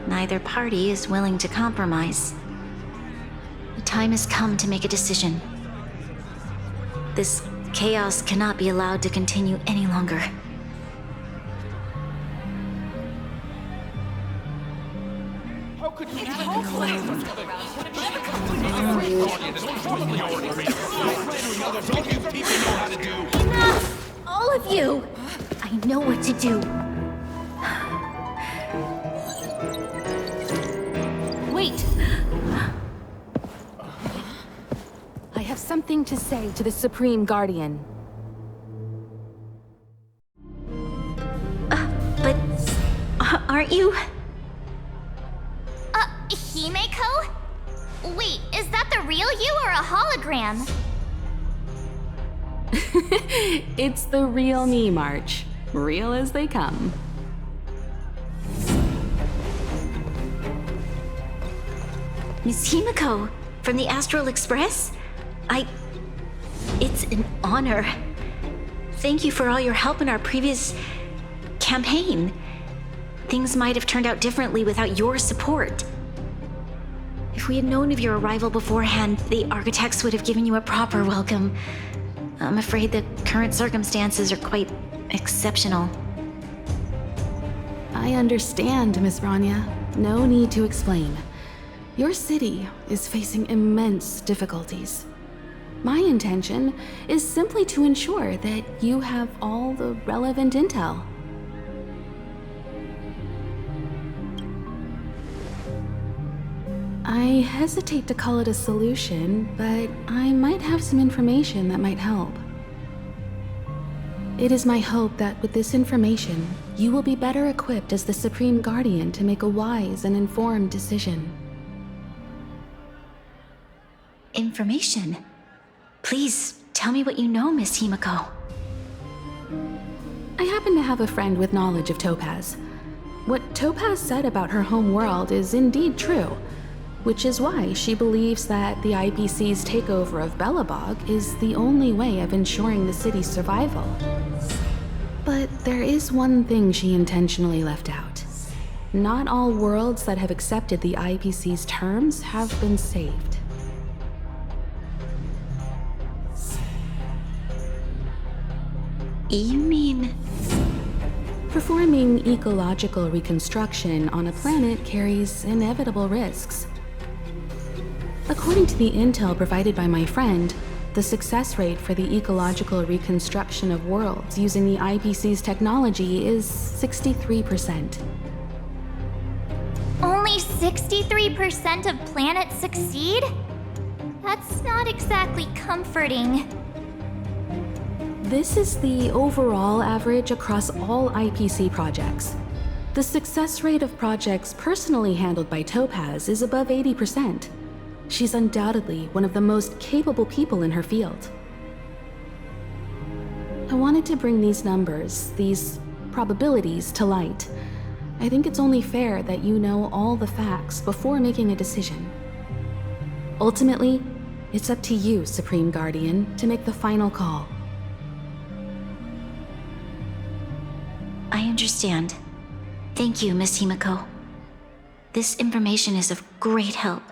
Neither party is willing to compromise. The time has come to make a decision. This chaos cannot be allowed to continue any longer.
Enough! All of you!
I know what to do.
Wait! I have something to say to the Supreme Guardian.
But aren't you?
Himeko? Wait, is that the real you or a hologram?
It's the real me, March. Real as they come.
Miss Himeko, from the Astral Express? It's an honor. Thank you for all your help in our previous campaign. Things might have turned out differently without your support. If we had known of your arrival beforehand, the architects would have given you a proper welcome. I'm afraid the current circumstances are quite exceptional.
I understand, Miss Rania. No need to explain. Your city is facing immense difficulties. My intention is simply to ensure that you have all the relevant intel. I hesitate to call it a solution, but I might have some information that might help. It is my hope that with this information, you will be better equipped as the Supreme Guardian to make a wise and informed decision.
Information? Please, tell me what you know, Miss Himeko.
I happen to have a friend with knowledge of Topaz. What Topaz said about her home world is indeed true, which is why she believes that the IPC's takeover of Belobog is the only way of ensuring the city's survival. But there is one thing she intentionally left out. Not all worlds that have accepted the IPC's terms have been saved.
You mean...
Performing ecological reconstruction on a planet carries inevitable risks. According to the intel provided by my friend, the success rate for the ecological reconstruction of worlds using the IPC's technology is 63%.
Only 63% of planets succeed? That's not exactly comforting.
This is the overall average across all IPC projects.
The success rate of projects personally handled by Topaz is above 80%. She's undoubtedly one of the most capable people in her field. I wanted to bring these numbers, these probabilities, to light. I think it's only fair that you know all the facts before making a decision. Ultimately, it's up to you, Supreme Guardian, to make the final call.
I understand. Thank you, Miss Himiko. This information is of great help.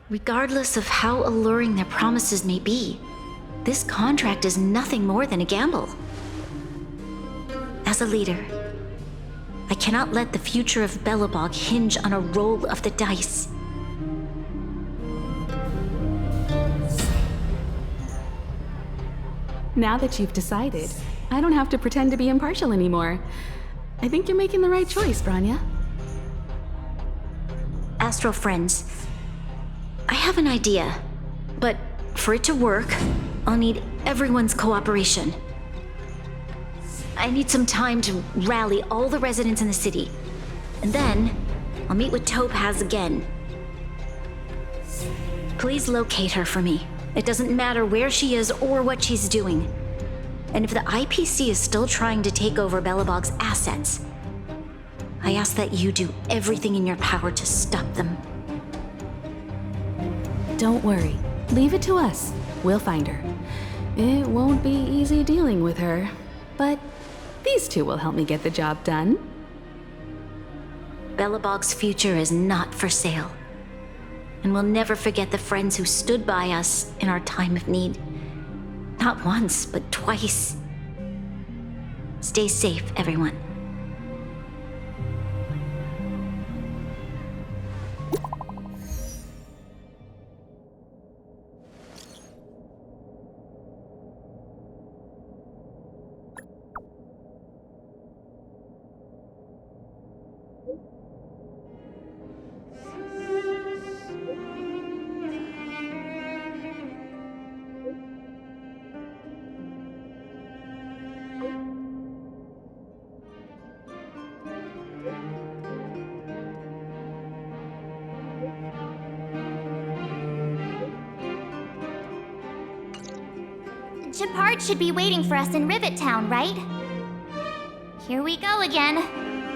Regardless of how alluring their promises may be, this contract is nothing more than a gamble. As a leader, I cannot let the future of Belobog hinge on a roll of the dice.
Now that you've decided, I don't have to pretend to be impartial anymore. I think you're making the right choice, Branya.
Astro friends, I have an idea, but for it to work, I'll need everyone's cooperation. I need some time to rally all the residents in the city, and then I'll meet with Topaz again. Please locate her for me. It doesn't matter where she is or what she's doing. And if the IPC is still trying to take over Belobog's assets, I ask that you do everything in your power to stop them.
Don't worry. Leave it to us. We'll find her. It won't be easy dealing with her, but these two will help me get the job done.
Belobog's future is not for sale. And we'll never forget the friends who stood by us in our time of need. Not once, but twice. Stay safe, everyone.
Shepard should be waiting for us in Rivet Town, right? Here we go again.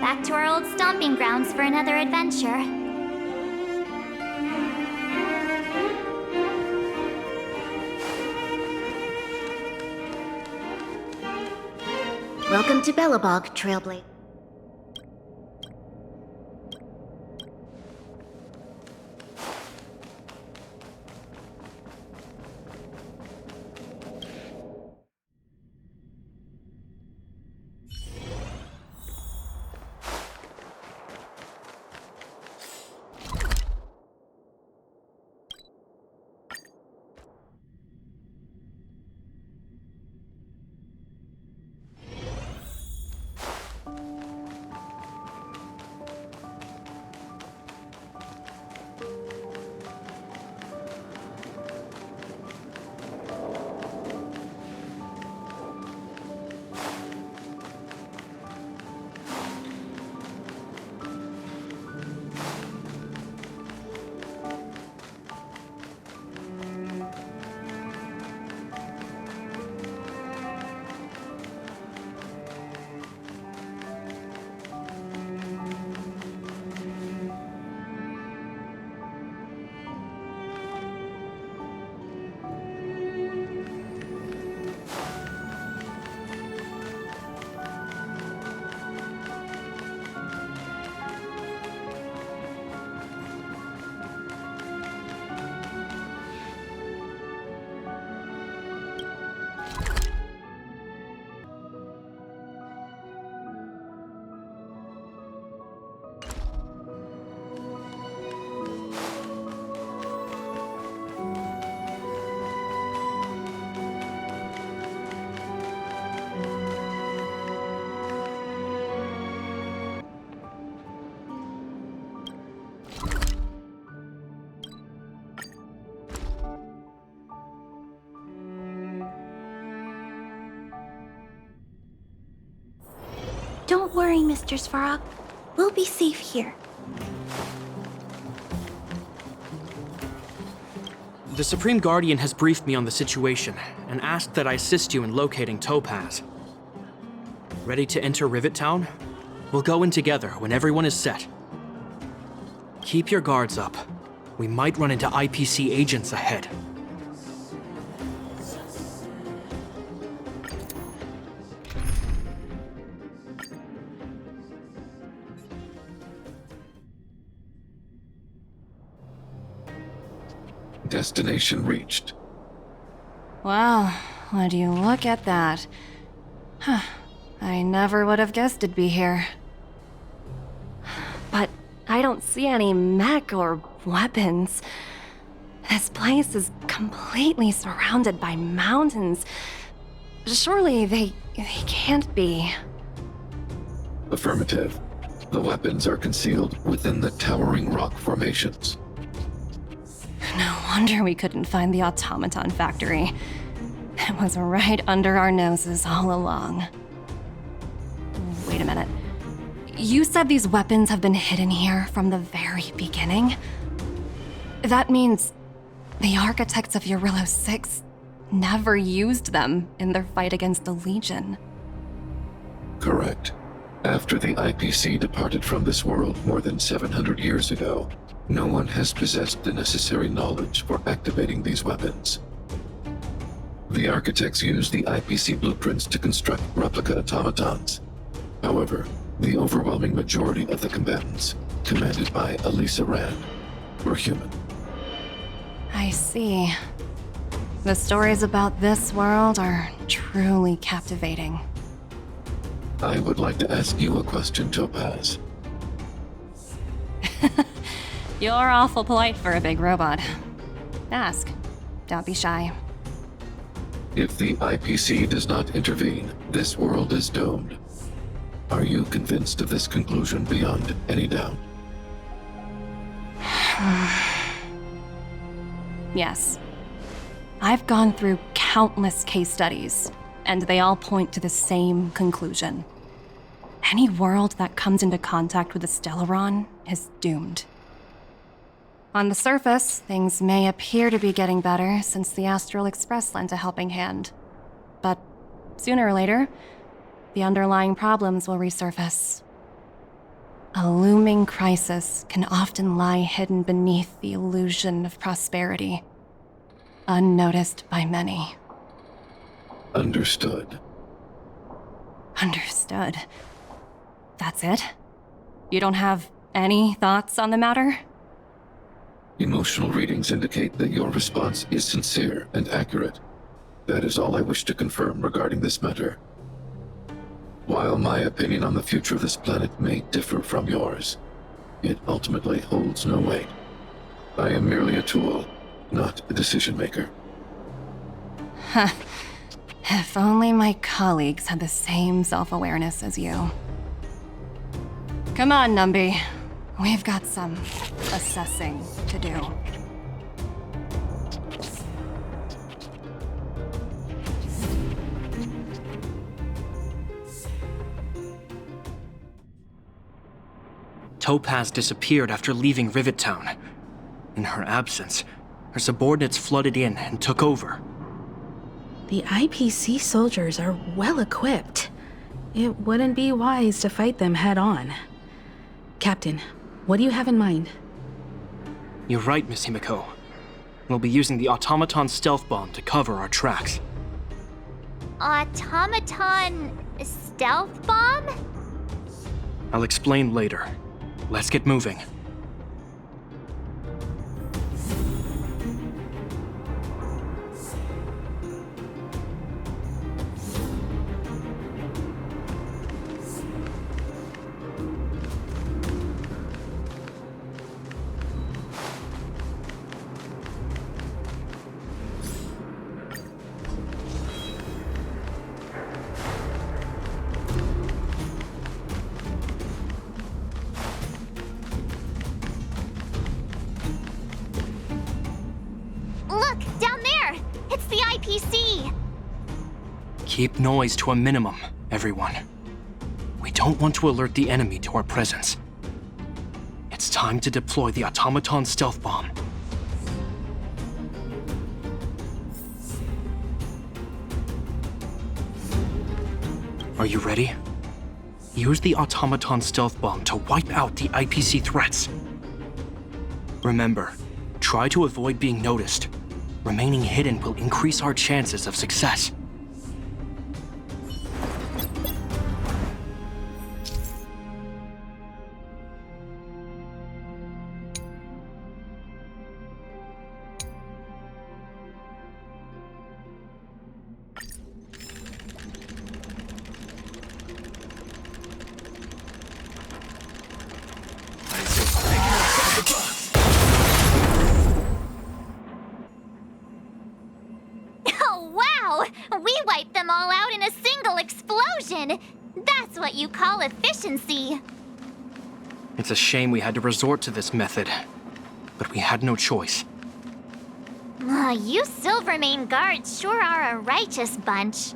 Back to our old stomping grounds for another adventure.
Welcome to Belobog, Trailblazer.
Don't worry, Mr. Svarog. We'll be safe here.
The Supreme Guardian has briefed me on the situation and asked that I assist you in locating Topaz. Ready to enter Rivet Town? We'll go in together when everyone is set. Keep your guards up. We might run into IPC agents ahead.
Destination reached.
Well, would you look at that? Huh. I never would have guessed it'd be here. But I don't see any mech or weapons. This place is completely surrounded by mountains. Surely they can't be.
Affirmative. The weapons are concealed within the towering rock formations.
No wonder we couldn't find the automaton factory. It was right under our noses all along. Wait a minute. You said these weapons have been hidden here from the very beginning? That means the architects of Eurillo 6 never used them in their fight against the Legion.
Correct. After the IPC departed from this world more than 700 years ago, no one has possessed the necessary knowledge for activating these weapons. The architects used the IPC blueprints to construct replica automatons. However, the overwhelming majority of the combatants, commanded by Elisa Rand, were human.
I see. The stories about this world are truly captivating.
I would like to ask you a question, Topaz.
You're awful polite for a big robot. Ask. Don't be shy.
If the IPC does not intervene, this world is doomed. Are you convinced of this conclusion beyond any doubt?
Yes. I've gone through countless case studies, and they all point to the same conclusion. Any world that comes into contact with a Stellaron is doomed. On the surface, things may appear to be getting better since the Astral Express lent a helping hand. But sooner or later, the underlying problems will resurface. A looming crisis can often lie hidden beneath the illusion of prosperity, unnoticed by many.
Understood.
Understood. That's it? You don't have any thoughts on the matter?
Emotional readings indicate that your response is sincere and accurate. That is all I wish to confirm regarding this matter. While my opinion on the future of this planet may differ from yours, it ultimately holds no weight. I am merely a tool, not a decision maker.
Huh. If only my colleagues had the same self-awareness as you. Come on, Numby. We've got some assessing to do.
Topaz disappeared after leaving Rivet Town. In her absence, her subordinates flooded in and took over.
The IPC soldiers are well equipped. It wouldn't be wise to fight them head on. Captain, what do you have in mind?
You're right, Miss Himiko. We'll be using the automaton stealth bomb to cover our tracks.
Automaton stealth bomb?
I'll explain later. Let's get moving.
IPC!
Keep noise to a minimum, everyone. We don't want to alert the enemy to our presence. It's time to deploy the automaton stealth bomb. Are you ready? Use the automaton stealth bomb to wipe out the IPC threats. Remember, try to avoid being noticed. Remaining hidden will increase our chances of success.
Oh, wow! We wiped them all out in a single explosion! That's what you call efficiency!
It's a shame we had to resort to this method, but we had no choice.
You Silvermane guards sure are a righteous bunch.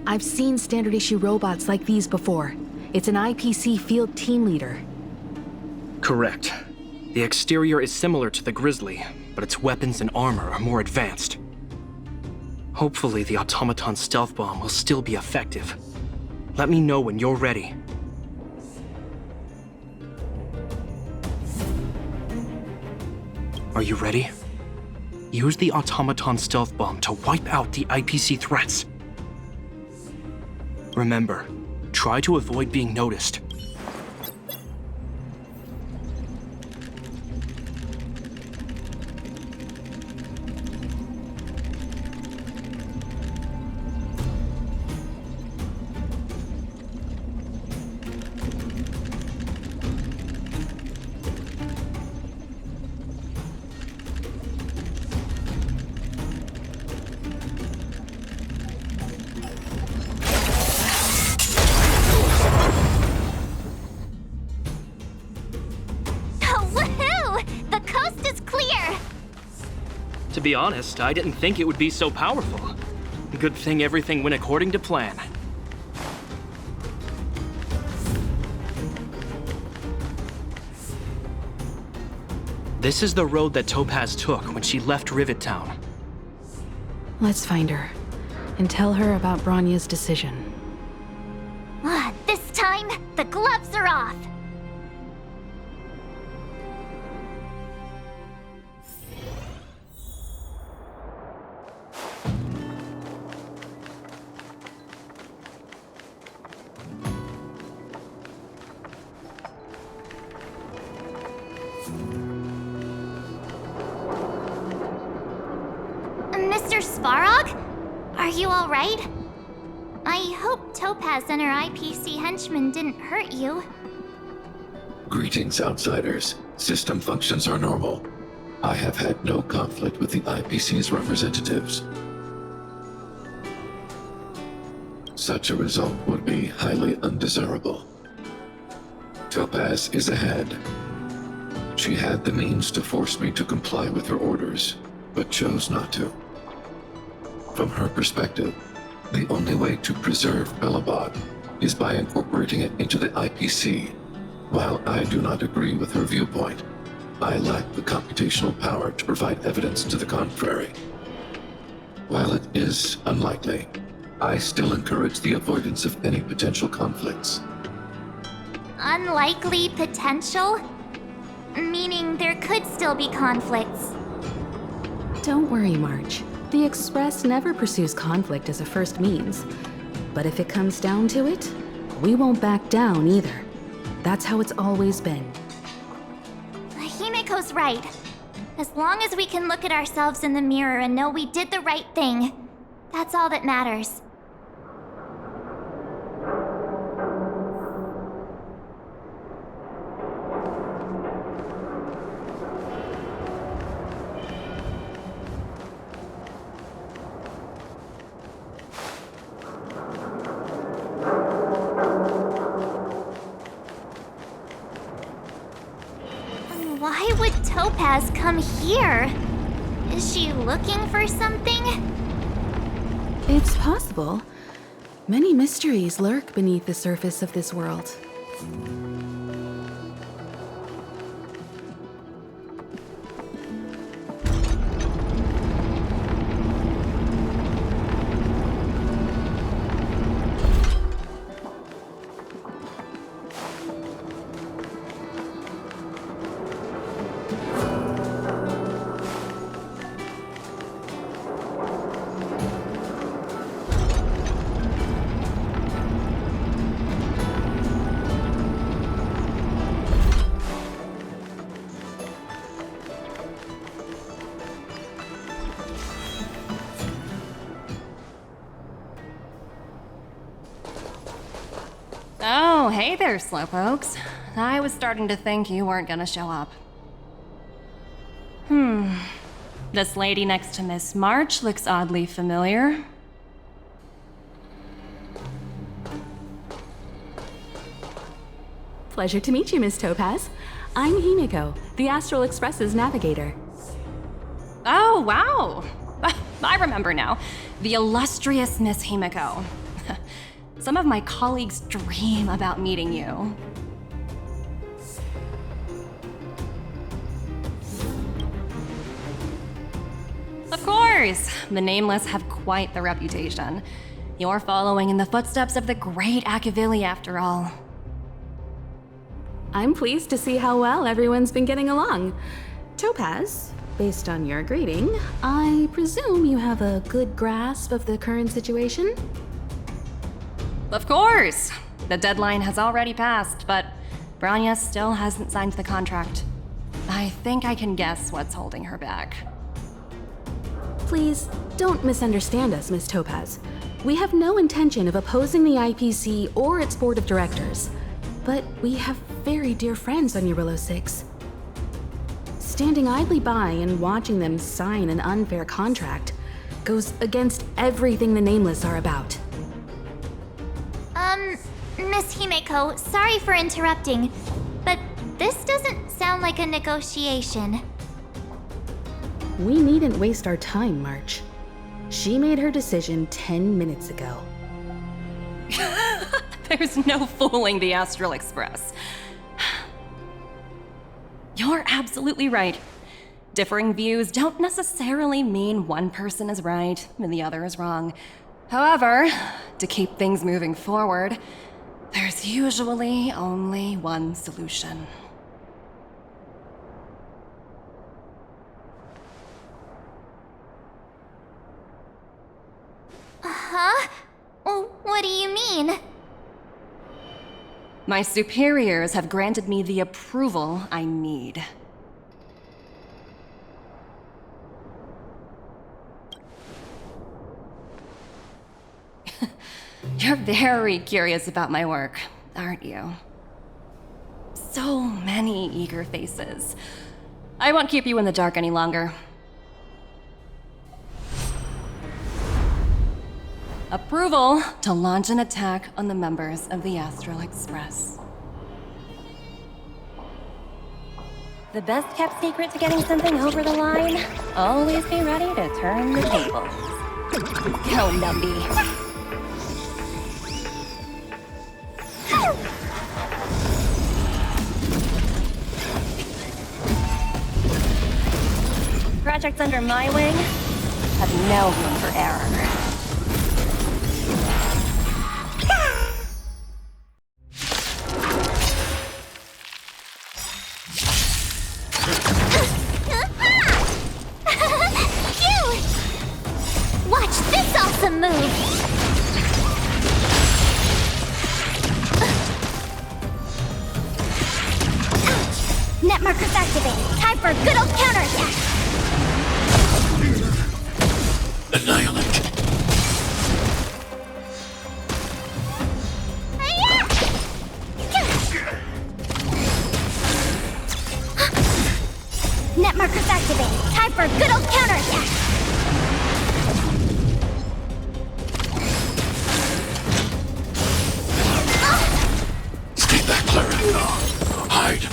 I've seen standard issue robots like these before. It's an IPC field team leader.
Correct. The exterior is similar to the Grizzly, but its weapons and armor are more advanced. Hopefully the automaton stealth bomb will still be effective. Let me know when you're ready. Are you ready? Use the automaton stealth bomb to wipe out the IPC threats. Remember, try to avoid being noticed. To be honest, I didn't think it would be so powerful. Good thing everything went according to plan. This is the road that Topaz took when she left Rivet Town.
Let's find her, and tell her about Bronya's decision.
This time, the gloves are off! Mr. Svarog? Are you all right? I hope Topaz and her IPC henchmen didn't hurt you.
Greetings, outsiders. System functions are normal. I have had no conflict with the IPC's representatives. Such a result would be highly undesirable. Topaz is ahead. She had the means to force me to comply with her orders, but chose not to. From her perspective, the only way to preserve Belobog is by incorporating it into the IPC. While I do not agree with her viewpoint, I lack the computational power to provide evidence to the contrary. While it is unlikely, I still encourage the avoidance of any potential conflicts.
Unlikely potential? Meaning there could still be conflicts.
Don't worry, March. The Express never pursues conflict as a first means. But if it comes down to it, we won't back down either. That's how it's always been.
Himiko's right. As long as we can look at ourselves in the mirror and know we did the right thing, that's all that matters. Topaz come here? Is she looking for something?
It's possible. Many mysteries lurk beneath the surface of this world.
Oh, hey there, Slowpokes. I was starting to think you weren't gonna show up. This lady next to Miss March looks oddly familiar.
Pleasure to meet you, Miss Topaz. I'm Himiko, the Astral Express's navigator.
Oh, wow! I remember now. The illustrious Miss Himiko. Some of my colleagues dream about meeting you. Of course! The Nameless have quite the reputation. You're following in the footsteps of the great Akavili, after all.
I'm pleased to see how well everyone's been getting along. Topaz, based on your greeting, I presume you have a good grasp of the current situation?
Of course! The deadline has already passed, but Bronya still hasn't signed the contract. I think I can guess what's holding her back.
Please, don't misunderstand us, Miss Topaz. We have no intention of opposing the IPC or its board of directors, but we have very dear friends on Eurillo 6. Standing idly by and watching them sign an unfair contract goes against everything the Nameless are about.
Miss Himeko, sorry for interrupting, but this doesn't sound like a negotiation.
We needn't waste our time, March. She made her decision 10 minutes ago.
There's no fooling the Astral Express. You're absolutely right. Differing views don't necessarily mean one person is right and the other is wrong. However, to keep things moving forward, there's usually only one solution.
Huh? What do you mean?
My superiors have granted me the approval I need. You're very curious about my work, aren't you? So many eager faces. I won't keep you in the dark any longer. Approval to launch an attack on the members of the Astral Express. The best kept secret to getting something over the line? Always be ready to turn the tables. Go, Numby. Projects under my wing have no room for error.
Watch this awesome move! Net markers activated. Time for a good old counterattack!
Annihilate.
Net markers activated. Time for a good old counterattack!
Stay back, Clara. Hide.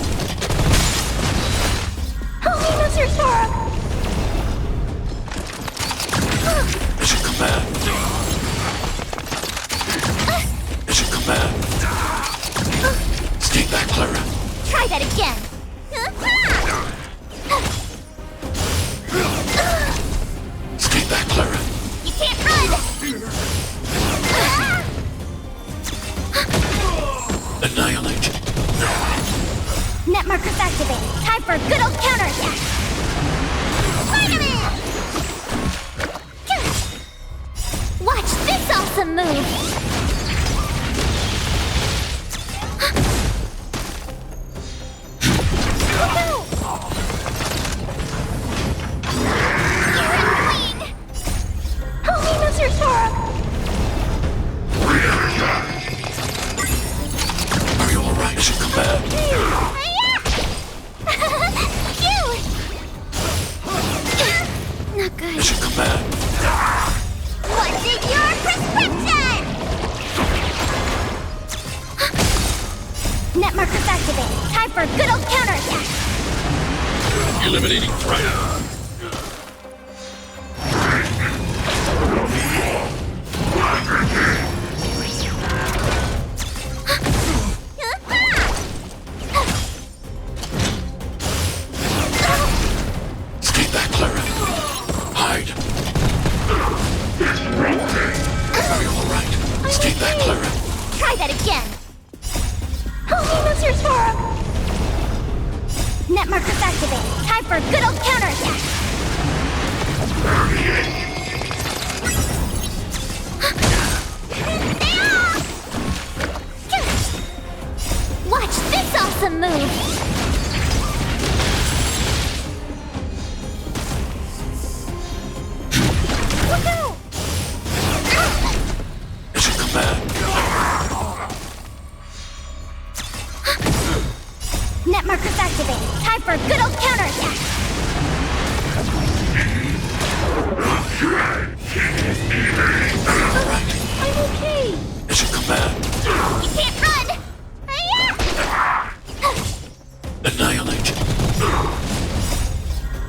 Mission command.
What's in your prescription?
Net markers activated. Time for a good old counterattack.
Eliminating threat. Stay back, Clara. Hide. Are you alright? Stay back, Clara.
Try that again. Holy Mr. Storm!
Net markers activated. Time for a good old counterattack.
Watch this awesome move! Woohoo!
Mission command.
Net markers activated. Time for a good old counterattack.
I'm okay!
Mission command.
You can't run! Hiya!
Annihilate.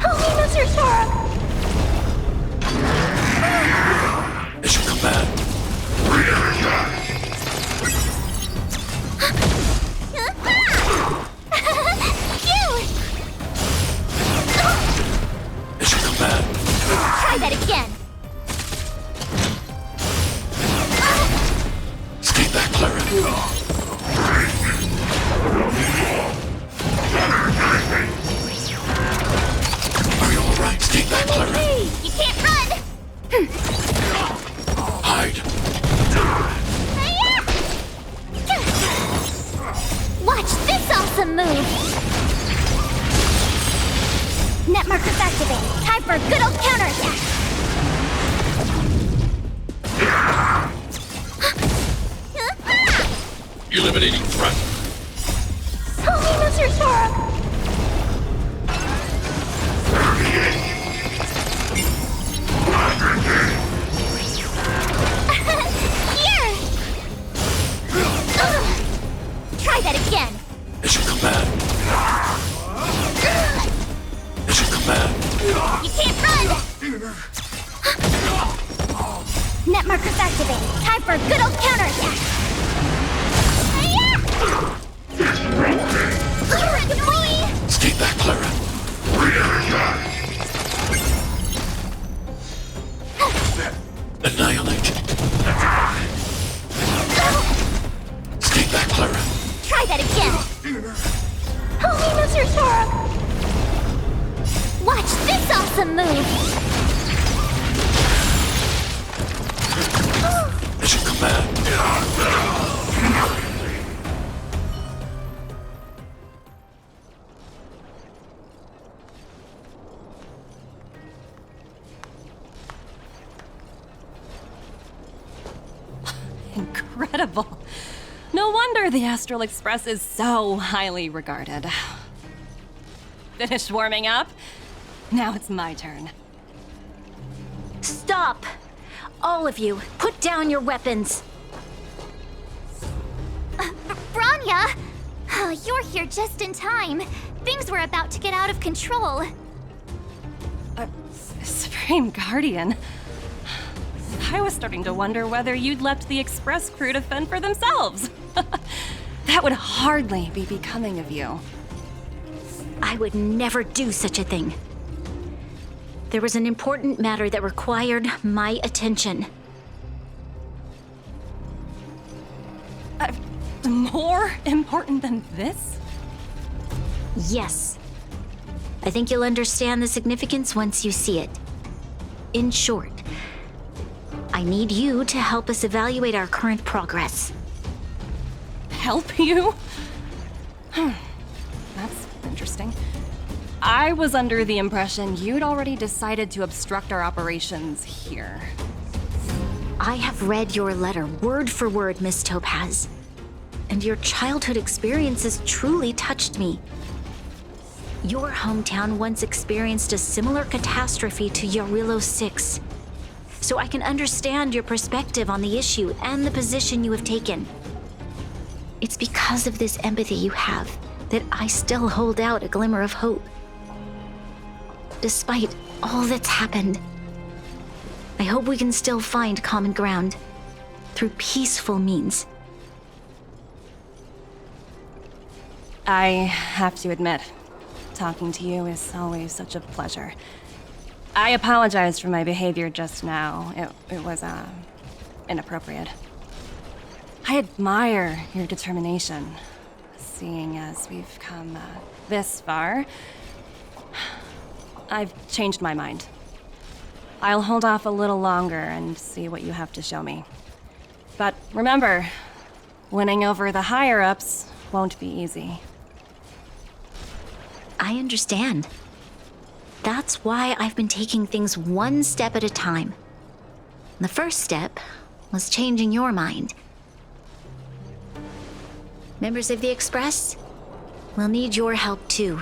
Holy Mr. Storm!
Mission command. Mission command.
Try that again!
Stay back, Clara. Are you alright? Stay back, Clara.
Hey, you can't run!
Hide.
Hiya! Watch this awesome move!
Net markers activated. Time for a good old counterattack.
Eliminating threat.
Holy Mr. Storm! Here! Try that again!
Mission command. Mission command.
You can't run!
Net markers activated. Time for a good old counterattack.
Stay back, Clara. Annihilate. Stay back, Clara.
Try that again! Holy Mr. Storm! Watch this awesome move!
Mission command.
Incredible. No wonder the Astral Express is so highly regarded. Finished warming up? Now it's my turn.
Stop! All of you, put down your weapons.
Branya! Oh, you're here just in time. Things were about to get out of control.
Supreme Guardian. I was starting to wonder whether you'd left the Express crew to fend for themselves. That would hardly be becoming of you.
I would never do such a thing. There was an important matter that required my attention.
More important than this?
Yes. I think you'll understand the significance once you see it. In short, I need you to help us evaluate our current progress.
Help you? That's interesting. I was under the impression you'd already decided to obstruct our operations here.
I have read your letter word for word, Miss Topaz. And your childhood experiences truly touched me. Your hometown once experienced a similar catastrophe to Yarilo 6. So I can understand your perspective on the issue and the position you have taken. It's because of this empathy you have that I still hold out a glimmer of hope. Despite all that's happened, I hope we can still find common ground through peaceful means.
I have to admit, talking to you is always such a pleasure. I apologize for my behavior just now. It was, inappropriate. I admire your determination, seeing as we've come, this far. I've changed my mind. I'll hold off a little longer and see what you have to show me. But remember, winning over the higher-ups won't be easy.
I understand. That's why I've been taking things one step at a time. The first step was changing your mind. Members of the Express, we'll need your help too.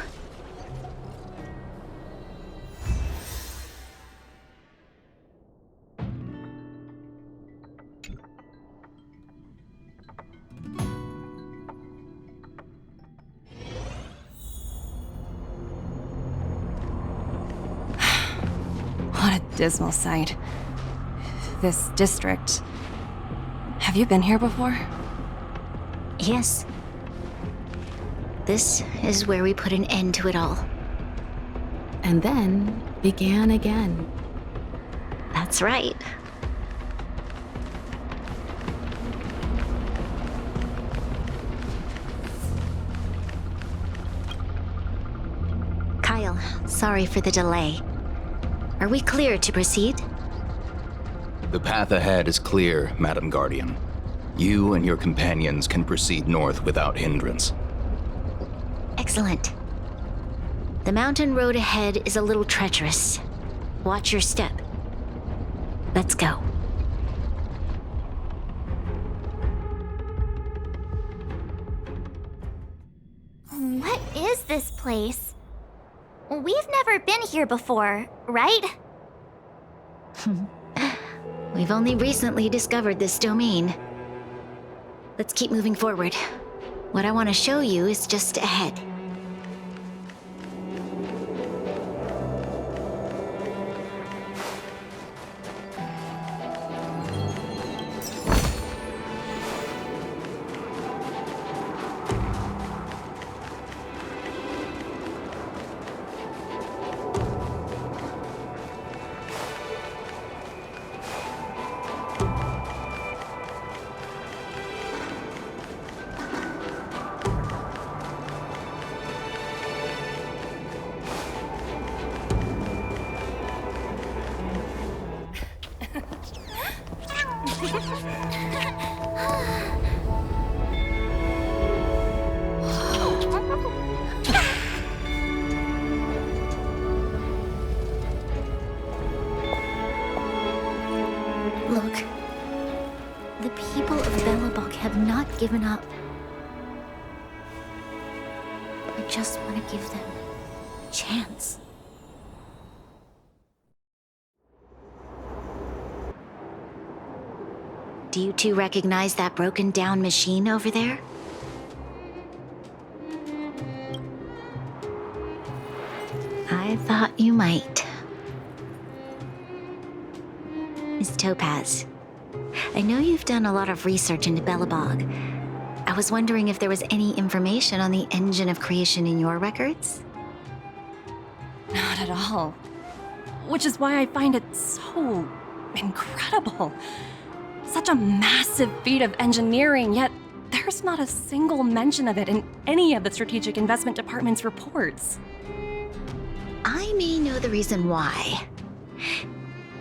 What a dismal sight. This district. Have you been here before?
Yes. This is where we put an end to it all.
And then began again.
That's right. Kyle, sorry for the delay. Are we clear to proceed?
The path ahead is clear, Madam Guardian. You and your companions can proceed north without hindrance.
Excellent. The mountain road ahead is a little treacherous. Watch your step. Let's go.
What is this place? We've never been here before, right?
We've only recently discovered this domain. Let's keep moving forward. What I want to show you is just ahead. Look, the people of Belobog have not given up. I just want to give them a chance. Do you two recognize that broken down machine over there? I thought you might. Miss Topaz, I know you've done a lot of research into Belobog. I was wondering if there was any information on the engine of creation in your records?
Not at all. Which is why I find it so incredible. Such a massive feat of engineering, yet there's not a single mention of it in any of the Strategic Investment Department's reports.
I may know the reason why.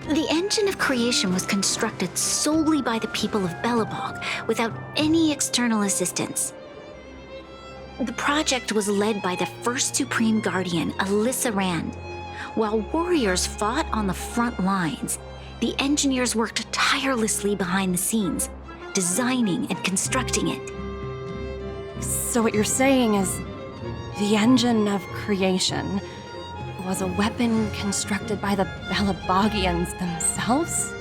The engine of creation was constructed solely by the people of Belobog, without any external assistance. The project was led by the first Supreme Guardian, Alyssa Rand. While warriors fought on the front lines, the engineers worked tirelessly behind the scenes, designing and constructing it.
So what you're saying is, the engine of creation was a weapon constructed by the Belobogians themselves?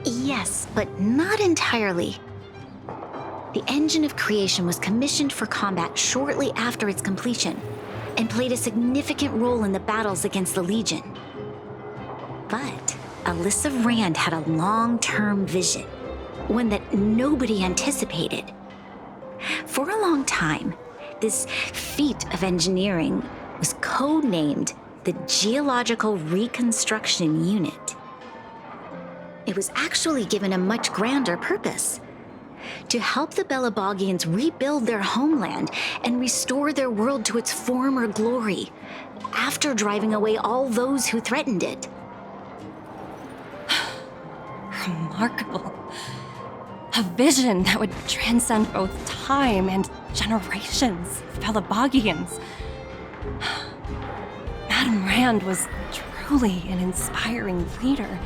Yes, but not entirely. The engine of creation was commissioned for combat shortly after its completion, and played a significant role in the battles against the Legion. But Alyssa Rand had a long-term vision, one that nobody anticipated. For a long time, this feat of engineering was codenamed the Geological Reconstruction Unit. It was actually given a much grander purpose: to help the Belobogians rebuild their homeland and restore their world to its former glory, after driving away all those who threatened it.
Remarkable. A vision that would transcend both time and generations of Belobogians. Madame Rand was truly an inspiring leader.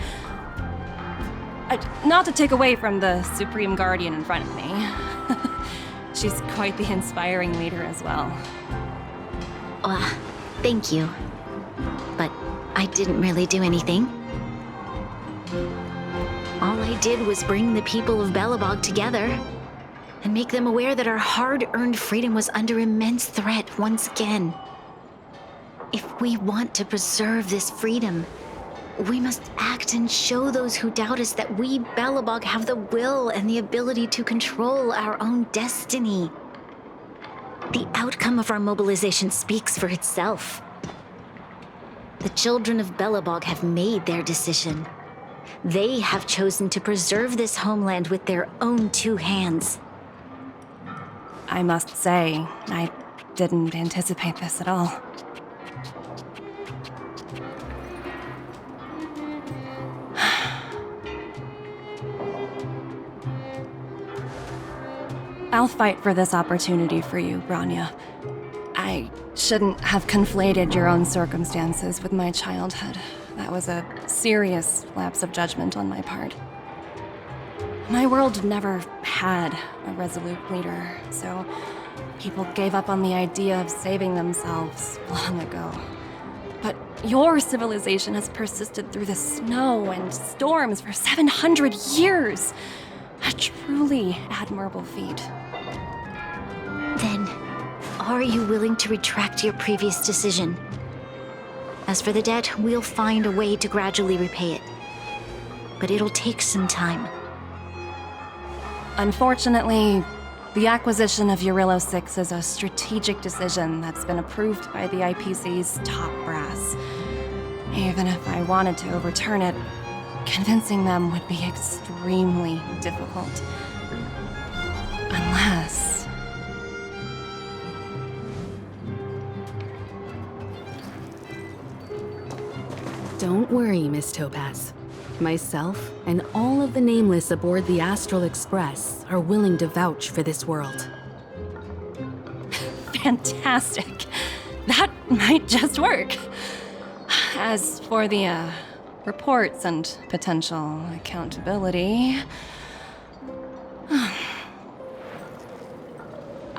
Not to take away from the Supreme Guardian in front of me. She's quite the inspiring leader as well.
Thank you. But I didn't really do anything. All I did was bring the people of Belobog together and make them aware that our hard-earned freedom was under immense threat once again. If we want to preserve this freedom, we must act and show those who doubt us that we Belobog have the will and the ability to control our own destiny. The outcome of our mobilization speaks for itself. The children of Belobog have made their decision. They have chosen to preserve this homeland with their own two hands.
I must say, I didn't anticipate this at all. I'll fight for this opportunity for you, Branya. I shouldn't have conflated your own circumstances with my childhood. That was a serious lapse of judgment on my part. My world never had a resolute leader, so people gave up on the idea of saving themselves long ago. But your civilization has persisted through the snow and storms for 700 years. A truly admirable feat.
Then, are you willing to retract your previous decision? As for the debt, we'll find a way to gradually repay it. But it'll take some time.
Unfortunately, the acquisition of Eurylo 6 is a strategic decision that's been approved by the IPC's top brass. Even if I wanted to overturn it, convincing them would be extremely difficult. Unless...
Don't worry, Miss Topaz. Myself and all of the Nameless aboard the Astral Express are willing to vouch for this world.
Fantastic. That might just work. As for the, reports and potential accountability...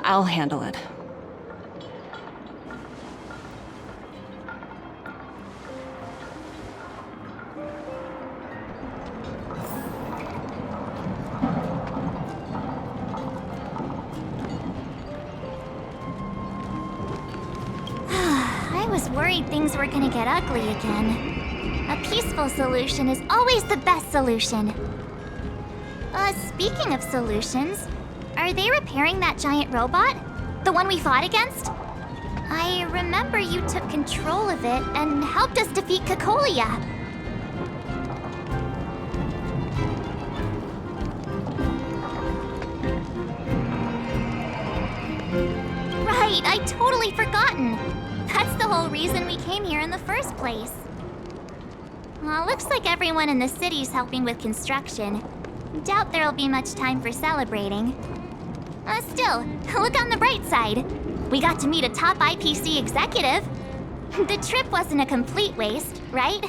I'll handle it.
I was worried things were gonna get ugly again. A peaceful solution is always the best solution. Speaking of solutions, are they repairing that giant robot? The one we fought against? I remember you took control of it and helped us defeat Cacolia. Right, I'd totally forgotten. That's the whole reason we came here in the first place. Well, looks like everyone in the city's helping with construction. Doubt there'll be much time for celebrating. Still, look on the bright side. We got to meet a top IPC executive. The trip wasn't a complete waste, right?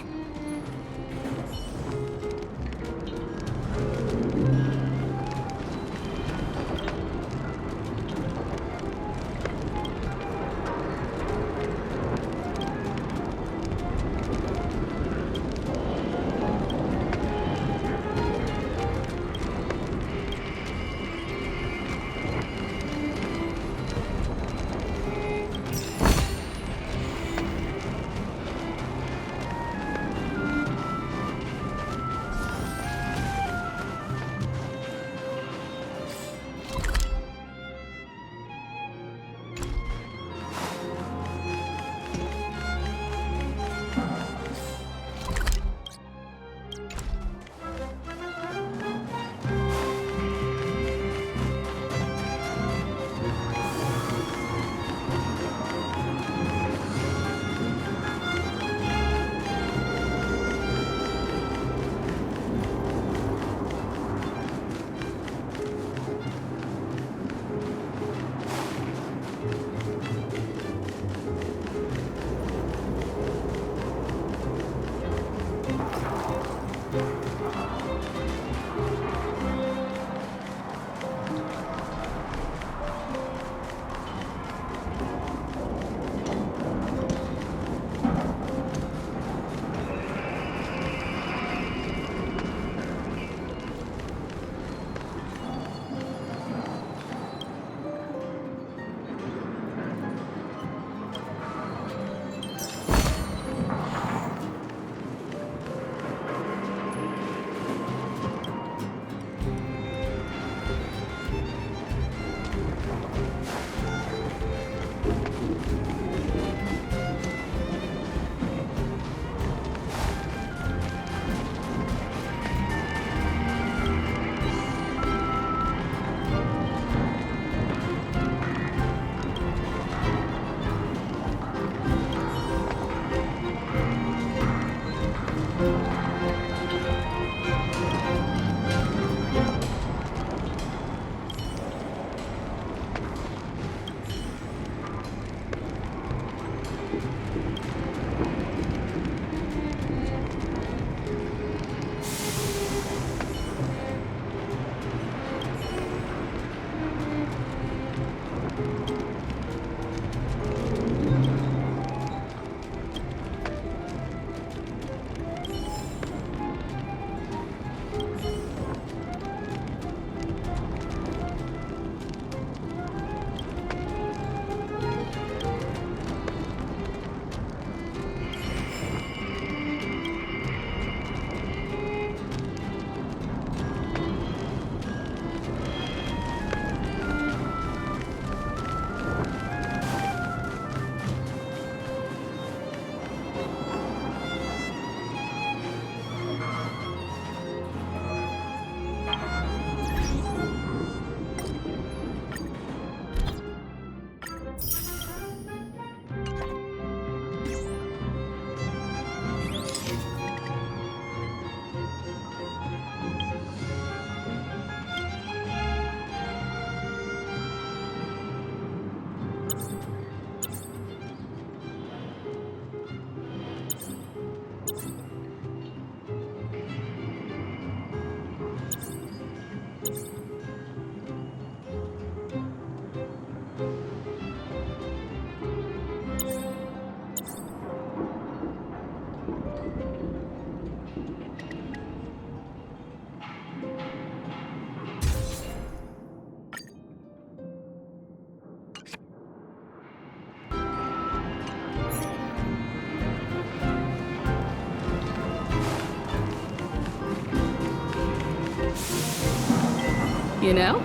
You know?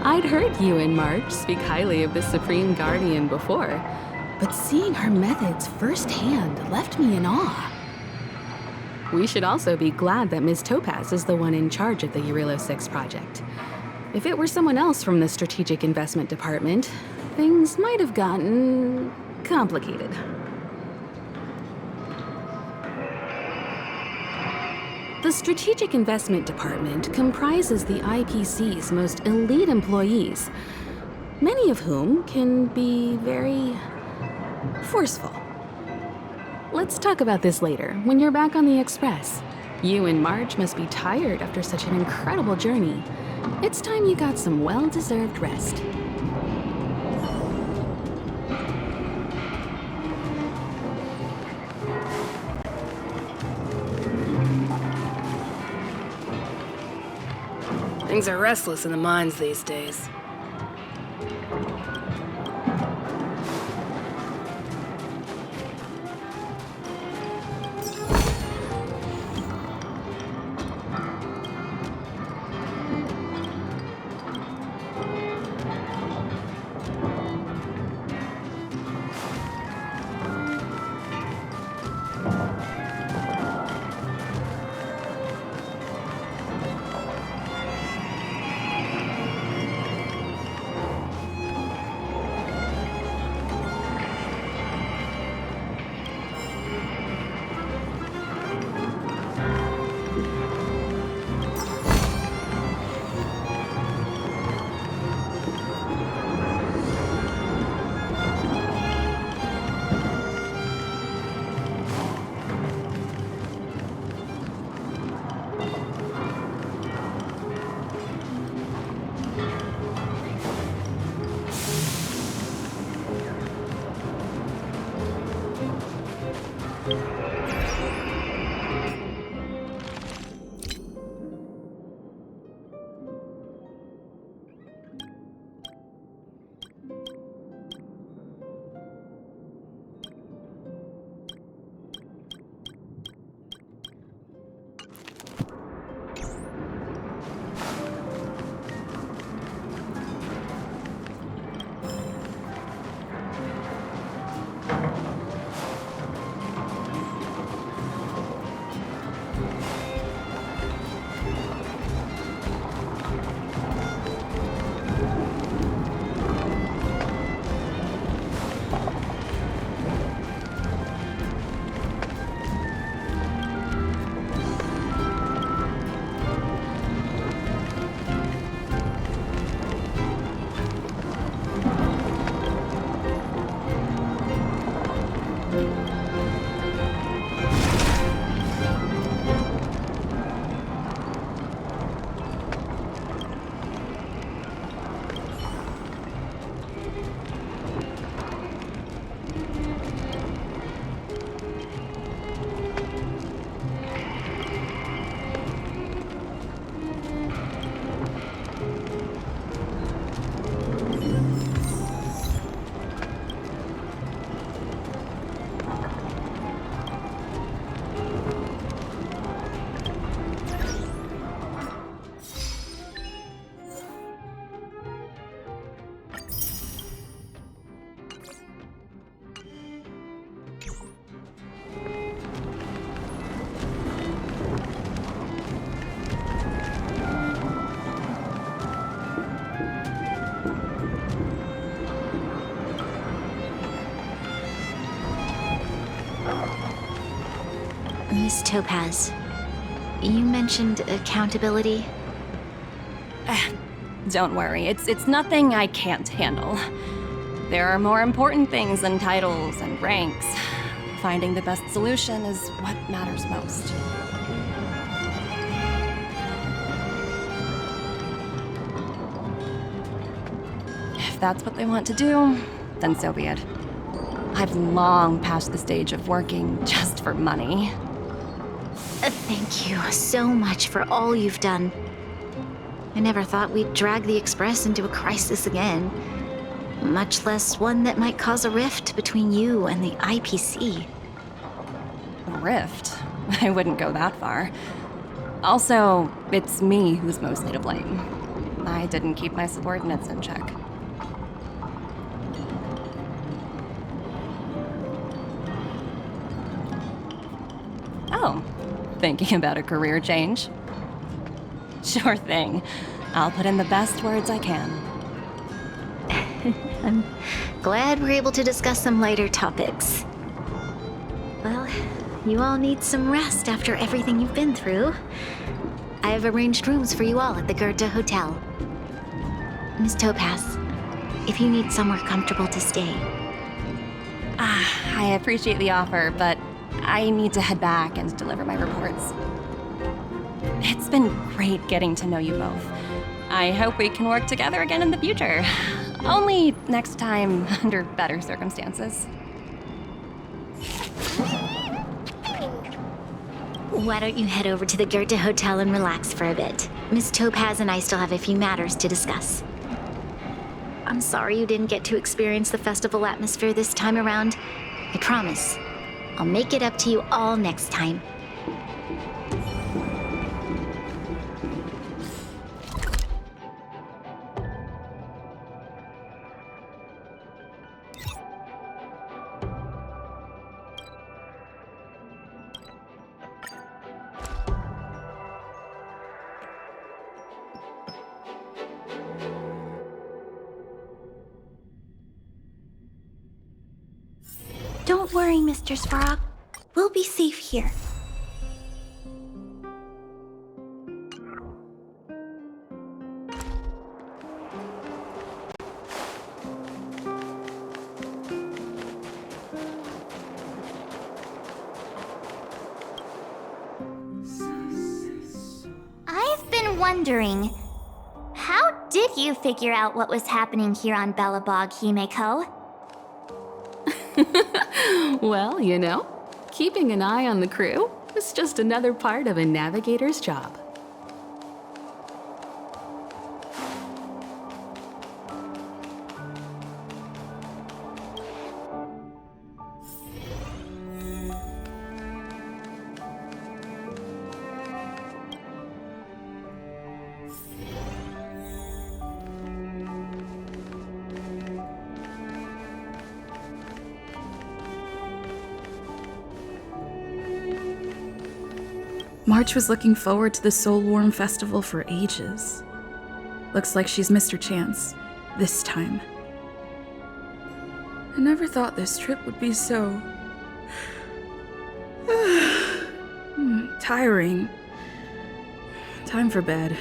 I'd heard you and March speak highly of the Supreme Guardian before, but seeing her methods firsthand left me in awe. We should also be glad that Ms. Topaz is the one in charge of the Eurilo 6 project. If it were someone else from the Strategic Investment Department, things might have gotten complicated. The Strategic Investment Department comprises the IPC's most elite employees, many of whom can be very forceful. Let's talk about this later, when you're back on the Express. You and Marge must be tired after such an incredible journey. It's time you got some well-deserved rest.
Things are restless in the mines these days.
Miss Topaz, you mentioned accountability.
Don't worry, it's nothing I can't handle. There are more important things than titles and ranks. Finding the best solution is what matters most. If that's what they want to do, then so be it. I've long passed the stage of working just for money.
Thank you so much for all you've done. I never thought we'd drag the Express into a crisis again, much less one that might cause a rift between you and the IPC.
A rift? I wouldn't go that far. Also, it's me who's mostly to blame. I didn't keep my subordinates in check. Oh, thinking about a career change? Sure thing. I'll put in the best words I can.
I'm glad we're able to discuss some lighter topics. Well, you all need some rest after everything you've been through. I have arranged rooms for you all at the Goethe Hotel. Miss Topaz, if you need somewhere comfortable to stay.
I appreciate the offer, but I need to head back and deliver my reports. It's been great getting to know you both. I hope we can work together again in the future. Only next time under better circumstances.
Why don't you head over to the Goethe Hotel and relax for a bit? Miss Topaz and I still have a few matters to discuss. I'm sorry you didn't get to experience the festival atmosphere this time around. I promise, I'll make it up to you all next time.
Don't worry, Mr. Svarog. We'll be safe here.
I've been wondering, how did you figure out what was happening here on Belobog, Himeko?
Well, you know, keeping an eye on the crew is just another part of a navigator's job.
March was looking forward to the Soulworm Festival for ages. Looks like she's missed her chance. This time. I never thought this trip would be so... tiring. Time for bed.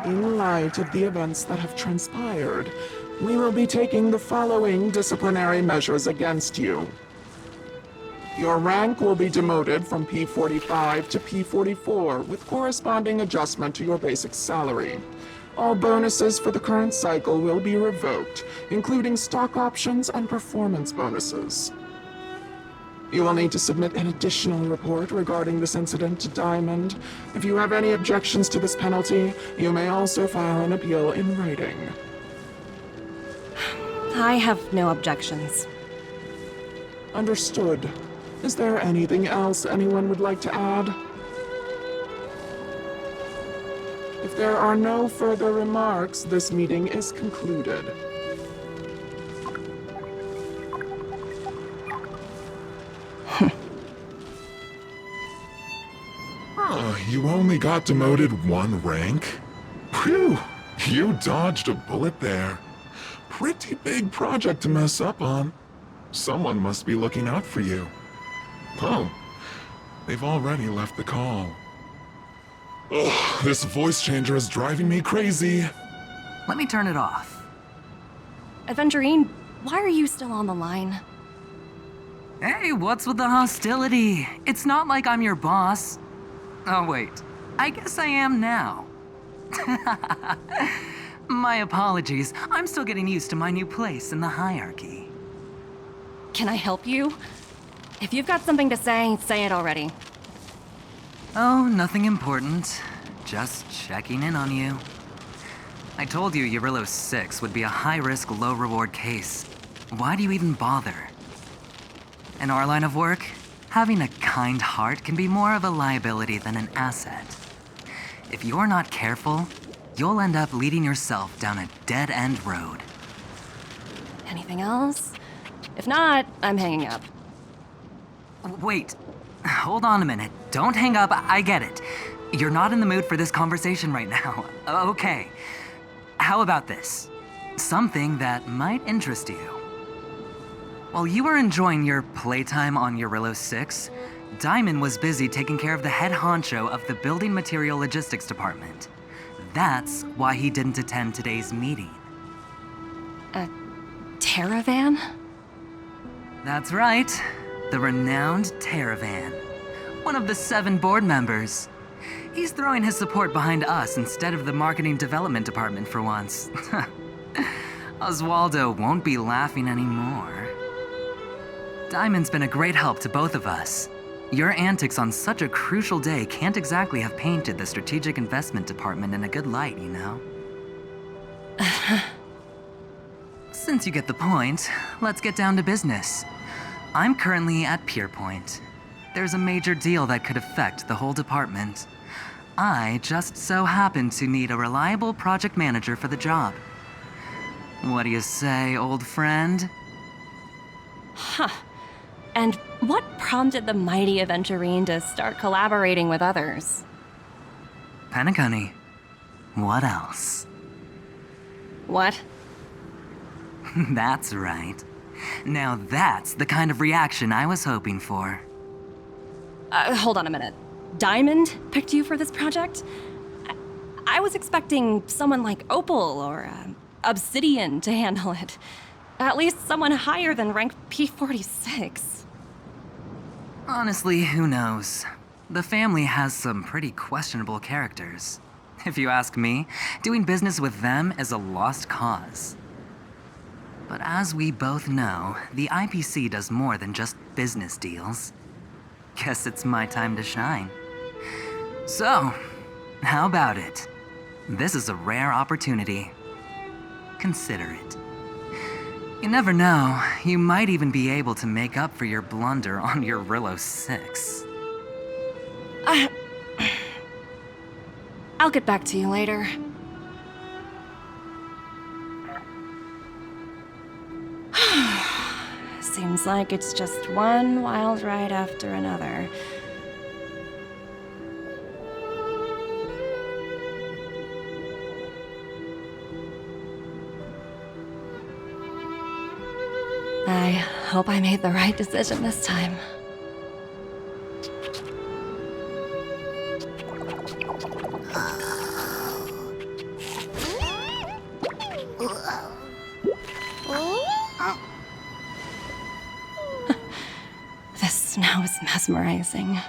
In light of the events that have transpired, we will be taking the following disciplinary measures against you. Your rank will be demoted from P45 to P44 with corresponding adjustment to your basic salary. All bonuses for the current cycle will be revoked, including stock options and performance bonuses. You will need to submit an additional report regarding this incident to Diamond. If you have any objections to this penalty, you may also file an appeal in writing.
I have no objections.
Understood. Is there anything else anyone would like to add? If there are no further remarks, this meeting is concluded.
You only got demoted one rank? Phew, you dodged a bullet there. Pretty big project to mess up on. Someone must be looking out for you. Oh, they've already left the call. Ugh, this voice changer is driving me crazy.
Let me turn it off.
Aventurine, why are you still on the line?
Hey, what's with the hostility? It's not like I'm your boss. Oh, wait. I guess I am now. My apologies. I'm still getting used to my new place in the hierarchy.
Can I help you? If you've got something to say it already.
Oh, nothing important. Just checking in on you. I told you Eurylos 6 would be a high-risk, low-reward case. why do you even bother? In our line of work, having a kind heart can be more of a liability than an asset. If you're not careful, you'll end up leading yourself down a dead-end road.
Anything else? If not, I'm hanging up.
Wait, hold on a minute. Don't hang up, I get it. You're not in the mood for this conversation right now. Okay. How about this? Something that might interest you. While you were enjoying your playtime on Eurillo 6, Diamond was busy taking care of the head honcho of the Building Material Logistics Department. That's why he didn't attend today's meeting.
A Terravan?
That's right. The renowned Terravan. One of the 7 board members. He's throwing his support behind us instead of the Marketing Development Department for once. Oswaldo won't be laughing anymore. Diamond's been a great help to both of us. Your antics on such a crucial day can't exactly have painted the Strategic Investment Department in a good light, you know? Since you get the point, let's get down to business. I'm currently at Pierpoint. There's a major deal that could affect the whole department. I just so happen to need a reliable project manager for the job. What do you say, old friend?
Huh. And what prompted the mighty Aventurine to start collaborating with others?
Penacony. What else?
What?
That's right. Now that's the kind of reaction I was hoping for.
Hold on a minute. Diamond picked you for this project? I was expecting someone like Opal or Obsidian to handle it. At least someone higher than rank P46.
Honestly, who knows? The family has some pretty questionable characters. If you ask me, doing business with them is a lost cause. But as we both know, the IPC does more than just business deals. Guess it's my time to shine. So, how about it? This is a rare opportunity. Consider it. You never know, you might even be able to make up for your blunder on Eurillo 6.
I'll get back to you later. Seems like it's just one wild ride after another. I hope I made the right decision this time. This snow is mesmerizing.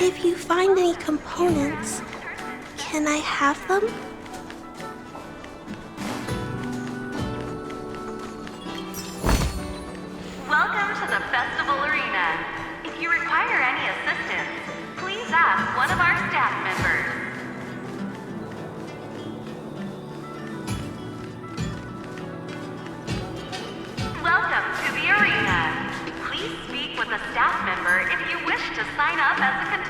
If you find any components, can I have them?
Welcome to the festival arena. If you require any assistance, please ask one of our staff members. Welcome to the arena. Please speak with a staff member if you wish to sign up as a contender.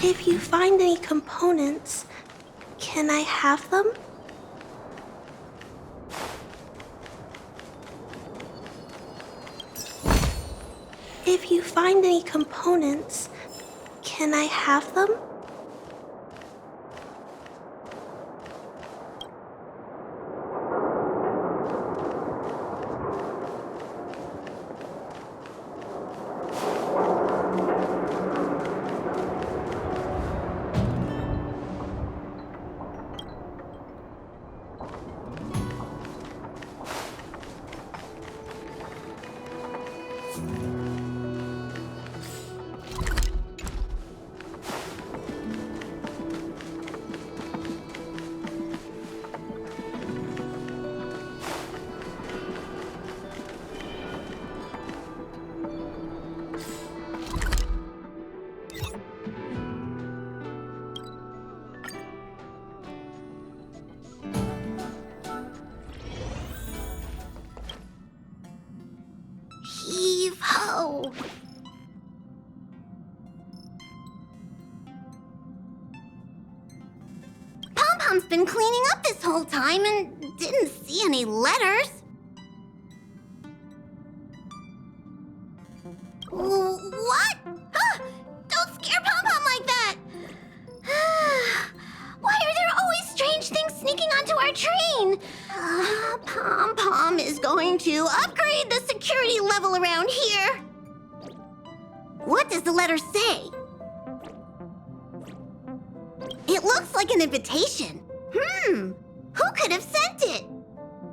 If you find any components, can I have them? If you find any components, can I have them?
Heave-ho! Pom-Pom's been cleaning up this whole time and didn't see any letters. What? Don't scare Pom-Pom like that! Why are there always strange things sneaking onto our train? Pom-Pom is going to upgrade the security level around here. What does the letter say? It looks like an invitation. Who could have sent it?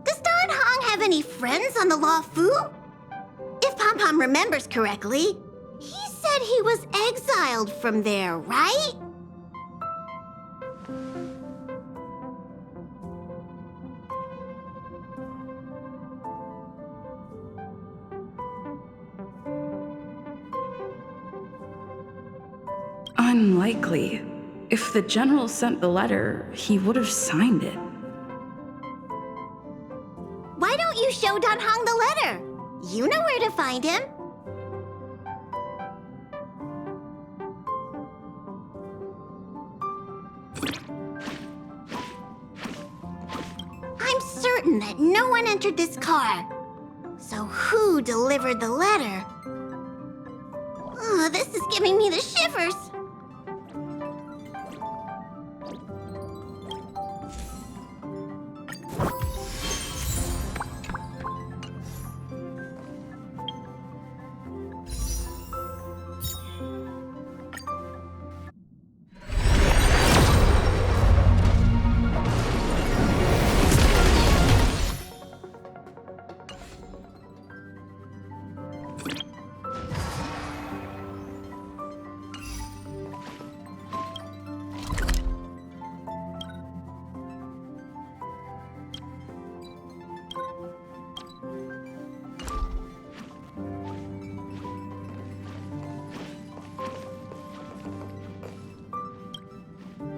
Does Don Hong have any friends on the Law Fu? If Pom-Pom remembers correctly, he said he was exiled from there, right?
Unlikely. If the general sent the letter, he would have signed it.
Why don't you show Don Hong the letter? You know where to find him. I'm certain that no one entered this car. So who delivered the letter? Oh, this is giving me the shivers.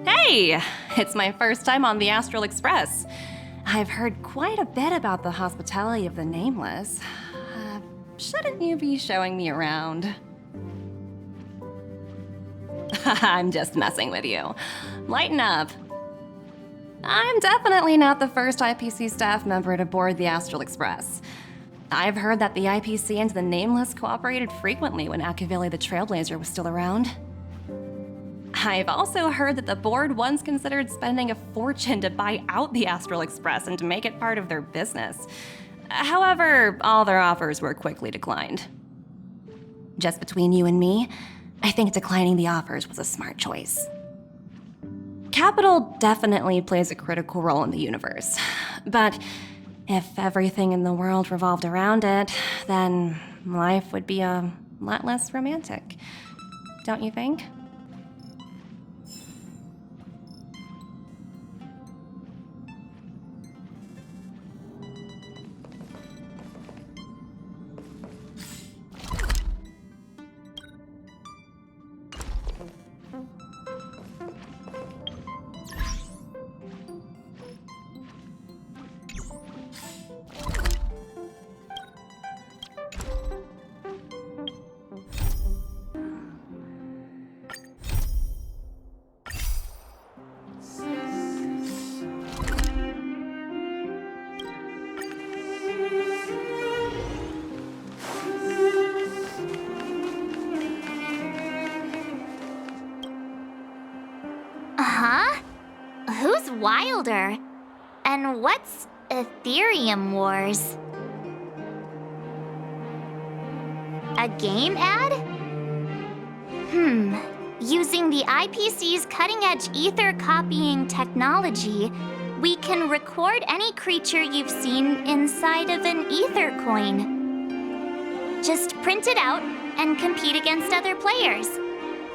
Hey! It's my first time on the Astral Express. I've heard quite a bit about the hospitality of the Nameless. Shouldn't you be showing me around? I'm just messing with you. Lighten up. I'm definitely not the first IPC staff member to board the Astral Express. I've heard that the IPC and the Nameless cooperated frequently when Akavili the Trailblazer was still around. I've also heard that the board once considered spending a fortune to buy out the Astral Express and to make it part of their business. However, all their offers were quickly declined. Just between you and me, I think declining the offers was a smart choice. Capital definitely plays a critical role in the universe, but if everything in the world revolved around it, then life would be a lot less romantic. Don't you think?
Huh? Who's Wilder? And what's Aetherium Wars? A game ad? Using the IPC's cutting-edge ether copying technology, we can record any creature you've seen inside of an ether coin. Just print it out and compete against other players.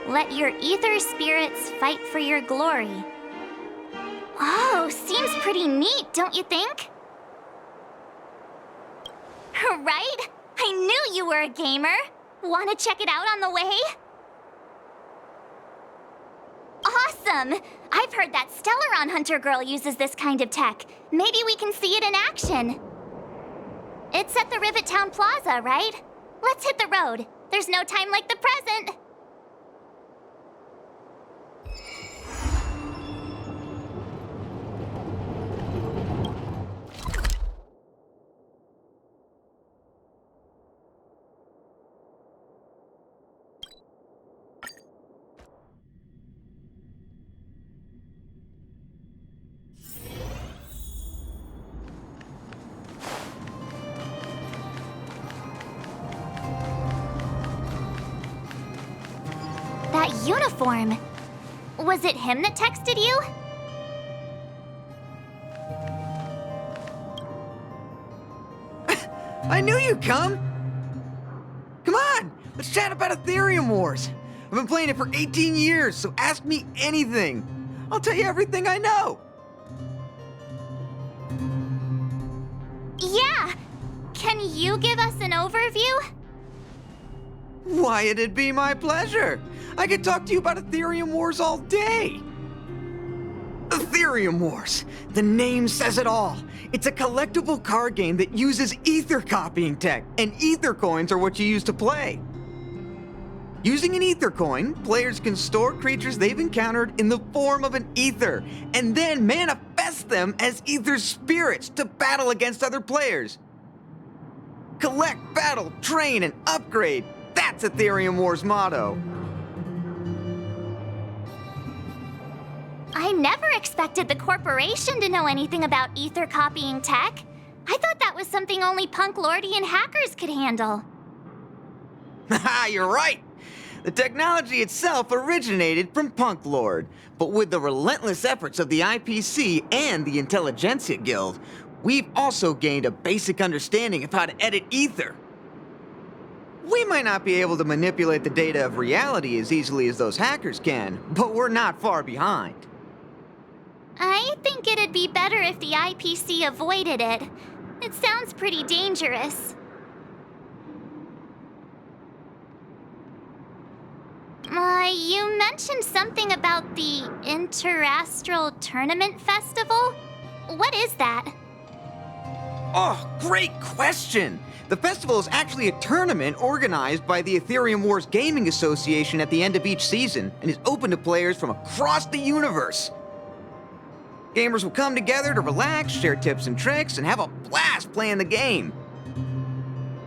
Let your ether spirits fight for your glory. Oh, seems pretty neat, don't you think? Right? I knew you were a gamer. Want to check it out on the way? Awesome! I've heard that Stellaron Hunter girl uses this kind of tech. Maybe we can see it in action. It's at the Rivet Town Plaza, right? Let's hit the road. There's no time like the present. That uniform. Was it him that texted you?
I knew you'd come! Come on, let's chat about Aetherium Wars. I've been playing it for 18 years, so ask me anything. I'll tell you everything I know.
Yeah! Can you give us an overview?
Why, it'd be my pleasure. I could talk to you about Aetherium Wars all day. Aetherium Wars. The name says it all. It's a collectible card game that uses ether copying tech, and ether coins are what you use to play. Using an ether coin, players can store creatures they've encountered in the form of an ether, and then manifest them as ether spirits to battle against other players. Collect, battle, train, and upgrade. That's Aetherium Wars' motto.
I never expected the corporation to know anything about ether copying tech. I thought that was something only Punk Lordy and hackers could handle.
Haha, you're right. The technology itself originated from Punk Lord, but with the relentless efforts of the IPC and the Intelligentsia Guild, we've also gained a basic understanding of how to edit ether. We might not be able to manipulate the data of reality as easily as those hackers can, but we're not far behind.
I think it'd be better if the IPC avoided it. It sounds pretty dangerous. You mentioned something about the Interastral Tournament Festival? What is that?
Oh, great question! The festival is actually a tournament organized by the Aetherium Wars Gaming Association at the end of each season, and is open to players from across the universe. Gamers will come together to relax, share tips and tricks, and have a blast playing the game.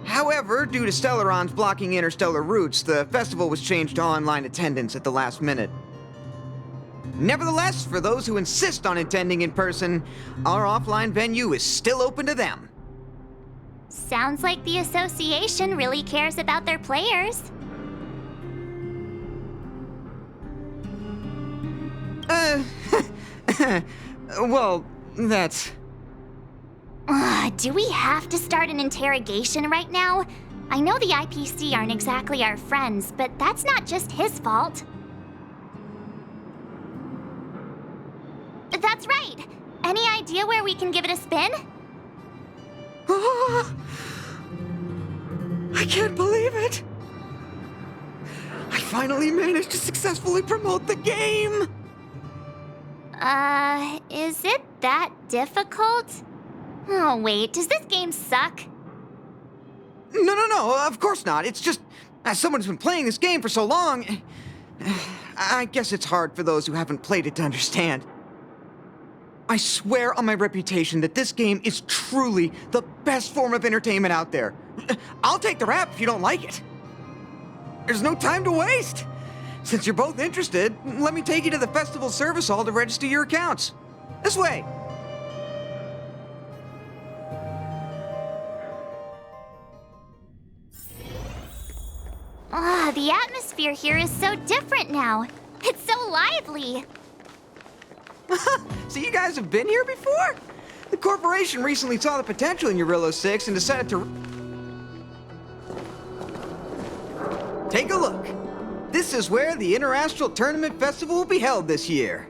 However, due to Stellarons blocking interstellar routes, the festival was changed to online attendance at the last minute. Nevertheless, for those who insist on attending in person, our offline venue is still open to them.
Sounds like the association really cares about their players.
Well, that's...
Do we have to start an interrogation right now? I know the IPC aren't exactly our friends, but that's not just his fault. That's right! Any idea where we can give it a spin?
I can't believe it! I finally managed to successfully promote the game!
Is it that difficult? Oh wait, does this game suck?
No, of course not. It's just, as someone who's been playing this game for so long, I guess it's hard for those who haven't played it to understand. I swear on my reputation that this game is truly the best form of entertainment out there. I'll take the rap if you don't like it. There's no time to waste. Since you're both interested, let me take you to the festival service hall to register your accounts. This way.
The atmosphere here is so different now. It's so lively.
So you guys have been here before? The corporation recently saw the potential in Eurillo 6 and decided to... Take a look. This is where the Interastral Tournament Festival will be held this year.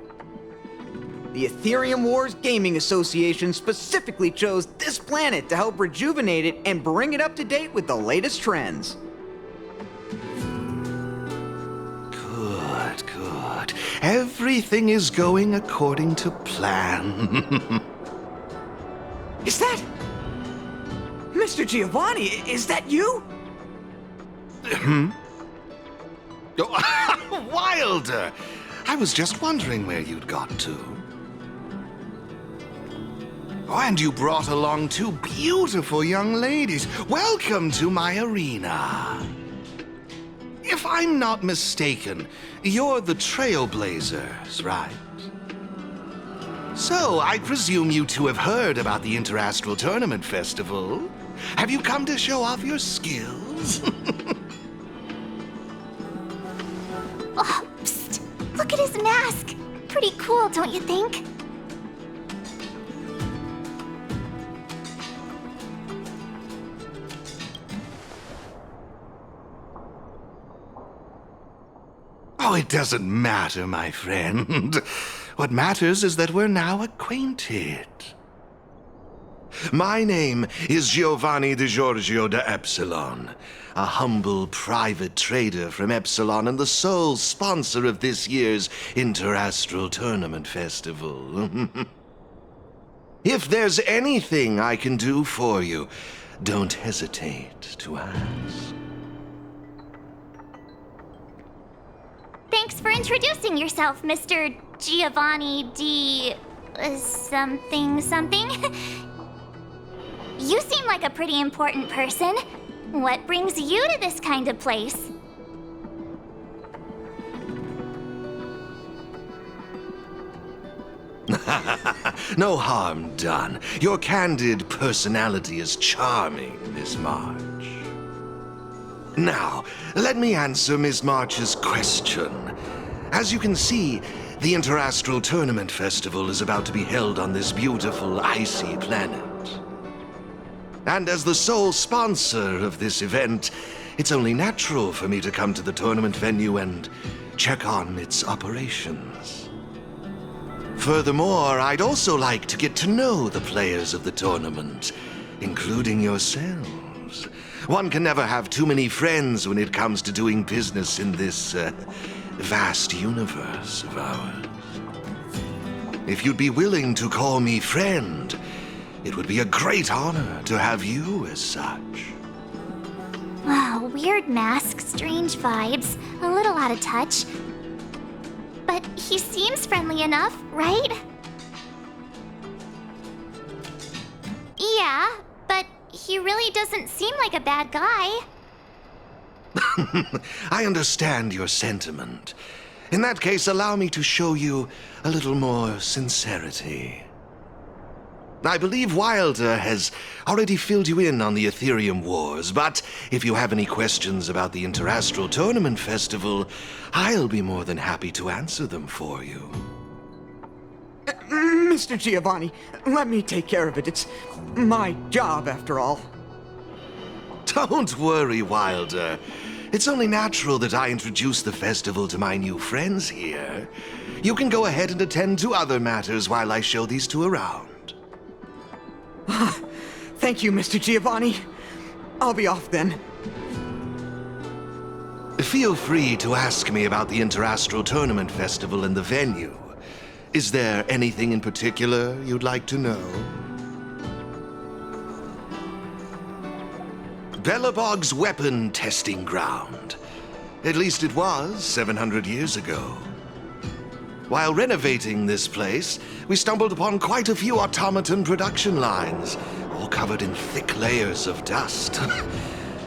The Aetherium Wars Gaming Association specifically chose this planet to help rejuvenate it and bring it up to date with the latest trends.
Good. Everything is going according to plan.
Is that... Mr. Giovanni, is that you?
Wilder! I was just wondering where you'd got to. Oh, and you brought along two beautiful young ladies. Welcome to my arena. If I'm not mistaken, you're the Trailblazers, right? So, I presume you two have heard about the Interastral Tournament Festival. Have you come to show off your skills?
Oh, psst! Look at his mask! Pretty cool, don't you think?
Oh, it doesn't matter, my friend. What matters is that we're now acquainted. My name is Giovanni Di Giorgio de Epsilon, a humble private trader from Epsilon and the sole sponsor of this year's Interastral Tournament Festival. If there's anything I can do for you, don't hesitate to ask.
Thanks for introducing yourself, Mr. Giovanni D... something. You seem like a pretty important person. What brings you to this kind of place?
No harm done. Your candid personality is charming, Miss March. Now, let me answer Miss March's question. As you can see, the Interastral Tournament Festival is about to be held on this beautiful, icy planet. And as the sole sponsor of this event, it's only natural for me to come to the tournament venue and check on its operations. Furthermore, I'd also like to get to know the players of the tournament, including yourselves. One can never have too many friends when it comes to doing business in this vast universe of ours. If you'd be willing to call me friend, it would be a great honor to have you as such.
Wow, weird mask, strange vibes, a little out of touch. But he seems friendly enough, right? Yeah, but he really doesn't seem like a bad guy.
I understand your sentiment. In that case, allow me to show you a little more sincerity. I believe Wilder has already filled you in on the Aetherium Wars, but if you have any questions about the Interastral Tournament Festival, I'll be more than happy to answer them for you.
Mr. Giovanni, let me take care of it. It's my job, after all.
Don't worry, Wilder. It's only natural that I introduce the festival to my new friends here. You can go ahead and attend to other matters while I show these two around.
Thank you, Mr. Giovanni. I'll be off then.
Feel free to ask me about the Interastral Tournament Festival and the venue. Is there anything in particular you'd like to know? Belobog's weapon testing ground. At least it was 700 years ago. While renovating this place, we stumbled upon quite a few automaton production lines, all covered in thick layers of dust.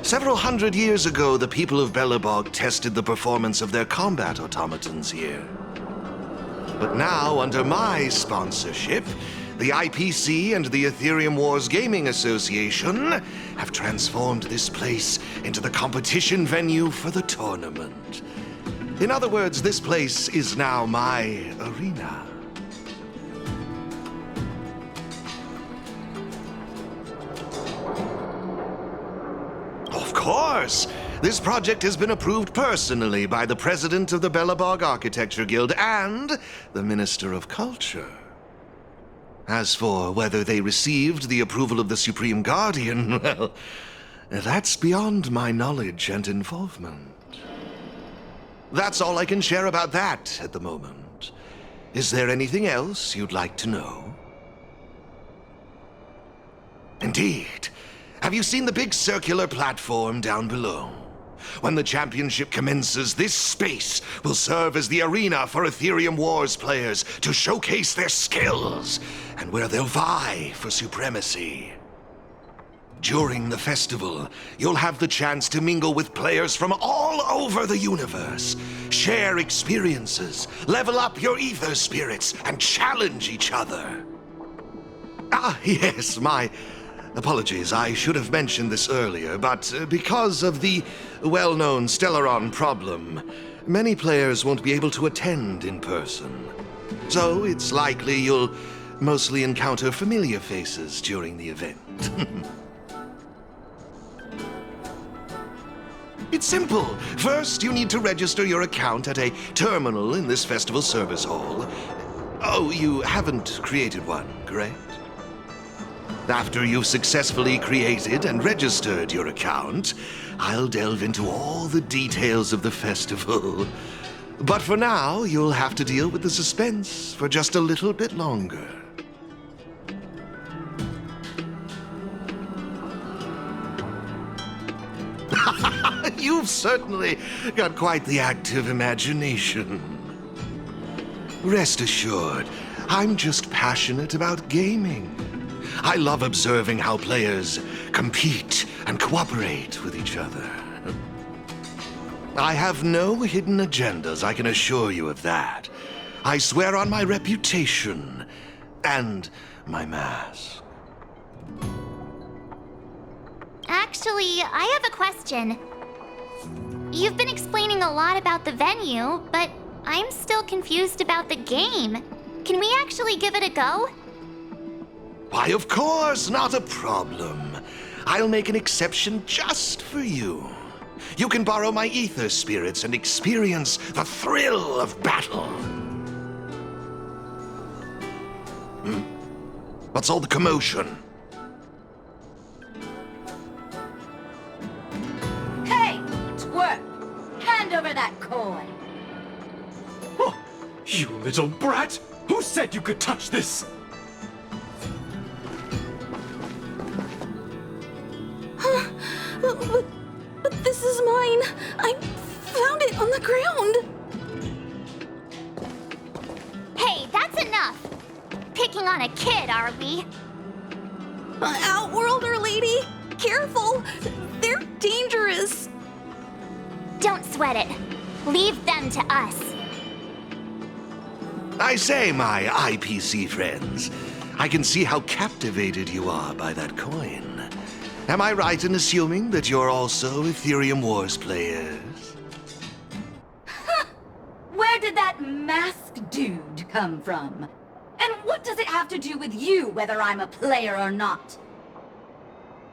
Several hundred years ago, the people of Belobog tested the performance of their combat automatons here. But now, under my sponsorship, the IPC and the Aetherium Wars Gaming Association have transformed this place into the competition venue for the tournament. In other words, this place is now my arena. Of course! This project has been approved personally by the president of the Belobog Architecture Guild and the Minister of Culture. As for whether they received the approval of the Supreme Guardian, well, that's beyond my knowledge and involvement. That's all I can share about that at the moment. Is there anything else you'd like to know? Indeed. Have you seen the big circular platform down below? When the championship commences, this space will serve as the arena for Aetherium Wars players to showcase their skills and where they'll vie for supremacy. During the festival, you'll have the chance to mingle with players from all over the universe, share experiences, level up your ether spirits, and challenge each other. Ah, yes, my apologies. I should have mentioned this earlier, but because of the well-known Stellaron problem, many players won't be able to attend in person. So it's likely you'll mostly encounter familiar faces during the event. It's simple. First, you need to register your account at a terminal in this festival service hall. Oh, you haven't created one, correct? After you've successfully created and registered your account, I'll delve into all the details of the festival. But for now, you'll have to deal with the suspense for just a little bit longer. You've certainly got quite the active imagination. Rest assured, I'm just passionate about gaming. I love observing how players compete and cooperate with each other. I have no hidden agendas, I can assure you of that. I swear on my reputation and my mask.
Actually, I have a question. You've been explaining a lot about the venue, but I'm still confused about the game. Can we actually give it a go?
Why, of course, not a problem. I'll make an exception just for you. You can borrow my ether spirits and experience the thrill of battle. What's all the commotion?
Hey, twerp! Hand over that coin!
Oh, you little brat! Who said you could touch this?
But this is mine. I found it on the ground.
Hey, that's enough! Picking on a kid, are we?
Outworlder lady, careful. They're dangerous.
Don't sweat it. Leave them to us.
I say, my IPC friends, I can see how captivated you are by that coin. Am I right in assuming that you're also Aetherium Wars players?
Where did that masked dude come from? And what does it have to do with you, whether I'm a player or not?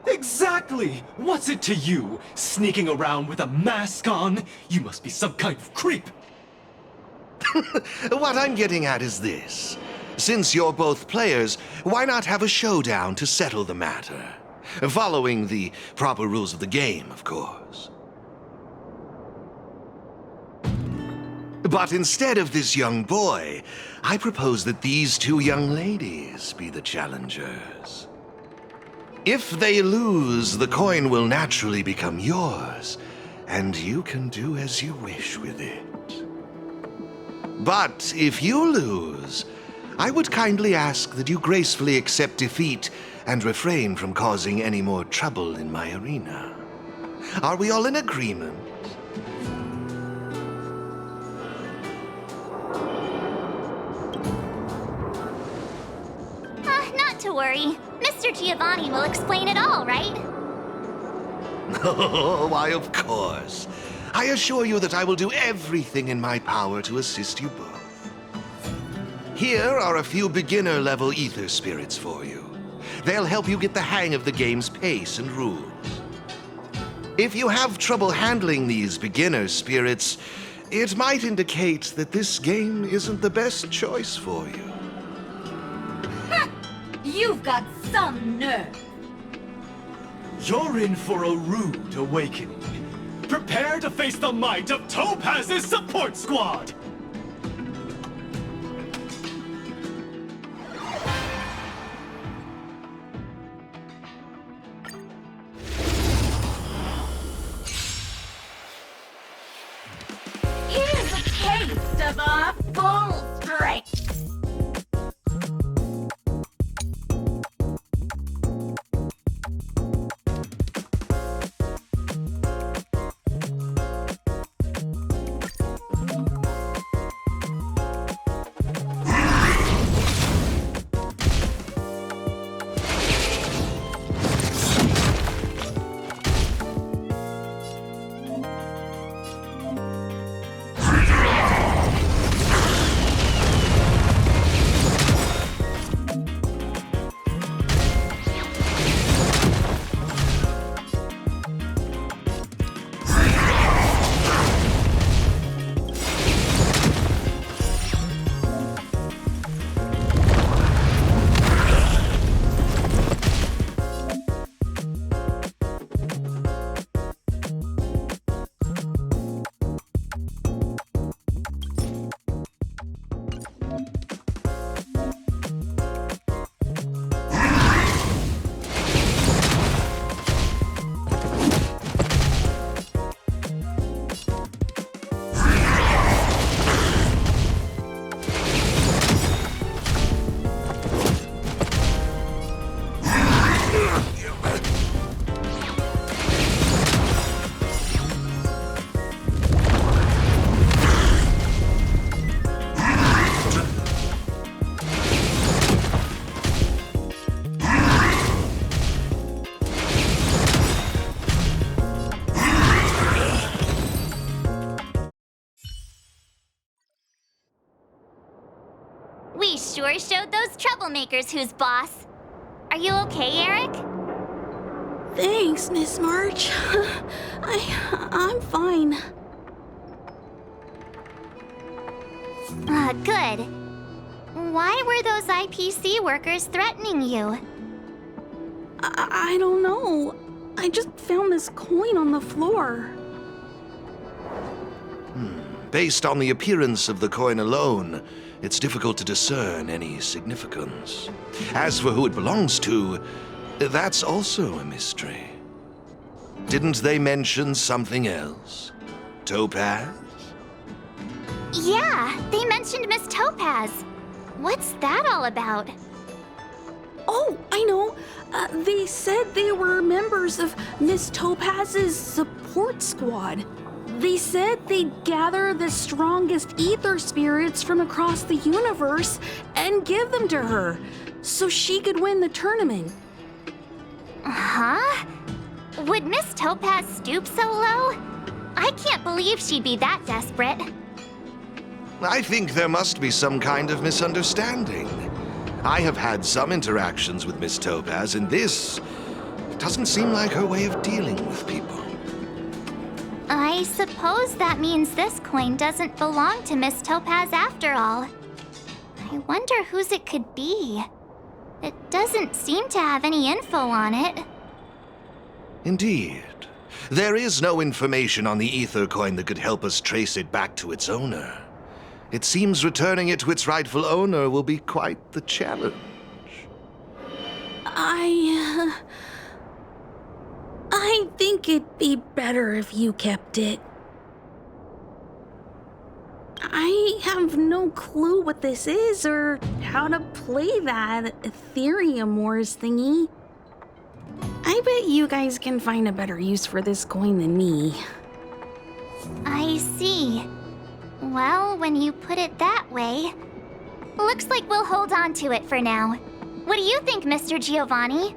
Exactly! What's it to you, sneaking around with a mask on? You must be some kind of creep.
What I'm getting at is this. Since you're both players, why not have a showdown to settle the matter? Following the proper rules of the game, of course. But instead of this young boy, I propose that these two young ladies be the challengers. If they lose, the coin will naturally become yours, and you can do as you wish with it. But if you lose, I would kindly ask that you gracefully accept defeat and refrain from causing any more trouble in my arena. Are we all in agreement?
Not to worry. Mr. Giovanni will explain it all, right?
Oh, why, of course. I assure you that I will do everything in my power to assist you both. Here are a few beginner-level ether spirits for you. They'll help you get the hang of the game's pace and rules. If you have trouble handling these beginner spirits, it might indicate that this game isn't the best choice for you.
You've got some nerve.
You're in for a rude awakening. Prepare to face the might of Topaz's support squad!
Here's a taste of our full strength.
We sure showed those troublemakers who's boss. Are you okay, Eric?
Thanks, Miss March. I'm fine.
Good. Why were those IPC workers threatening you?
I don't know. I just found this coin on the floor.
Based on the appearance of the coin alone, it's difficult to discern any significance. As for who it belongs to, that's also a mystery. Didn't they mention something else? Topaz?
Yeah, they mentioned Miss Topaz. What's that all about?
Oh, I know. They said they were members of Miss Topaz's support squad.
They said they'd gather the strongest ether spirits from across the universe and give them to her, so she could win the tournament.
Huh? Would Miss Topaz stoop so low? I can't believe she'd be that desperate.
I think there must be some kind of misunderstanding. I have had some interactions with Miss Topaz, and this doesn't seem like her way of dealing with people.
I suppose that means this coin doesn't belong to Miss Topaz after all. I wonder whose it could be. It doesn't seem to have any info on it.
Indeed. There is no information on the ether coin that could help us trace it back to its owner. It seems returning it to its rightful owner will be quite the challenge.
I think it'd be better if you kept it. I have no clue what this is or how to play that Aetherium Wars thingy. I bet you guys can find a better use for this coin than me.
I see. Well, when you put it that way, looks like we'll hold on to it for now. What do you think, Mr. Giovanni?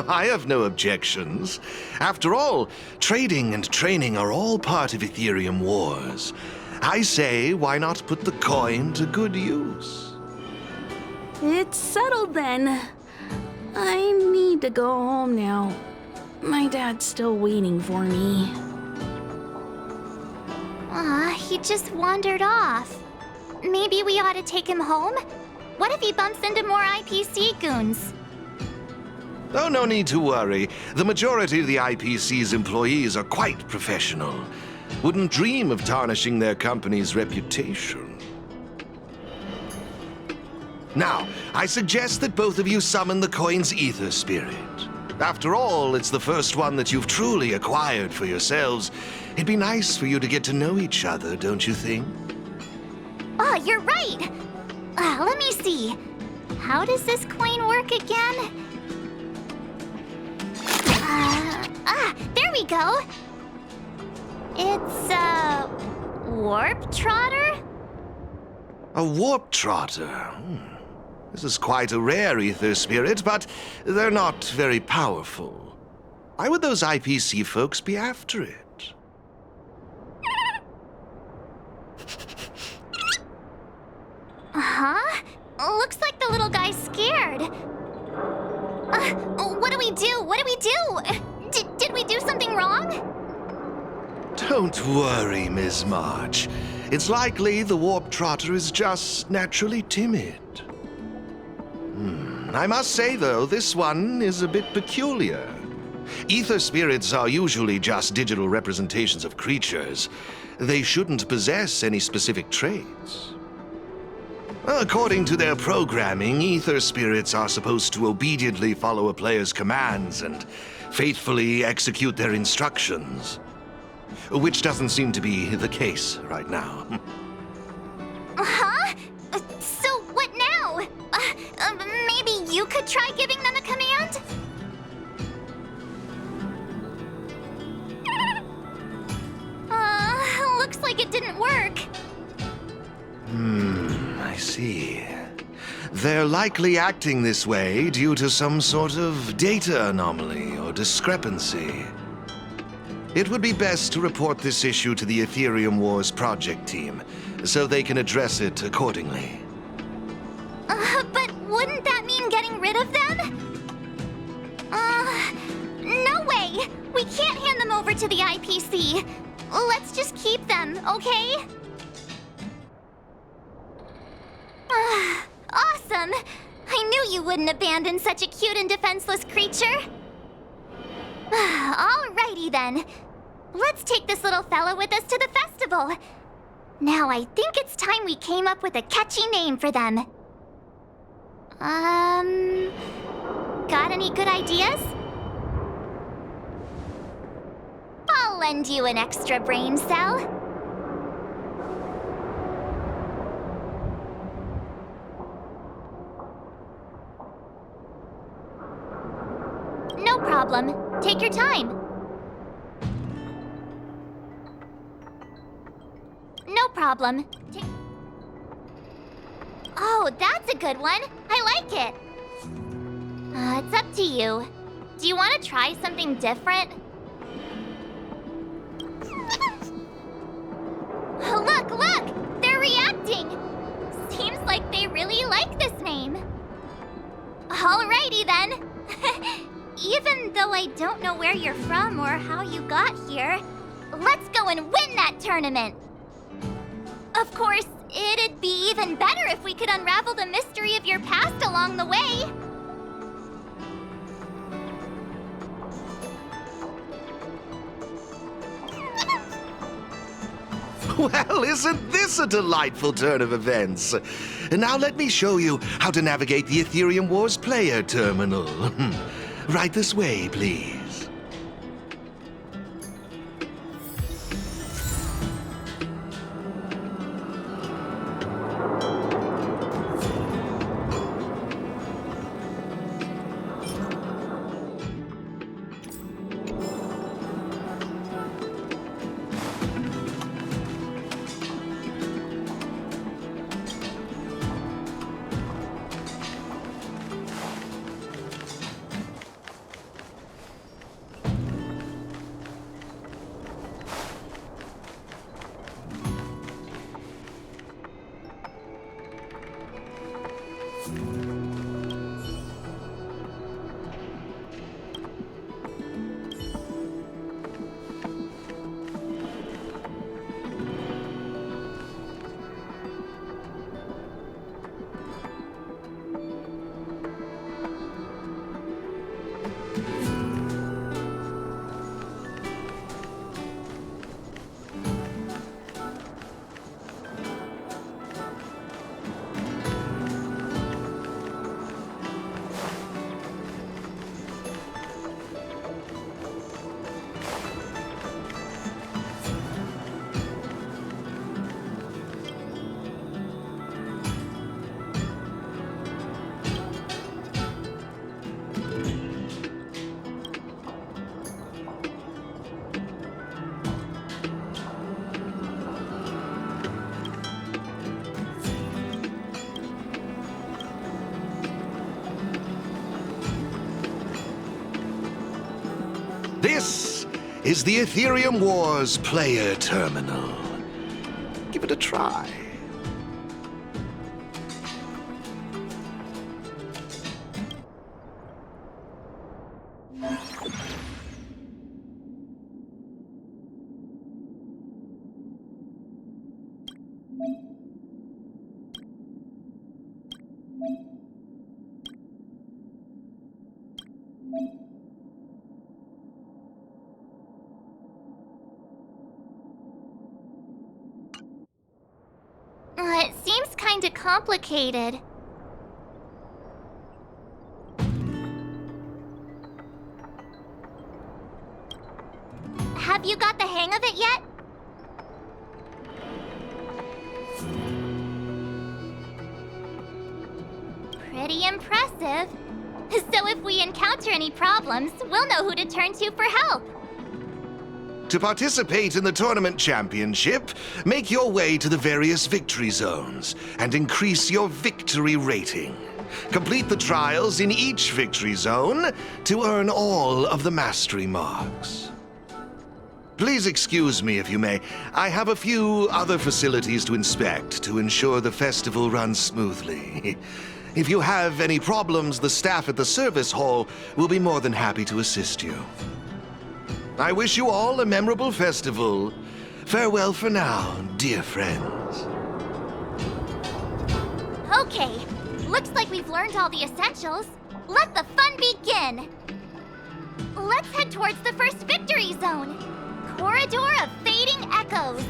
I have no objections. After all, trading and training are all part of Aetherium Wars. I say, why not put the coin to good use?
It's settled then. I need to go home now. My dad's still waiting for me.
He just wandered off. Maybe we ought to take him home? What if he bumps into more IPC goons?
Oh, no need to worry. The majority of the IPC's employees are quite professional. Wouldn't dream of tarnishing their company's reputation. Now, I suggest that both of you summon the coin's ether spirit. After all, it's the first one that you've truly acquired for yourselves. It'd be nice for you to get to know each other, don't you think?
Oh, you're right! Let me see. How does this coin work again? There we go! It's a warp trotter?
A warp trotter? This is quite a rare ether spirit, but they're not very powerful. Why would those IPC folks be after it?
Huh? Looks like the little guy's scared. What do we do? What do we do? Did we do something wrong?
Don't worry, Ms. March. It's likely the warp trotter is just naturally timid. I must say, though, this one is a bit peculiar. Ether spirits are usually just digital representations of creatures. They shouldn't possess any specific traits. According to their programming, ether spirits are supposed to obediently follow a player's commands and faithfully execute their instructions. Which doesn't seem to be the case right now.
Huh? So what now? Maybe you could try giving them a command? Looks like it didn't work.
I see. They're likely acting this way due to some sort of data anomaly or discrepancy. It would be best to report this issue to the Aetherium Wars project team, so they can address it accordingly.
But wouldn't that mean getting rid of them? No way! We can't hand them over to the IPC. Let's just keep them, okay? Awesome! I knew you wouldn't abandon such a cute and defenseless creature. Alrighty then. Let's take this little fellow with us to the festival. Now I think it's time we came up with a catchy name for them. Got any good ideas? I'll lend you an extra brain cell. No problem. Take your time. problem. Oh, that's a good one. I like it. It's up to you. Do you want to try something different? Look, look! They're reacting! Seems like they really like this name. Alrighty then. Even though I don't know where you're from or how you got here, let's go and win that tournament! Of course, it'd be even better if we could unravel the mystery of your past along the way.
Well, isn't this a delightful turn of events? Now let me show you how to navigate the Aetherium Wars player terminal. Right this way, please. This is the Aetherium Wars player terminal. Give it a try.
It seems kinda complicated. Have you got the hang of it yet? Pretty impressive. So if we encounter any problems, we'll know who to turn to for help.
To participate in the tournament championship, make your way to the various victory zones and increase your victory rating. Complete the trials in each victory zone to earn all of the mastery marks. Please excuse me if you may. I have a few other facilities to inspect to ensure the festival runs smoothly. If you have any problems, the staff at the service hall will be more than happy to assist you. I wish you all a memorable festival. Farewell for now, dear friends.
Okay, looks like we've learned all the essentials. Let the fun begin! Let's head towards the first victory zone. Corridor of Fading Echoes.